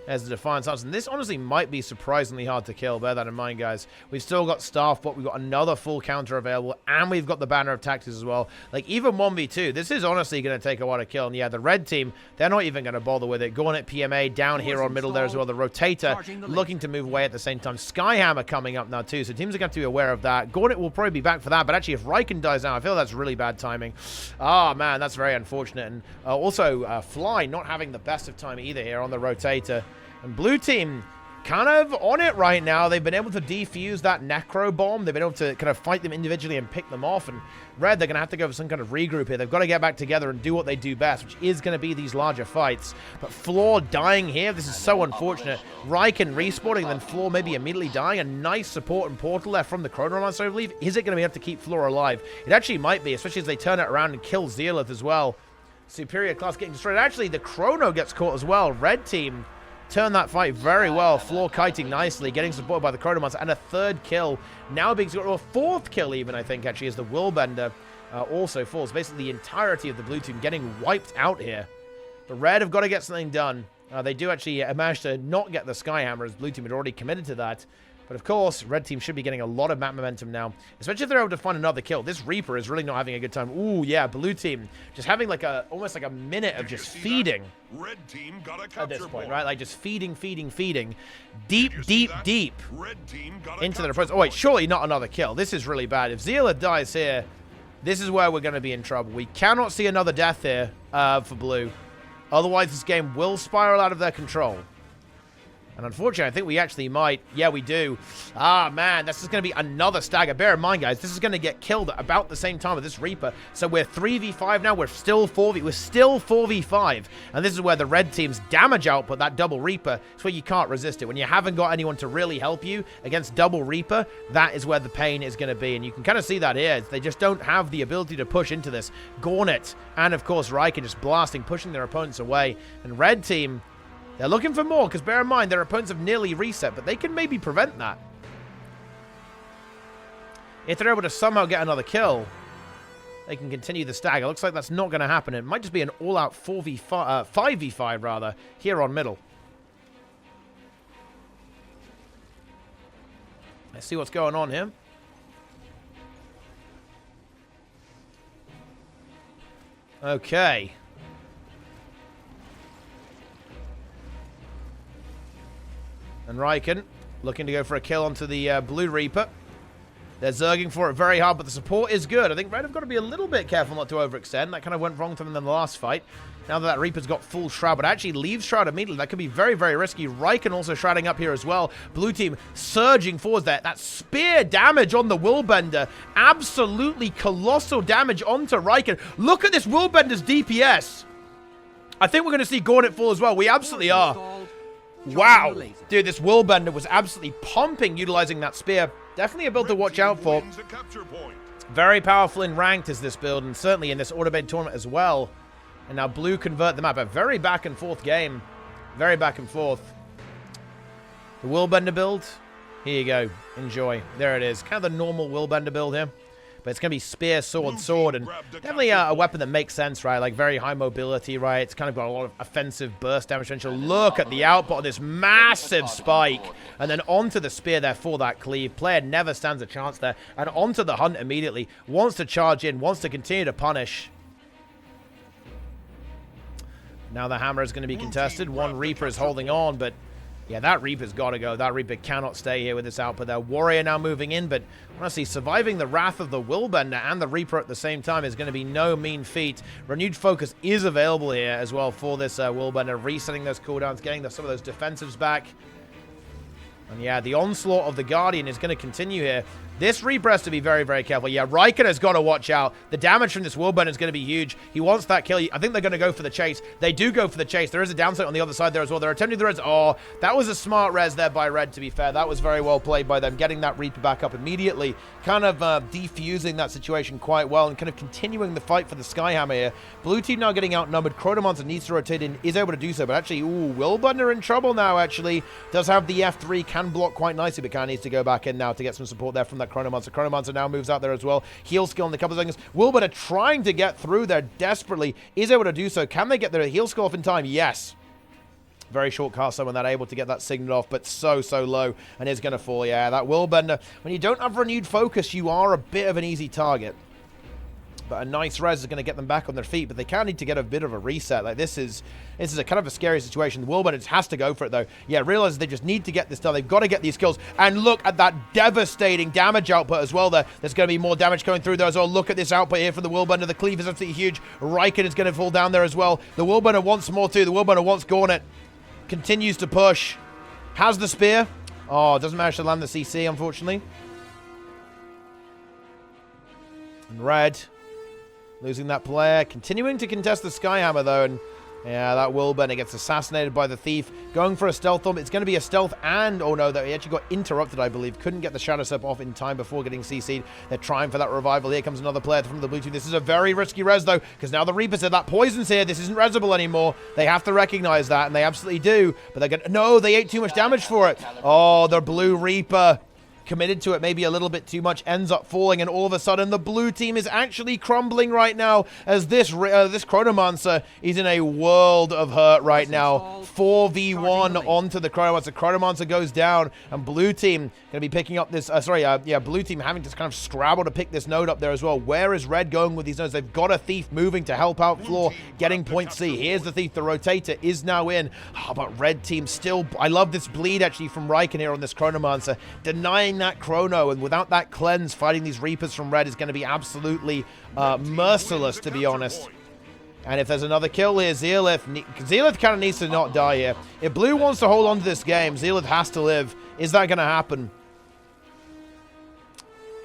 Speaker 1: as the Defiance Arts. And this honestly might be surprisingly hard to kill. Bear that in mind, guys. We've still got Staff, but we've got another full counter available, and we've got the Banner of Tactics as well. Like, even 1v2, this is honestly going to take a while to kill. And yeah, the red team, they're not even going to bother with it. Going at PMA, down here on middle there as well. The Rotator looking to move away at the same time. Skyhammer coming up now too, so teams are going to have to be aware of that. Gornit will probably be back for that, but actually if Riken dies now, I feel that's really bad timing. Ah, man, that's very unfortunate. And also, Fly not having the best of time either here on the Rotator. And blue team kind of on it right now. They've been able to defuse that Necro Bomb. They've been able to kind of fight them individually and pick them off. And red, they're going to have to go for some kind of regroup here. They've got to get back together and do what they do best, which is going to be these larger fights. But Floor dying here, this is so unfortunate. Riken respawning, and then Floor maybe immediately dying. A nice support and portal there from the Chronomancer, I believe. Is it going to be enough to keep Floor alive? It actually might be, especially as they turn it around and kill Zealoth as well. Superior class getting destroyed. Actually, the Chrono gets caught as well. Red team turn that fight very well. Floor kiting nicely, getting supported by the Chronomancer, and a third kill. Now being scored, or a fourth kill even, I think, actually, as the Willbender also falls. Basically, the entirety of the blue team getting wiped out here. But Red have got to get something done. They do actually manage to not get the Skyhammer, as Blue Team had already committed to that. But of course, Red Team should be getting a lot of map momentum now, especially if they're able to find another kill. This Reaper is really not having a good time. Ooh, yeah, Blue Team just having like almost like a minute of just feeding.
Speaker 2: Red team got a
Speaker 1: At this
Speaker 2: capture
Speaker 1: point, right? Like just feeding. Deep
Speaker 2: Red team got a
Speaker 1: into their
Speaker 2: capture
Speaker 1: opponents. Oh, wait, surely not another kill. This is really bad. If Zeala dies here, this is where we're going to be in trouble. We cannot see another death here for Blue. Otherwise, this game will spiral out of their control. And unfortunately, I think we actually might. Yeah, we do. Ah, man, this is going to be another stagger. Bear in mind, guys, this is going to get killed at about the same time with this Reaper. So we're 3v5 now. We're still 4v5. And this is where the Red Team's damage output, that double Reaper, is where you can't resist it. When you haven't got anyone to really help you against double Reaper, that is where the pain is going to be. And you can kind of see that here. They just don't have the ability to push into this. Gornet and, of course, Riken just blasting, pushing their opponents away. And Red Team... they're looking for more, because bear in mind, their opponents have nearly reset, but they can maybe prevent that. If they're able to somehow get another kill, they can continue the stag. It looks like that's not going to happen. It might just be an all-out 5v5, rather, here on middle. Let's see what's going on here. Okay. And Riken looking to go for a kill onto the Blue Reaper. They're zerging for it very hard, but the support is good. I think Red have got to be a little bit careful not to overextend. That kind of went wrong for them in the last fight. Now that Reaper's got full Shroud, but actually leaves Shroud immediately. That could be very, very risky. Riken also shrouding up here as well. Blue Team surging forwards there. That spear damage on the Willbender. Absolutely colossal damage onto Riken. Look at this Willbender's DPS. I think we're going to see Gornet fall as well. We absolutely are. Wow. Dude, this Willbender was absolutely pumping utilizing that spear. Definitely a build to watch out for. Very powerful in ranked is this build, and certainly in this automated tournament as well. And now Blue convert the map. A very back and forth game. Very back and forth. The Willbender build. Here you go. Enjoy. There it is. Kind of the normal Willbender build here. But it's going to be spear, sword, and definitely a weapon that makes sense, right? Like very high mobility, right? It's kind of got a lot of offensive burst damage potential. Look at the output of this massive spike. And then onto the spear there for that cleave. Player never stands a chance there. And onto the hunt immediately. Wants to charge in, wants to continue to punish. Now the hammer is going to be contested. One Reaper is holding on, but... yeah, that Reaper's got to go. That Reaper cannot stay here with this output there. Warrior now moving in, but honestly, surviving the wrath of the Willbender and the Reaper at the same time is going to be no mean feat. Renewed focus is available here as well for this Willbender, resetting those cooldowns, getting some of those defensives back. And yeah, the onslaught of the Guardian is going to continue here. This Reaper has to be very, very careful. Yeah, Riken has got to watch out. The damage from this Willbender is going to be huge. He wants that kill. I think they're going to go for the chase. They do go for the chase. There is a downside on the other side there as well. They're attempting the res. Oh, that was a smart res there by Red, to be fair. That was very well played by them, getting that Reaper back up immediately, kind of defusing that situation quite well and kind of continuing the fight for the Skyhammer here. Blue Team now getting outnumbered. Chronomancer needs to rotate in, is able to do so, but actually, ooh, Willbender in trouble now, actually. Does have the F3, can block quite nicely, but kind of needs to go back in now to get some support there from that Chronomancer. Chronomancer now moves out there as well. Heal skill in a couple of seconds. Willbender trying to get through there desperately. Is able to do so. Can they get their heal skill off in time? Yes. Very short cast when they're able to get that signal off, but so low, and is going to fall. Yeah, that Willbender. When you don't have renewed focus, you are a bit of an easy target. But a nice res is going to get them back on their feet, but they kind of need to get a bit of a reset. Like, this is a kind of a scary situation. The Willbender has to go for it, though. Yeah, realize they just need to get this done. They've got to get these kills. And look at that devastating damage output as well there. There's going to be more damage coming through there as well. Look at this output here from the Willbender. The cleave is absolutely huge. Riken is going to fall down there as well. The Willbender wants more, too. The Willbender wants Gornet. Continues to push. Has the spear. Oh, doesn't manage to land the CC, unfortunately. And Red... losing that player. Continuing to contest the Skyhammer, though. And yeah, that Willbender gets assassinated by the Thief. Going for a stealth bomb. It's going to be a stealth and... oh, no. He actually got interrupted, I believe. Couldn't get the Shadow Step off in time before getting CC'd. They're trying for that revival. Here comes another player from the Blue Team. This is a very risky res, though, because now the Reaper said that poison's here. This isn't resable anymore. They have to recognize that, and they absolutely do. But they're going to... no, they ate too much damage for it. Oh, the Blue Reaper committed to it maybe a little bit too much, ends up falling, and all of a sudden the blue team is actually crumbling right now as this Chronomancer is in a world of hurt right now. 4v1 onto the Chronomancer. Chronomancer goes down, and blue team going to be picking up this, blue team having to kind of scrabble to pick this node up there as well. Where is red going with these nodes? They've got a thief moving to help out Floor, getting point C. Here's the thief. The rotator is now in. Oh, but red team still, I love this bleed actually from Riken here on this Chronomancer, denying that Chrono, and without that cleanse, fighting these Reapers from red is going to be absolutely merciless, to be honest. And if there's another kill here, Zealith kind of needs to not die here. If blue wants to hold on to this game, Zealith has to live. Is that going to happen?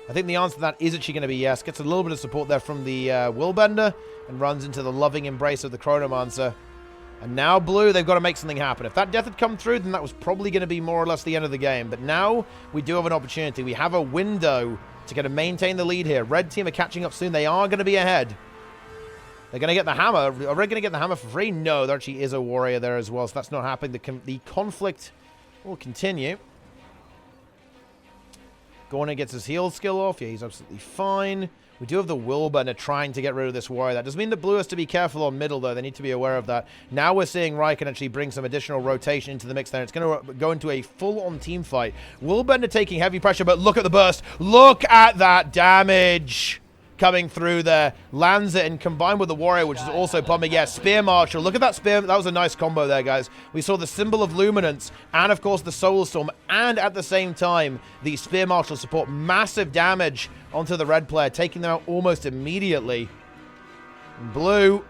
Speaker 1: I think the answer to that is actually going to be yes. Gets a little bit of support there from the Willbender and runs into the loving embrace of the Chronomancer. And now blue, they've got to make something happen. If that death had come through, then that was probably going to be more or less the end of the game. But now we do have an opportunity. We have a window to kind of maintain the lead here. Red team are catching up soon. They are going to be ahead. They're going to get the hammer. Are they going to get the hammer for free? No, there actually is a warrior there as well, so that's not happening. The conflict will continue. Gorna gets his heal skill off. Yeah, he's absolutely fine. We do have the Willbender trying to get rid of this warrior. That doesn't mean that blue has to be careful on middle, though. They need to be aware of that. Now we're seeing Riken actually bring some additional rotation into the mix there. It's going to go into a full-on team fight. Willbender taking heavy pressure, but look at the burst. Look at that damage coming through there. Lands it, and combined with the warrior, which is also pumping. Yeah, Spear Marshal. Look at that spear. That was a nice combo there, guys. We saw the Symbol of Luminance and, of course, the Soul Storm, and at the same time, the Spear Marshal support massive damage onto the red player, taking them out almost immediately. Blue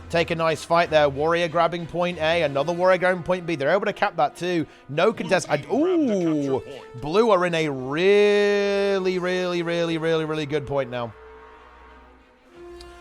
Speaker 1: take a nice fight there. Warrior grabbing point A, another warrior grabbing point B. They're able to cap that too. No contest. Ooh, blue are in a really good point now,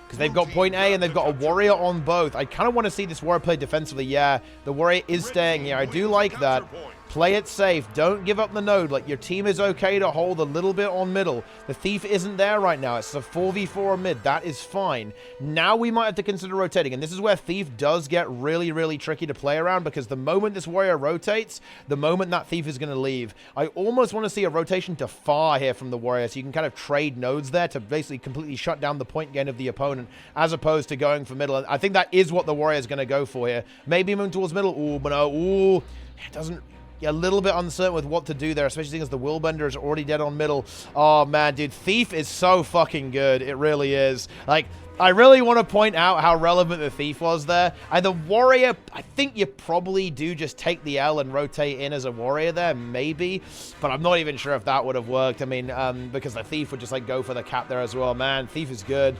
Speaker 1: because they've got point A and they've got a warrior on both. I kind of want to see this warrior play defensively. Yeah, the warrior is staying here. I do like that. Play it safe. Don't give up the node. Like, your team is okay to hold a little bit on middle. The thief isn't there right now. It's a 4v4 mid. That is fine. Now we might have to consider rotating. And this is where thief does get really tricky to play around, because the moment this warrior rotates, the moment that thief is going to leave. I almost want to see a rotation to far here from the warrior, so you can kind of trade nodes there to basically completely shut down the point gain of the opponent, as opposed to going for middle. And I think that is what the warrior is going to go for here. Maybe move towards middle. Ooh, but no. Ooh, it doesn't... Yeah, a little bit uncertain with what to do there, especially since the Willbender is already dead on middle. Oh, man, dude. Thief is so fucking good. It really is. Like, I really want to point out how relevant the Thief was there. The Warrior, I think you probably do just take the L and rotate in as a Warrior there, maybe. But I'm not even sure if that would have worked. I mean, because the Thief would just, like, go for the cap there as well. Man, Thief is good.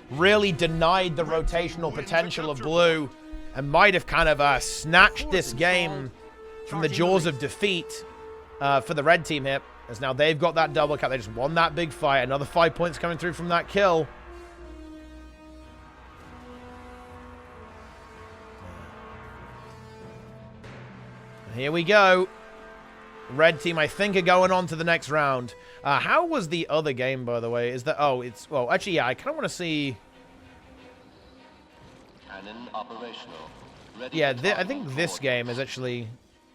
Speaker 1: Really denied the rotational potential of blue, and might have kind of snatched this game from the jaws of defeat for the red team here, as now they've got that double cap. They just won that big fight. Another 5 points coming through from that kill. And here we go. Red team, I think, are going on to the next round. How was the other game, by the way? Is that... Oh, it's... Well, actually, yeah, I kind of want to see... Operational. Yeah, I think this game is actually...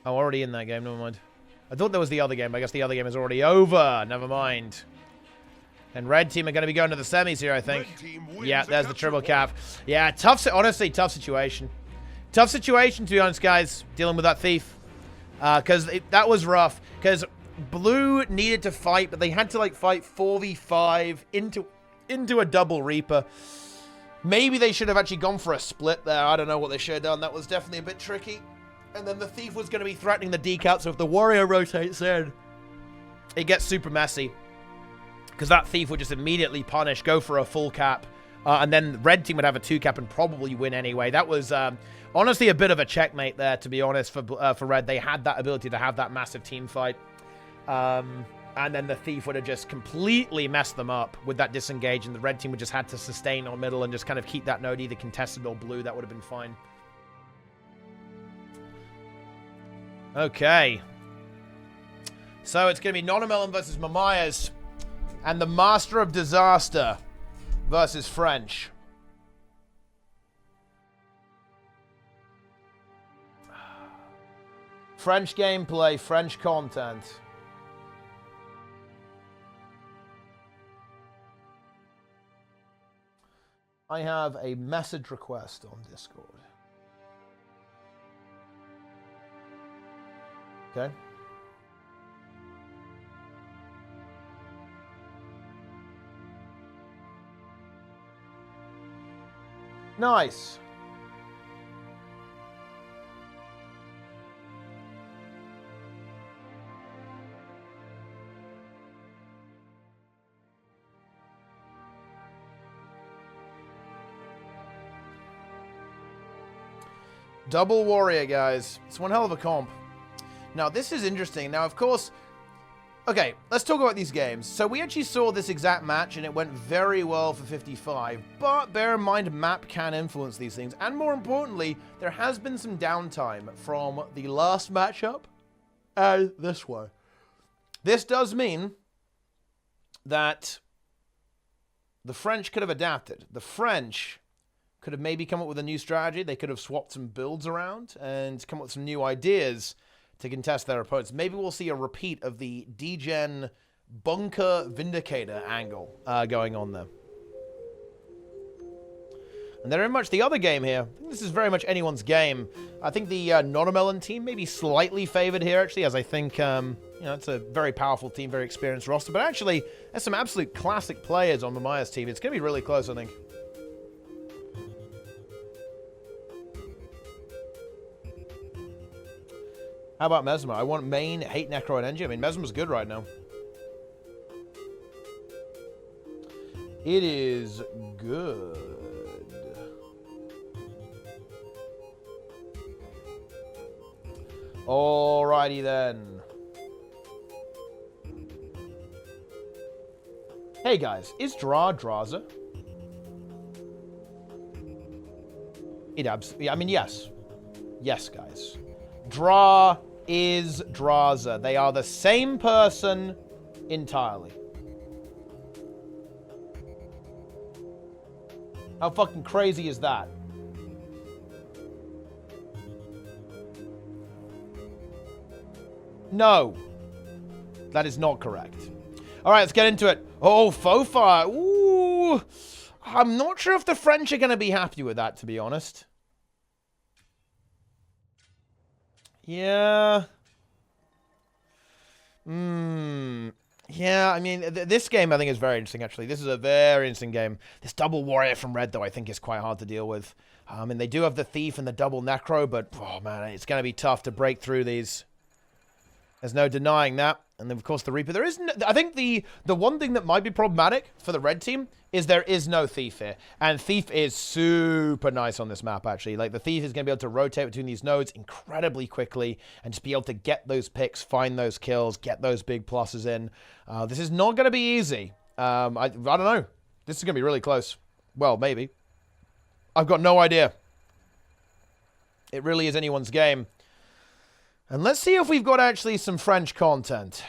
Speaker 1: Oh, already in that game. Never mind. I thought there was the other game, but I guess the other game is already over. Never mind. And red team are going to be going to the semis here, I think. Yeah, there's the triple cap. Yeah, honestly, tough situation. Tough situation, to be honest, guys, dealing with that thief. Because that was rough. Because blue needed to fight, but they had to, like, fight 4v5 into a double Reaper. Maybe they should have actually gone for a split there. I don't know what they should have done. That was definitely a bit tricky. And then the thief was going to be threatening the decal, so if the warrior rotates in, it gets super messy. Because that thief would just immediately punish, go for a full cap, and then the red team would have a 2 cap and probably win anyway. That was honestly a bit of a checkmate there, to be honest, for red. They had that ability to have that massive team fight. And then the thief would have just completely messed them up with that disengage, and the red team would just had to sustain on middle and just kind of keep that node either contested or blue. That would have been fine. Okay. So it's going to be Nonamelon versus Mamayas, and the Master of Disaster versus French. French gameplay, French content. I have a message request on Discord. Okay. Nice. Double warrior, guys. It's one hell of a comp. Now, this is interesting. Now, of course... Okay, let's talk about these games. So we actually saw this exact match, and it went very well for 55. But bear in mind, map can influence these things. And more importantly, there has been some downtime from the last matchup and this one. This does mean that the French could have adapted. The French could have maybe come up with a new strategy. They could have swapped some builds around and come up with some new ideas to contest their opponents. Maybe we'll see a repeat of the degen bunker vindicator angle going on there. And they're in much the other game here. I think this is very much anyone's game. I think the Nonamelon team may be slightly favored here, actually, as I think, you know, it's a very powerful team, very experienced roster. But actually, there's some absolute classic players on the Maya's team. It's going to be really close, I think. How about Mesmer? I want main, hate Necro and Engie. I mean, Mesmer's good right now. It is good. Alrighty then. Hey guys, is Draza? I mean, yes. Yes, guys. Dra is Draza. They are the same person entirely. How fucking crazy is that? No. That is not correct. Alright, let's get into it. Oh, Fofa. Ooh. I'm not sure if the French are going to be happy with that, to be honest. Yeah. Yeah, I mean, this game I think is very interesting, actually. This is a very interesting game. This double warrior from red, though, I think is quite hard to deal with. And they do have the thief and the double necro, but, oh, man, it's going to be tough to break through these. There's no denying that. And then, of course, the Reaper. There is no, I think the one thing that might be problematic for the red team is there is no Thief here. And Thief is super nice on this map, actually. Like, the Thief is going to be able to rotate between these nodes incredibly quickly and just be able to get those picks, find those kills, get those big pluses in. This is not going to be easy. I don't know. This is going to be really close. Well, maybe. I've got no idea. It really is anyone's game. And let's see if we've got actually some French content.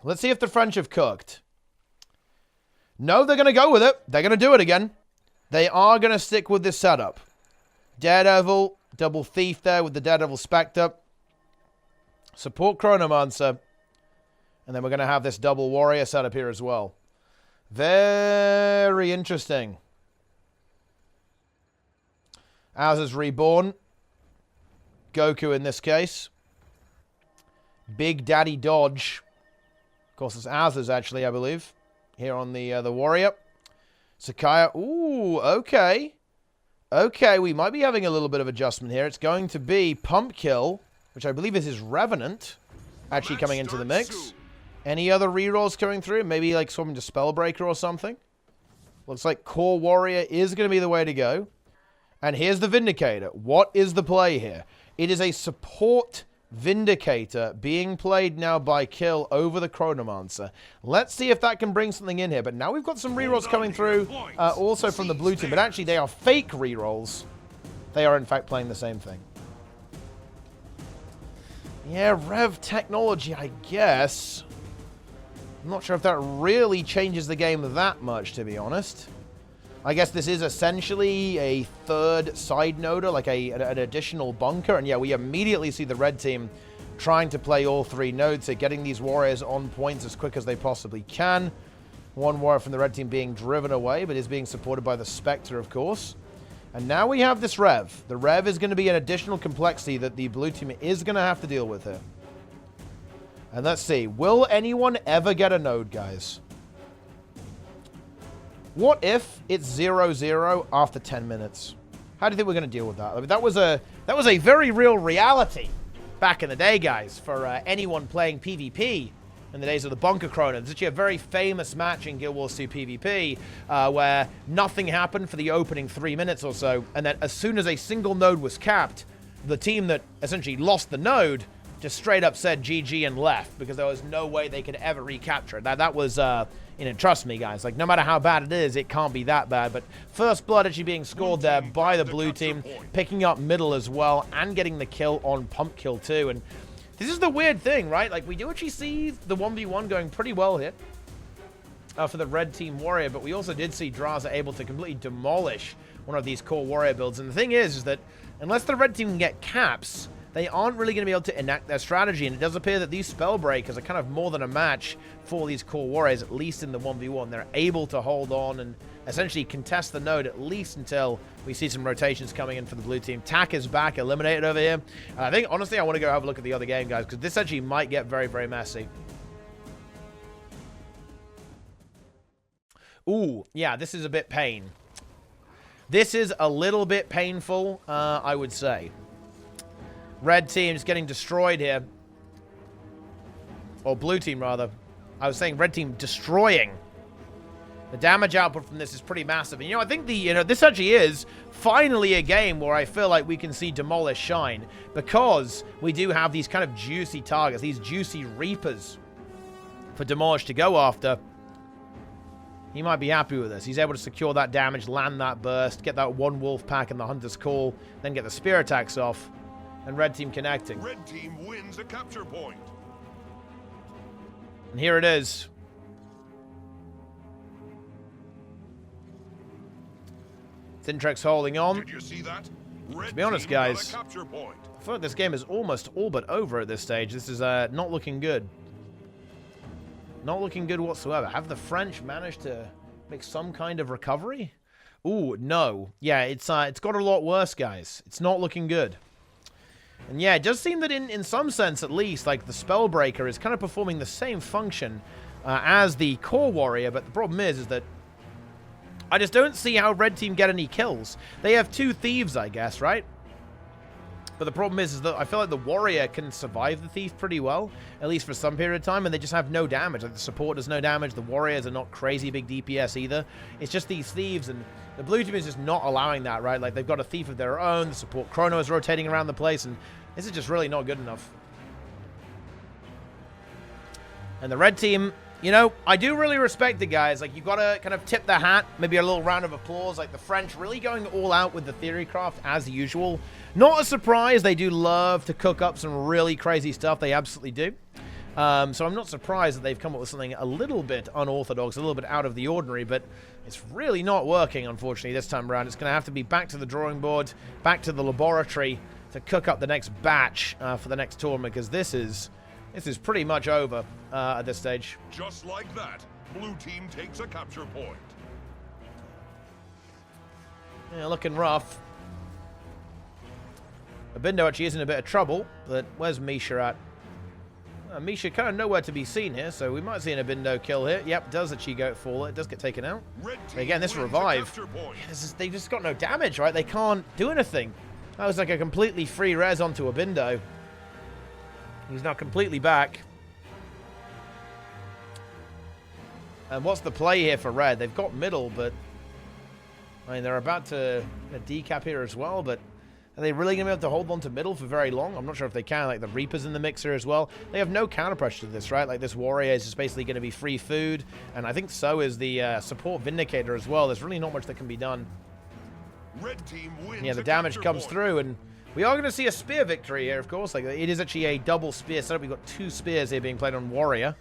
Speaker 1: Let's see if the French have cooked. No, they're going to go with it. They're going to do it again. They are going to stick with this setup. Daredevil, double Thief there with the Daredevil Spectre. Support Chronomancer. And then we're going to have this double Warrior setup here as well. Very interesting. Ours is Reborn. Goku in this case. Big Daddy Dodge. Of course, it's ours, actually, I believe. Here on the Warrior. Sakaya. Ooh, okay. Okay, we might be having a little bit of adjustment here. It's going to be Pump Kill, which I believe is his Revenant, actually coming into the mix. Any other rerolls coming through? Maybe like swapping to Spellbreaker or something. Looks like Core Warrior is going to be the way to go. And here's the Vindicator. What is the play here? It is a support Vindicator being played now by Kill over the Chronomancer. Let's see if that can bring something in here. But now we've got some rerolls coming through also from the blue team. But actually, they are fake rerolls. They are, in fact, playing the same thing. Yeah, Rev technology, I guess. I'm not sure if that really changes the game that much, to be honest. I guess this is essentially a third side noder, like an additional bunker. And yeah, we immediately see the red team trying to play all three nodes. They're getting these warriors on points as quick as they possibly can. One warrior from the red team being driven away, but is being supported by the Spectre, of course. And now we have this Rev. The Rev is going to be an additional complexity that the blue team is going to have to deal with here. And let's see. Will anyone ever get a node, guys? What if it's 0-0 after 10 minutes? How do you think we're going to deal with that? I mean, that was a very real reality back in the day, guys, for anyone playing PvP in the days of the Bunker Chrono. There's actually a very famous match in Guild Wars 2 PvP where nothing happened for the opening 3 minutes or so, and then as soon as a single node was capped, the team that essentially lost the node just straight up said GG and left because there was no way they could ever recapture it. That was, trust me, guys, like, no matter how bad it is, it can't be that bad. But first blood actually being scored there by the blue team, picking up middle as well, and getting the kill on pump kill too. And this is the weird thing, right? Like, we do actually see the 1v1 going pretty well here for the red team warrior, but we also did see Draza able to completely demolish one of these core warrior builds. And the thing is that unless the red team can get caps, they aren't really going to be able to enact their strategy, and it does appear that these spell breakers are kind of more than a match for these core warriors, at least in the 1v1. They're able to hold on and essentially contest the node at least until we see some rotations coming in for the blue team. Tak is back, eliminated over here. And I think, honestly, I want to go have a look at the other game, guys, because this actually might get very, very messy. Ooh, yeah, this is a bit pain. This is a little bit painful, I would say. Red team is getting destroyed here. Or blue team, rather. I was saying red team destroying. The damage output from this is pretty massive. And, I think this actually is finally a game where I feel like we can see Demolish shine. Because we do have these kind of juicy targets, these juicy Reapers for Demolish to go after. He might be happy with this. He's able to secure that damage, land that burst, get that one wolf pack in the Hunter's Call, then get the spear attacks off. And red team connecting.
Speaker 2: Red team wins a capture point.
Speaker 1: And here it is. Thintrex holding on.
Speaker 2: Did you see that? Red
Speaker 1: to be honest, guys,
Speaker 2: I feel
Speaker 1: like this game is almost all but over at this stage. This is not looking good. Not looking good whatsoever. Have the French managed to make some kind of recovery? Ooh, no. Yeah, it's got a lot worse, guys. It's not looking good. And yeah, it does seem that in some sense, at least, like, the Spellbreaker is kind of performing the same function as the Core Warrior, but the problem is that I just don't see how Red Team get any kills. They have two Thieves, I guess, right? But the problem is that I feel like the Warrior can survive the Thief pretty well, at least for some period of time, and they just have no damage. Like, the support does no damage, the Warriors are not crazy big DPS either. It's just these Thieves, and the blue team is just not allowing that, right? Like, they've got a Thief of their own, the support Chrono is rotating around the place, and this is just really not good enough. And the red team, you know, I do really respect the guys. Like, you've got to kind of tip the hat, maybe a little round of applause. Like, the French really going all out with the Theorycraft as usual. Not a surprise. They do love to cook up some really crazy stuff. They absolutely do. So I'm not surprised that they've come up with something a little bit unorthodox, a little bit out of the ordinary, but it's really not working, unfortunately, this time around. It's going to have to be back to the drawing board, back to the laboratory to cook up the next batch for the next tournament, because this is pretty much over at this stage.
Speaker 2: Just like that, blue team takes a capture point.
Speaker 1: Yeah, looking rough. Abindo actually is in a bit of trouble, but where's Misha at? Misha kind of nowhere to be seen here, so we might see an Abindo kill here. Yep, does actually go fall. It does get taken out. But again, this revive, they just got no damage, right? They can't do anything. That was like a completely free res onto Abindo. He's now completely back. And what's the play here for red? They've got middle, but I mean, they're about to decap here as well, but are they really going to be able to hold on to middle for very long? I'm not sure if they can. Like, the Reaper's in the mixer as well. They have no counter pressure to this, right? Like, this Warrior is just basically going to be free food, and I think so is the support Vindicator as well. There's really not much that can be done.
Speaker 2: Red team wins.
Speaker 1: Yeah, the damage comes through, and we are going to see a spear victory here, of course. Like, it is actually a double spear setup. We've got two spears here being played on Warrior.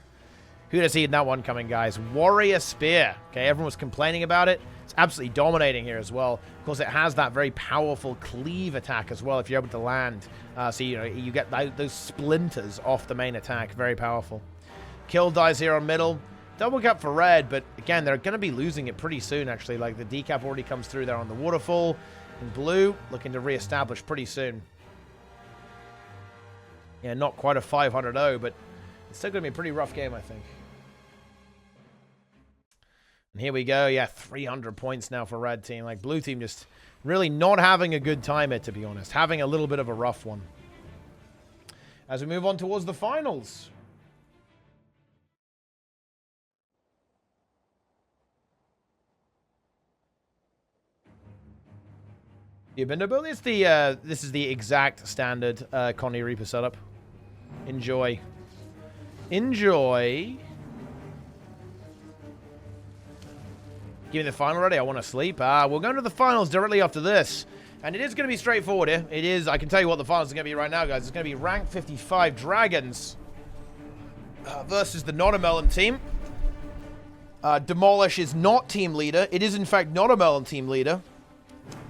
Speaker 1: Who'd have seen that one coming, guys? Warrior spear. Okay, everyone was complaining about it. It's absolutely dominating here as well. Of course, it has that very powerful cleave attack as well if you're able to land. So, you know, you get those splinters off the main attack. Very powerful. Kill dies here on middle. double cap for red, but again, they're going to be losing it pretty soon, actually. Like, the decap already comes through there on the waterfall. And blue, looking to reestablish pretty soon. Yeah, not quite a 500-0, but it's still going to be a pretty rough game, I think. And here we go. Yeah, 300 points now for red team. Like, blue team just really not having a good time here, to be honest. Having a little bit of a rough one. As we move on towards the finals. Yeah, Bindo build. It's the this is the exact standard Connie Reaper setup. Enjoy. Enjoy. Give me the final ready. I want to sleep. We're going to the finals directly after this. And it is going to be straightforward here. It is. I can tell you what the finals are going to be right now, guys. It's going to be rank 55 Dragons versus the Not a Melon team. Demolish is not team leader. It is, in fact, not a Melon team leader.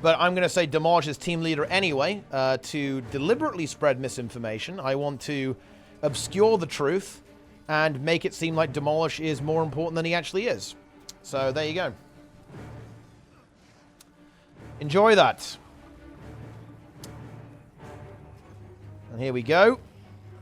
Speaker 1: But I'm going to say Demolish is team leader anyway to deliberately spread misinformation. I want to obscure the truth and make it seem like Demolish is more important than he actually is. So there you go. Enjoy that. And here we go.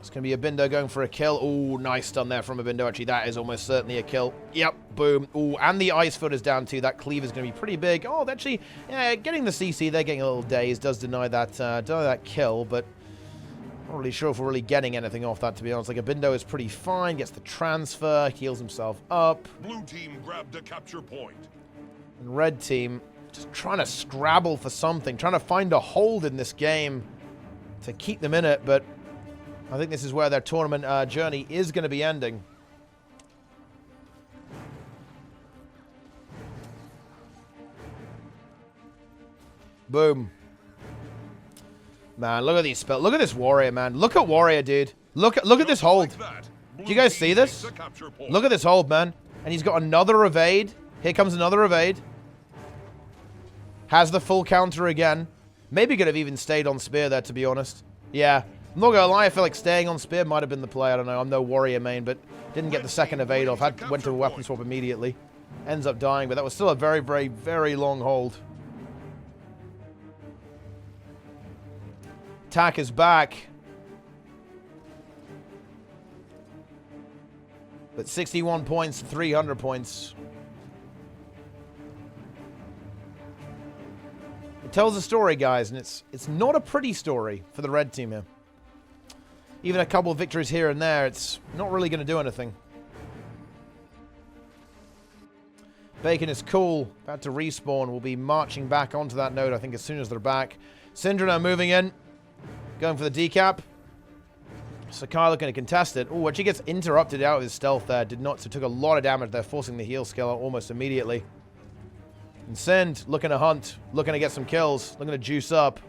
Speaker 1: It's going to be a Bindo going for a kill. Ooh, nice stun there from a Bindo. Actually, that is almost certainly a kill. Yep, boom. Ooh, and the ice foot is down too. That cleave is going to be pretty big. Oh, actually, yeah, getting the CC, they're getting a little dazed. Does deny that kill, but not really sure if we're really getting anything off that, to be honest. Like, a Bindo is pretty fine. Gets the transfer, heals himself up.
Speaker 2: Blue team grabbed a capture point.
Speaker 1: And red team just trying to scrabble for something, trying to find a hold in this game to keep them in it, but I think this is where their tournament journey is going to be ending. Boom. Man, look at these spells. Look at this warrior, man. Look at warrior, dude. Look at this hold. Do you guys see this? Look at this hold, man. And he's got another evade. Here comes another evade. Has the full counter again. Maybe could have even stayed on spear there, to be honest. Yeah. I'm not gonna lie, I feel like staying on spear might have been the play. I don't know. I'm no warrior main, but didn't get the second evade off. Went to a weapon swap immediately. Ends up dying, but that was still a very, very, very long hold. Attack is back. But 61 points, 300 points. It tells a story, guys, and it's not a pretty story for the red team here. Even a couple of victories here and there, it's not really going to do anything. Bacon is cool. About to respawn. We'll be marching back onto that node, I think, as soon as they're back. Syndra now moving in. Going for the decap. Sakai looking to contest it. Oh, actually gets interrupted out of his stealth there. Did not, so took a lot of damage there, forcing the heal skill out almost immediately. And Sind looking to hunt. Looking to get some kills. Looking to juice up.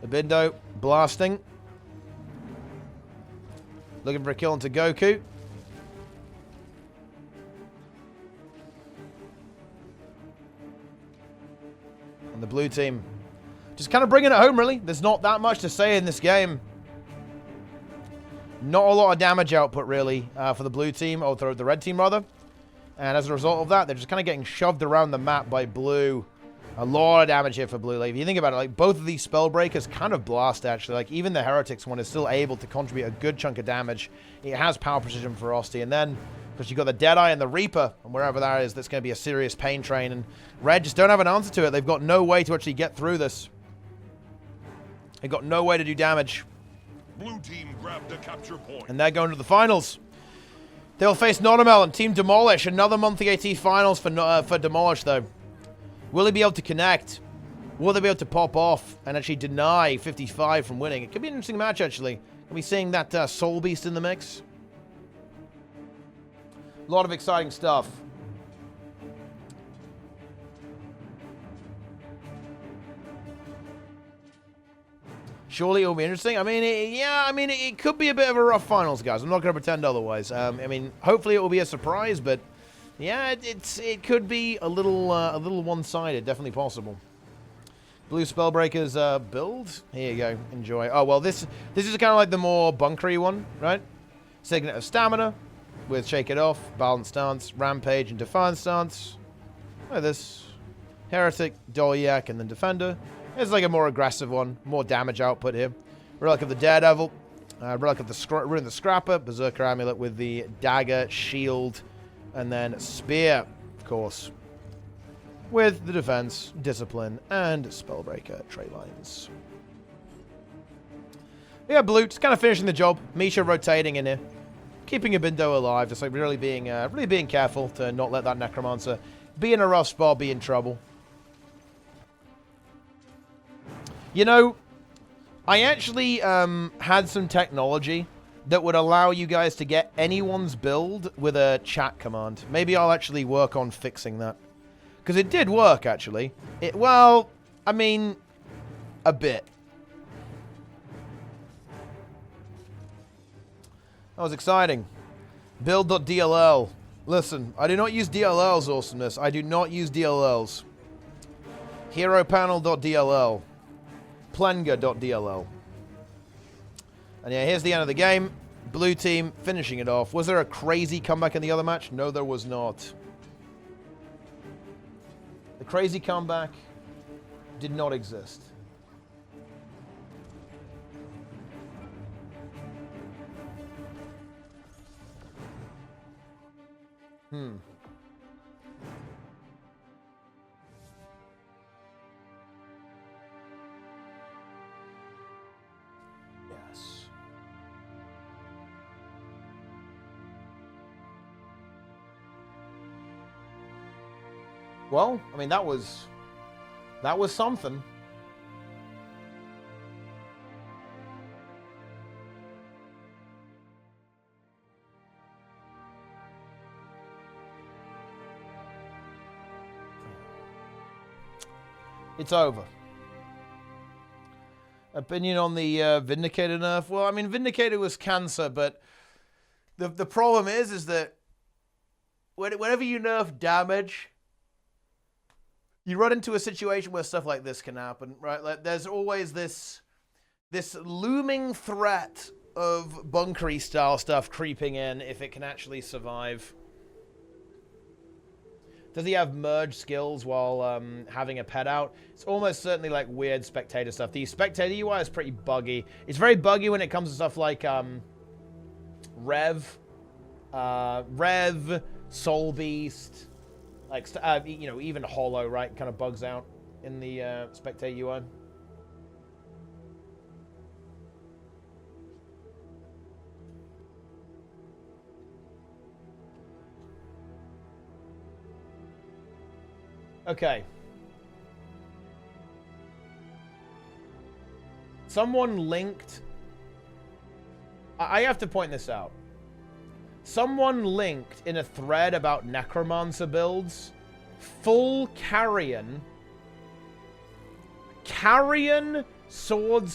Speaker 1: Abindo blasting. Looking for a kill into Goku. And the blue team just kind of bringing it home, really. There's not that much to say in this game. Not a lot of damage output, really, for the blue team, or the red team, rather. And as a result of that, they're just kind of getting shoved around the map by blue. A lot of damage here for blue. Like, if you think about it, like, both of these spell breakers kind of blast, actually. Like, even the Heretics one is still able to contribute a good chunk of damage. It has power, precision, ferocity. And then, because you've got the Deadeye and the Reaper, and wherever that is, that's going to be a serious pain train. And red just don't have an answer to it. They've got no way to actually get through this. They've got no way to do damage.
Speaker 2: Blue team grabbed a capture point.
Speaker 1: And they're going to the finals. They'll face Notamel and Team Demolish. Another monthly AT finals for Demolish, though. Will he be able to connect? Will they be able to pop off and actually deny 55 from winning? It could be an interesting match, actually. Are we seeing that Soul Beast in the mix? A lot of exciting stuff. Surely it will be interesting. I mean, it could be a bit of a rough finals, guys. I'm not going to pretend otherwise. I mean, hopefully it will be a surprise, but yeah, it could be a little one-sided. Definitely possible. Blue Spellbreaker's build. Here you go. Enjoy. Oh, well, this is kind of like the more bunkery one, right? Signet of Stamina with Shake It Off, Balanced Stance, Rampage, and Defiance Stance. Look at this. Heretic, Dolyak, and then Defender. It's like a more aggressive one. More damage output here. Relic of the Daredevil. Relic of the Ruin the Scrapper. Berserker Amulet with the Dagger, Shield, and then Spear, of course. With the Defense, Discipline, and Spellbreaker trait lines. Yeah, Blue, just kind of finishing the job. Misha rotating in here. Keeping Abindo alive. Just like really being careful to not let that Necromancer be in a rough spot, be in trouble. You know, I actually had some technology that would allow you guys to get anyone's build with a chat command. Maybe I'll actually work on fixing that. Because it did work, actually. Well, I mean, a bit. That was exciting. Build.dll. Listen, I do not use DLLs, awesomeness. I do not use DLLs. HeroPanel.dll. Plenga.dll. And yeah, here's the end of the game. Blue team finishing it off. Was there a crazy comeback in the other match? No, there was not. The crazy comeback did not exist. Yes. Well, I mean, that was something. It's over. Opinion on the Vindicator nerf? Well, I mean, Vindicator was cancer, but the problem is that whenever you nerf damage, you run into a situation where stuff like this can happen, right? Like, there's always this looming threat of bunkery style stuff creeping in if it can actually survive. Does he have merge skills while having a pet out? It's almost certainly like weird spectator stuff. The spectator UI is pretty buggy. It's very buggy when it comes to stuff like Rev, Soul Beast, like you know, even Hollow, right? Kind of bugs out in the spectator UI. Okay. Someone linked... I have to point this out. Someone linked in a thread about Necromancer builds full Carrion, sword,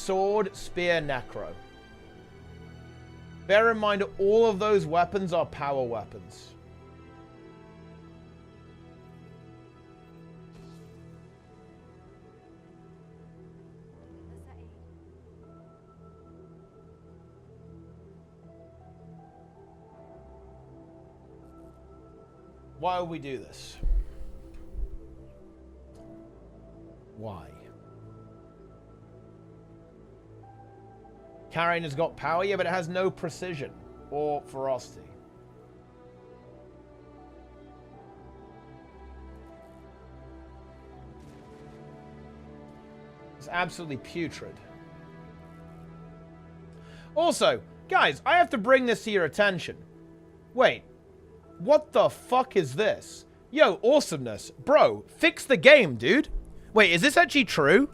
Speaker 1: spear, necro. Bear in mind, all of those weapons are power weapons. Why would we do this? Why? Carrion has got power, yeah, but it has no precision or ferocity. It's absolutely putrid. Also, guys, I have to bring this to your attention. Wait. What the fuck is this? Yo, awesomeness. Bro, fix the game, dude. Wait, is this actually true?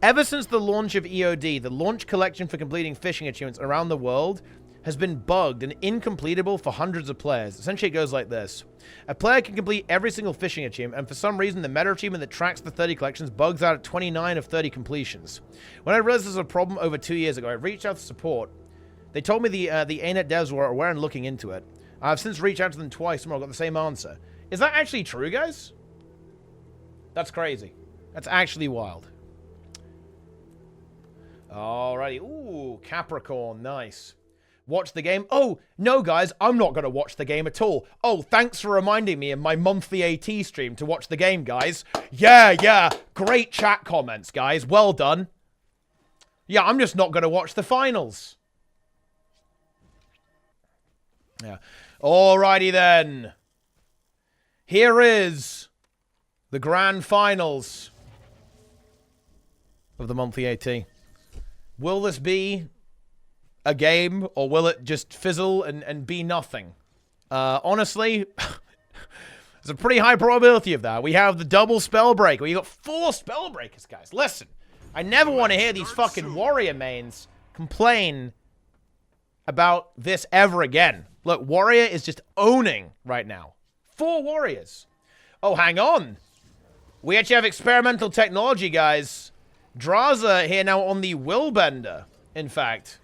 Speaker 1: Ever since the launch of EOD, the launch collection for completing fishing achievements around the world has been bugged and incompletable for hundreds of players. Essentially, it goes like this. A player can complete every single fishing achievement, and for some reason, the meta achievement that tracks the 30 collections bugs out at 29 of 30 completions. When I realized this was a problem over 2 years ago, I reached out to support. They told me the ArenaNet devs were aware and looking into it. I've since reached out to them twice and I got the same answer. Is that actually true, guys? That's crazy. That's actually wild. Alrighty. Ooh, Capricorn. Nice. Watch the game. Oh, no, guys. I'm not going to watch the game at all. Oh, thanks for reminding me in my monthly AT stream to watch the game, guys. Yeah. Great chat comments, guys. Well done. Yeah, I'm just not going to watch the finals. Yeah. Alrighty then. Here is the grand finals of the monthly AT. Will this be a game, or will it just fizzle and be nothing? Honestly, there's a pretty high probability of that. We have the double spell break. We got 4 spell breakers, guys. Listen, I never want to hear these fucking warrior mains complain about this ever again. Look, warrior is just owning right now. 4 warriors. Oh, hang on. We actually have experimental technology, guys. Draza here now on the Willbender, in fact.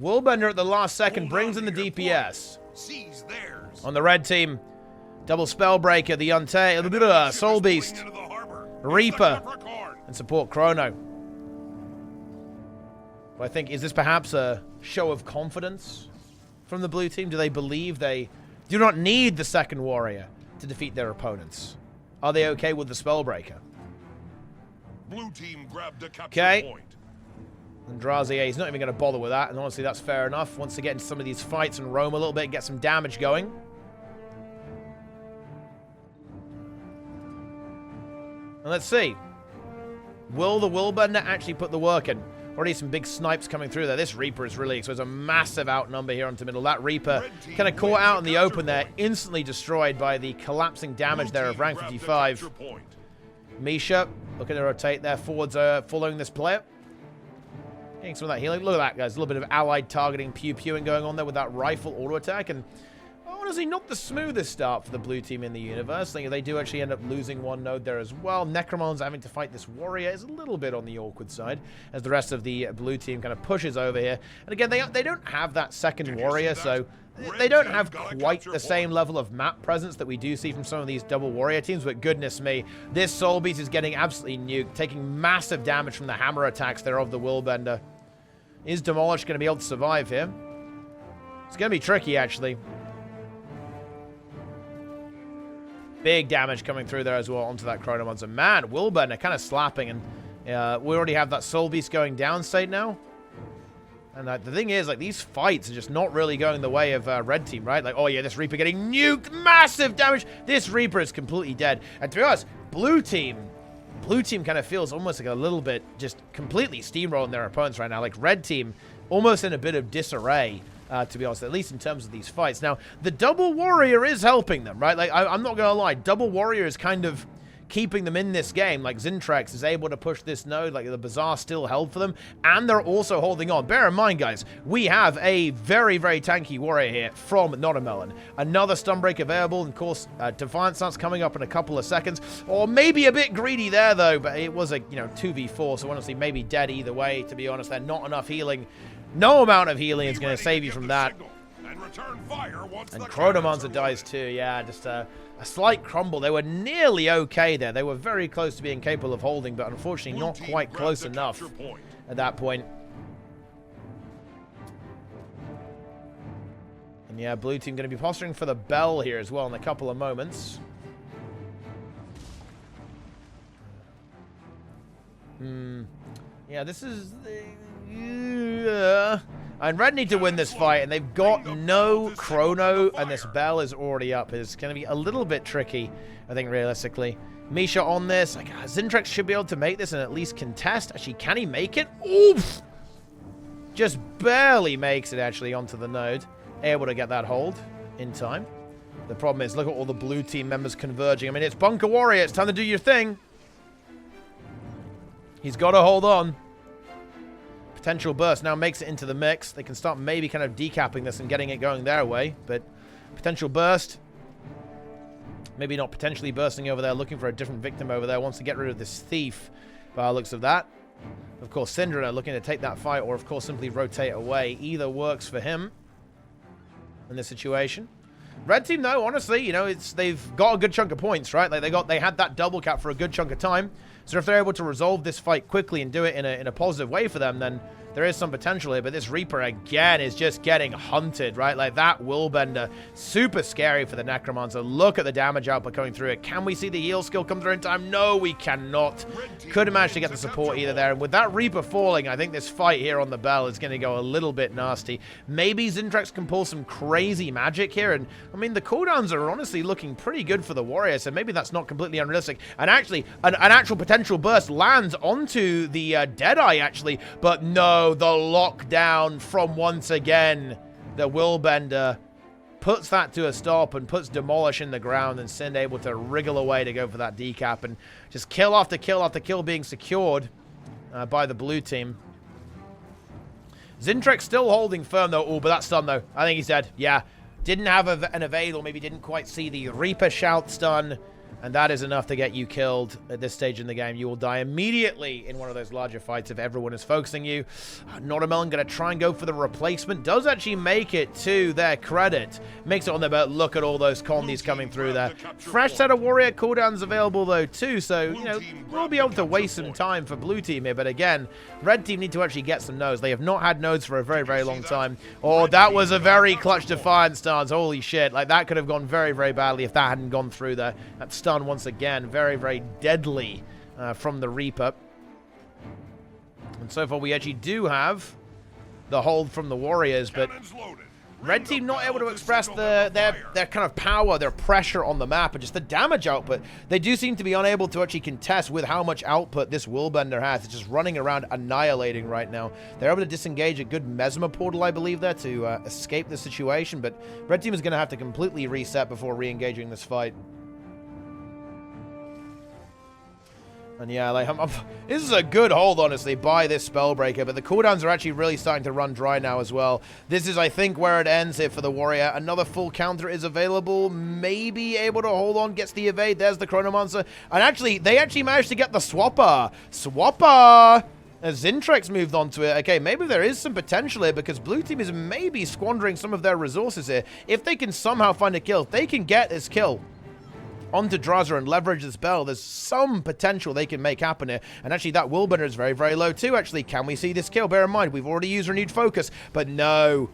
Speaker 1: Willbender at the last second brings in the DPS. On the red team, double Spellbreaker, the Janthir, Soul Beast, Reaper, and support Chrono. I think, is this perhaps a show of confidence from the blue team? Do they believe they do not need the second warrior to defeat their opponents? Are they okay with the Spellbreaker?
Speaker 2: Blue team grabbed a capture point.
Speaker 1: Andrazi, he's not even going to bother with that, and honestly, that's fair enough. Wants to get into some of these fights and roam a little bit, get some damage going. And let's see. Will the Willbender actually put the work in? Already some big snipes coming through there. This Reaper is really, so it's a massive outnumber here onto middle. That Reaper kind of caught out in the open there, instantly destroyed by the collapsing damage there of rank 55. Misha looking to rotate there forwards, following this player. Getting some of that healing. Look at that, guys. A little bit of allied targeting, pew-pewing going on there with that rifle auto attack. And honestly, not the smoothest start for the blue team in the universe. I think they do actually end up losing one node there as well. Necromon's having to fight this warrior is a little bit on the awkward side as the rest of the blue team kind of pushes over here. And again, they don't have that second warrior, so they don't have quite the same level of map presence that we do see from some of these double warrior teams, but goodness me, this Soul Beast is getting absolutely nuked, taking massive damage from the hammer attacks there of the Willbender. Is Demolished going to be able to survive here? It's going to be tricky, actually. Big damage coming through there as well onto that Chronomon. And man, Willbender kind of slapping, and we already have that Soul Beast going down state now. And the thing is, like, these fights are just not really going the way of red team, right? Like, oh yeah, this Reaper getting nuked, massive damage. This Reaper is completely dead. And to be honest, blue team kind of feels almost like a little bit just completely steamrolling their opponents right now. Like red team almost in a bit of disarray, to be honest, at least in terms of these fights. Now, the double warrior is helping them, right? Like, I'm not gonna lie, double warrior is kind of keeping them in this game. Like, Zintrex is able to push this node, like the Bazaar still held for them, and they're also holding on. Bear in mind, guys, we have a very, very tanky warrior here from Notamelon. Another Stunbreak available, and of course, Defiance Stance coming up in a couple of seconds, or maybe a bit greedy there, though, but it was a, 2v4, so honestly, maybe dead either way, to be honest. There's not enough healing. No amount of healing is going to save you from that. And Chronomancer dies too, yeah, just a slight crumble. They were nearly okay there. They were very close to being capable of holding, but unfortunately not quite close enough at that point. And yeah, blue team going to be posturing for the bell here as well in a couple of moments. Yeah, this is... And red need to win this fight, and they've got no Chrono, and this bell is already up. It's going to be a little bit tricky, I think, realistically. Misha on this. Like, Zintrex should be able to make this and at least contest. Actually, can he make it? Oof! Just barely makes it, actually, onto the node. Able to get that hold in time. The problem is, look at all the blue team members converging. I mean, it's Bunker Warrior. It's time to do your thing. He's got to hold on. Potential burst now makes it into the mix. They can start maybe kind of decapping this and getting it going their way, but potential burst. Maybe not potentially bursting over there, looking for a different victim over there. Wants to get rid of this thief by the looks of that. Of course, Syndra looking to take that fight, or of course simply rotate away. Either works for him in this situation. Red team, though, honestly, they've got a good chunk of points, right? Like they had that double cap for a good chunk of time. So if they're able to resolve this fight quickly and do it in a positive way for them, then there is some potential here. But this Reaper, again, is just getting hunted, right? Like, that Willbender, super scary for the Necromancer. Look at the damage output coming through it. Can we see the heal skill come through in time? No, we cannot. Couldn't manage to get the support either there. And with that Reaper falling, I think this fight here on the Bell is going to go a little bit nasty. Maybe Zintrax can pull some crazy magic here. And, I mean, the cooldowns are honestly looking pretty good for the Warrior, so maybe that's not completely unrealistic. And actually, an actual potential burst lands onto the Deadeye, actually. But no, the lockdown from, once again, the Willbender puts that to a stop and puts Demolish in the ground, and Sind able to wriggle away to go for that decap and just kill after kill after kill being secured by the blue team. Zintrax still holding firm, though. Oh, but that's stun, though. I think he's dead. Yeah. Didn't have an evade, or maybe didn't quite see the Reaper shout stun. And that is enough to get you killed at this stage in the game. You will die immediately in one of those larger fights if everyone is focusing you. Notamelon going to try and go for the replacement. Does actually make it to their credit. Makes it on their belt. Look at all those condies coming through there. Fresh set of Warrior cooldowns available, though, too. So, you know, we'll be able to waste some time for blue team here. But again, red team need to actually get some nodes. They have not had nodes for a very, very long time. Oh, that was a very clutch Defiant stance. Holy shit. Like, that could have gone very, very badly if that hadn't gone through there. That stun once again, very, very deadly from the Reaper. And so far, we actually do have the hold from the Warriors, but red team not able to express their kind of power, their pressure on the map, and just the damage output. They do seem to be unable to actually contest with how much output this Willbender has. It's just running around annihilating right now. They're able to disengage a good Mesmer portal, I believe, there to escape the situation, but red team is going to have to completely reset before re-engaging this fight. And yeah, like, this is a good hold, honestly, by this Spellbreaker, but the cooldowns are actually really starting to run dry now as well. This is, I think, where it ends here for the Warrior. Another full counter is available, maybe able to hold on, gets the evade. There's the Chronomancer. And actually, they actually managed to get the Swapper. Swapper! As Zintrax moved on to it. Okay, maybe there is some potential here because blue team is maybe squandering some of their resources here. If they can somehow find a kill, if they can get this kill onto Drazah and leverage the spell, there's some potential they can make happen here. And actually, that Willbender is very, very low too, actually. Can we see this kill? Bear in mind, we've already used Renewed Focus, but no.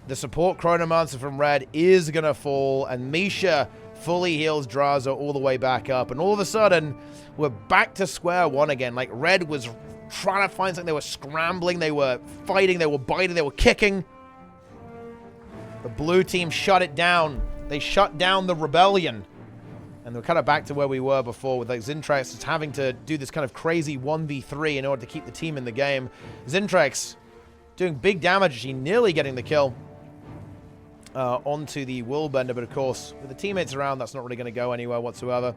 Speaker 1: The support Chronomancer from red is going to fall, and Misha fully heals Drazah all the way back up. And all of a sudden, we're back to square one again. Like, red was trying to find something. They were scrambling, they were fighting, they were biting, they were kicking. The blue team shut it down. They shut down the rebellion. And we're kind of back to where we were before with like Zintrax just having to do this kind of crazy 1v3 in order to keep the team in the game. Zintrax doing big damage, actually nearly getting the kill onto the Willbender, but of course, with the teammates around, that's not really going to go anywhere whatsoever.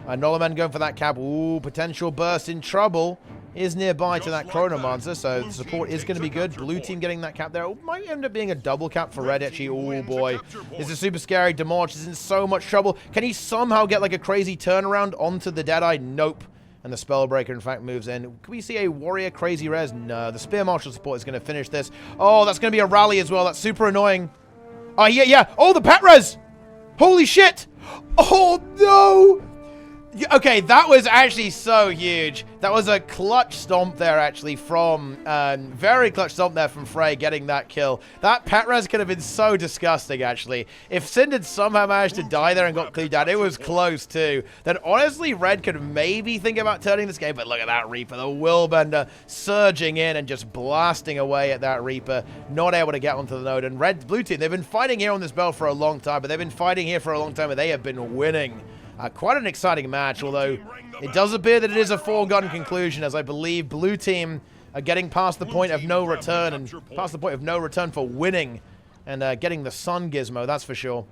Speaker 1: Nolaman going for that cap. Ooh, potential burst in trouble is nearby to that Chronomancer, so the support is going to be good. Blue team getting that cap there. It might end up being a double cap for red, actually. Oh, boy. This is super scary. Demolish is in so much trouble. Can he somehow get like a crazy turnaround onto the Deadeye? Nope. And the Spellbreaker, in fact, moves in. Can we see a Warrior crazy res? No. The Spear Marshal support is going to finish this. Oh, that's going to be a rally as well. That's super annoying. Oh, yeah. Oh, the pet res! Holy shit! Oh, no! Okay, that was actually so huge. That was a clutch stomp there, actually, from... very clutch stomp there from Frey getting that kill. That pet res could have been so disgusting, actually. If Sind had somehow managed to die there and got cleaved down, it was close, too. Then, honestly, red could maybe think about turning this game, but look at that Reaper. The Willbender surging in and just blasting away at that Reaper. Not able to get onto the node. And red, blue team, they've been fighting here on this belt for a long time, but they've been fighting here for a long time, and they have been winning. Quite an exciting match, although it does appear that it is a foregone conclusion, as I believe blue team are getting past the point of no return, and past the point of no return for winning and getting the Sun Gizmo, that's for sure.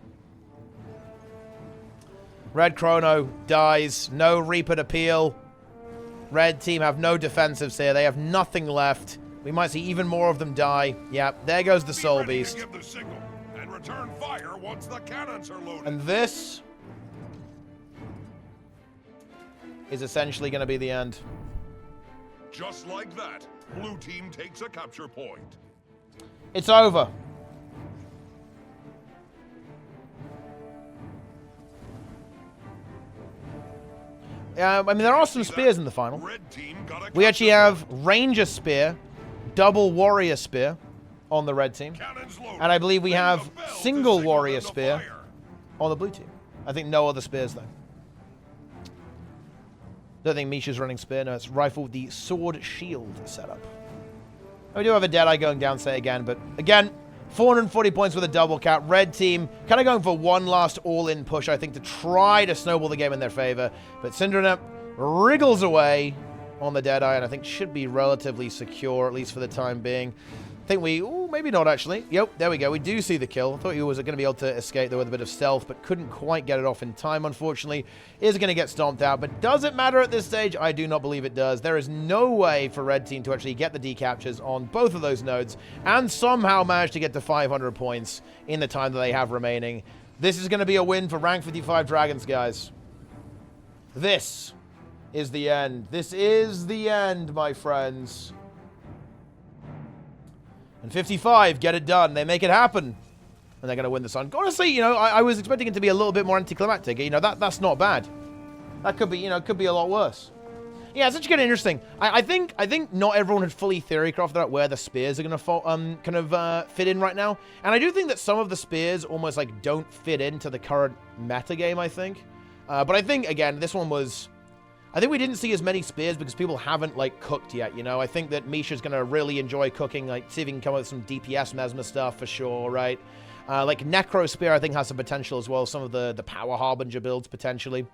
Speaker 1: Red Chrono dies, no Reaper to peel. Red team have no defensives here, they have nothing left. We might see even more of them die. Yeah, there goes the Soul Beast. And this is essentially going to be the end.
Speaker 2: Just like that, blue team takes a capture point.
Speaker 1: It's over. I mean, there are some spears in the final.
Speaker 2: Red team got a
Speaker 1: We actually
Speaker 2: capture
Speaker 1: have Ranger Spear, double Warrior Spear on the red team.
Speaker 2: point. Cannons loaded.
Speaker 1: And I believe we
Speaker 2: Ring
Speaker 1: have
Speaker 2: the bell to
Speaker 1: single
Speaker 2: signal
Speaker 1: Warrior
Speaker 2: them to
Speaker 1: Spear
Speaker 2: fire.
Speaker 1: on the blue team. I think no other spears, though. Don't think Misha's running spear. No, it's rifle, the sword shield setup. And we do have a Deadeye going down, say again, but again, 440 points with a double cap. Red team kind of going for one last all-in push, I think, to try to snowball the game in their favor. But Syndrome wriggles away on the Deadeye, and I think should be relatively secure, at least for the time being. I think we... Ooh, maybe not, actually. Yep, there we go. We do see the kill. I thought he was going to be able to escape there with a bit of stealth, but couldn't quite get it off in time, unfortunately. Is going to get stomped out, but does it matter at this stage? I do not believe it does. There is no way for Red Team to actually get the decaptures on both of those nodes and somehow manage to get to 500 points in the time that they have remaining. This is going to be a win for Rank 55 Dragons, guys. This is the end. This is the end, my friends. And 55 get it done. They make it happen. And they're going to win the Sun. Honestly, you know, I was expecting it to be a little bit more anticlimactic. You know, that's not bad. That could be, you know, could be a lot worse. Yeah, it's actually kind of interesting. I think not everyone had fully theory-crafted out where the spears are going to kind of fit in right now. And I do think that some of the spears almost, like, don't fit into the current meta game, I think. But I think, again, this one was... I think we didn't see as many spears because people haven't, like, cooked yet, you know? I think that Misha's going to really enjoy cooking, like, see if he can come up with some DPS Mesmer stuff for sure, right? Like, Necro Spear, I think, has some potential as well. Some of the Power Harbinger builds, potentially.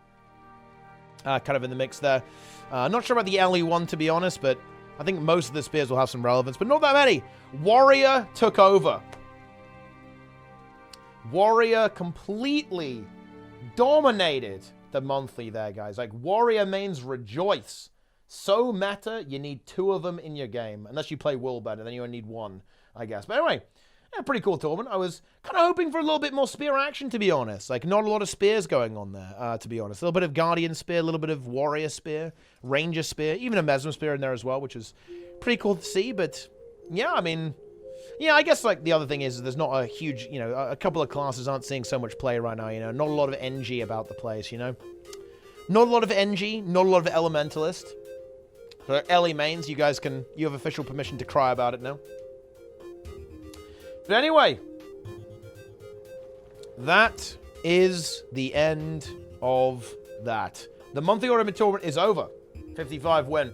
Speaker 1: Kind of in the mix there. Not sure about the LE one, to be honest, but I think most of the spears will have some relevance, but not that many. Warrior took over. Warrior completely dominated the monthly there, guys. Like, Warrior mains rejoice. So meta, you need 2 of them in your game. Unless you play Woolbed, and then you only need 1, I guess. But anyway, yeah, pretty cool tournament. I was kind of hoping for a little bit more spear action, to be honest. Like, not a lot of spears going on there, to be honest. A little bit of Guardian Spear, a little bit of Warrior Spear, Ranger Spear, even a Mesmer Spear in there as well, which is pretty cool to see. But, yeah, I mean... Yeah, I guess, like, the other thing is there's not a huge, you know, a couple of classes aren't seeing so much play right now, you know. Not a lot of NG about the place, you know. Not a lot of NG, not a lot of Elementalist. So, LE mains, you have official permission to cry about it now. But anyway, that is the end of that. The monthly ornament tournament is over. 55 win.